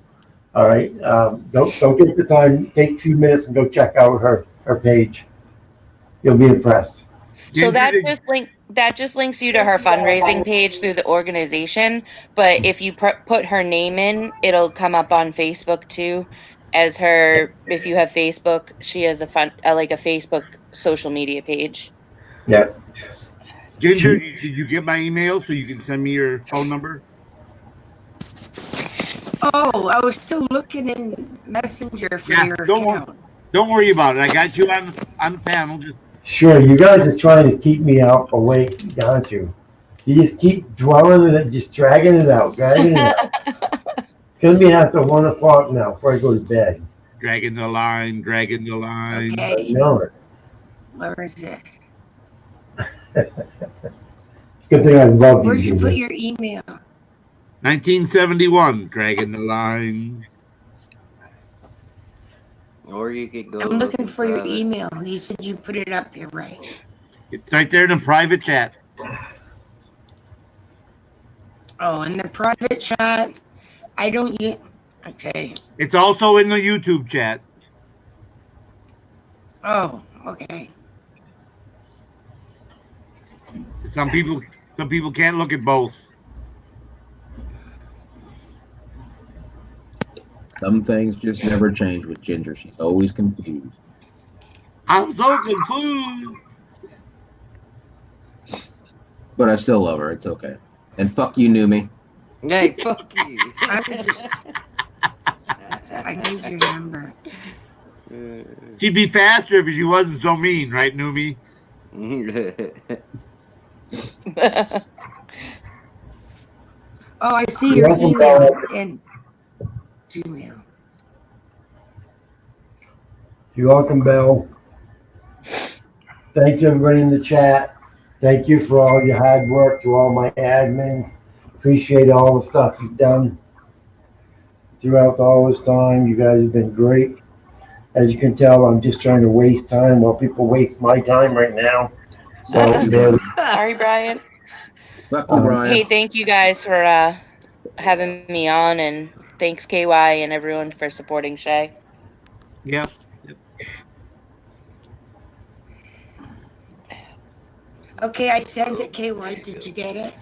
All right, don't take the time. Take a few minutes and go check out her page. You'll be impressed. So that just links you to her fundraising page through the organization. But if you put her name in, it'll come up on Facebook too, as her. If you have Facebook, she has a Facebook social media page. Yeah. Ginger, did you get my email so you can send me your phone number? Oh, I was still looking in Messenger for your account. Don't worry about it. I got you on the panel. Sure, you guys are trying to keep me out awake, aren't you? You just keep dwelling in it, just dragging it out. It's gonna be after 1 o'clock now before I go to bed. Dragging the line. Okay. I know it. Where is it? Good thing I love you. Where'd you put your email? 1971, dragging the line. Or you could go. I'm looking for your email. You said you put it up here, right? It's right there in the private chat. Oh, in the private chat, I don't use. Okay. It's also in the YouTube chat. Oh, okay. Some people can't look at both. Some things just never change with Ginger. She's always confused. I'm so confused. But I still love her. It's okay. And fuck you, Numi. Hey, fuck you. I need your number. She'd be faster if she wasn't so mean, right, Numi? Oh, I see your email in Gmail. You're welcome, Bill. Thanks, everybody in the chat. Thank you for all your hard work, to all my admins. Appreciate all the stuff you've done throughout all this time. You guys have been great. As you can tell, I'm just trying to waste time while people waste my time right now. So, Sorry, Brian. Fuck you, Brian. Hey, thank you guys for having me on, and thanks KY and everyone for supporting Shay. Yep. Okay, I sent it, KY. Did you get it?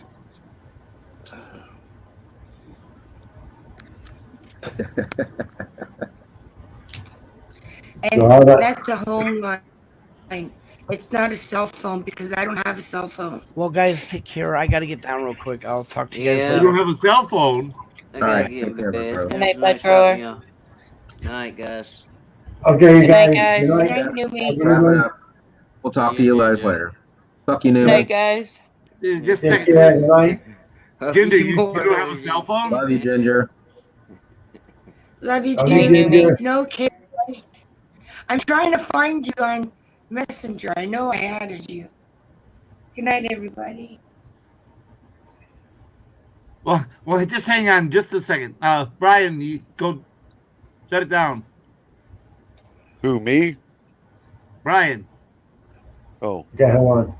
And that's a home line. It's not a cell phone because I don't have a cell phone. Well, guys, take care. I got to get down real quick. I'll talk to you guys You later. don't have a cell phone. I All gotta right, get take in care, bed. bro. Good night, Nice bud grower. talking to you. Night, guys. okay, Good night, guys. Good Good night. night, Numi. Wrap it up. We'll talk to you guys later. Fuck you, Good night, Numi. guys. Just Take text care. Good night. Ginger, you don't have a cell phone? Love you, Ginger. Love you, Love you, Jamie. Ginger. No, KY. I'm trying to find you on Messenger. I know I added you. Good night, everybody. Well, just hang on just a second. Brian, you go shut it down. Who, me? Brian. Oh. Okay, hold on.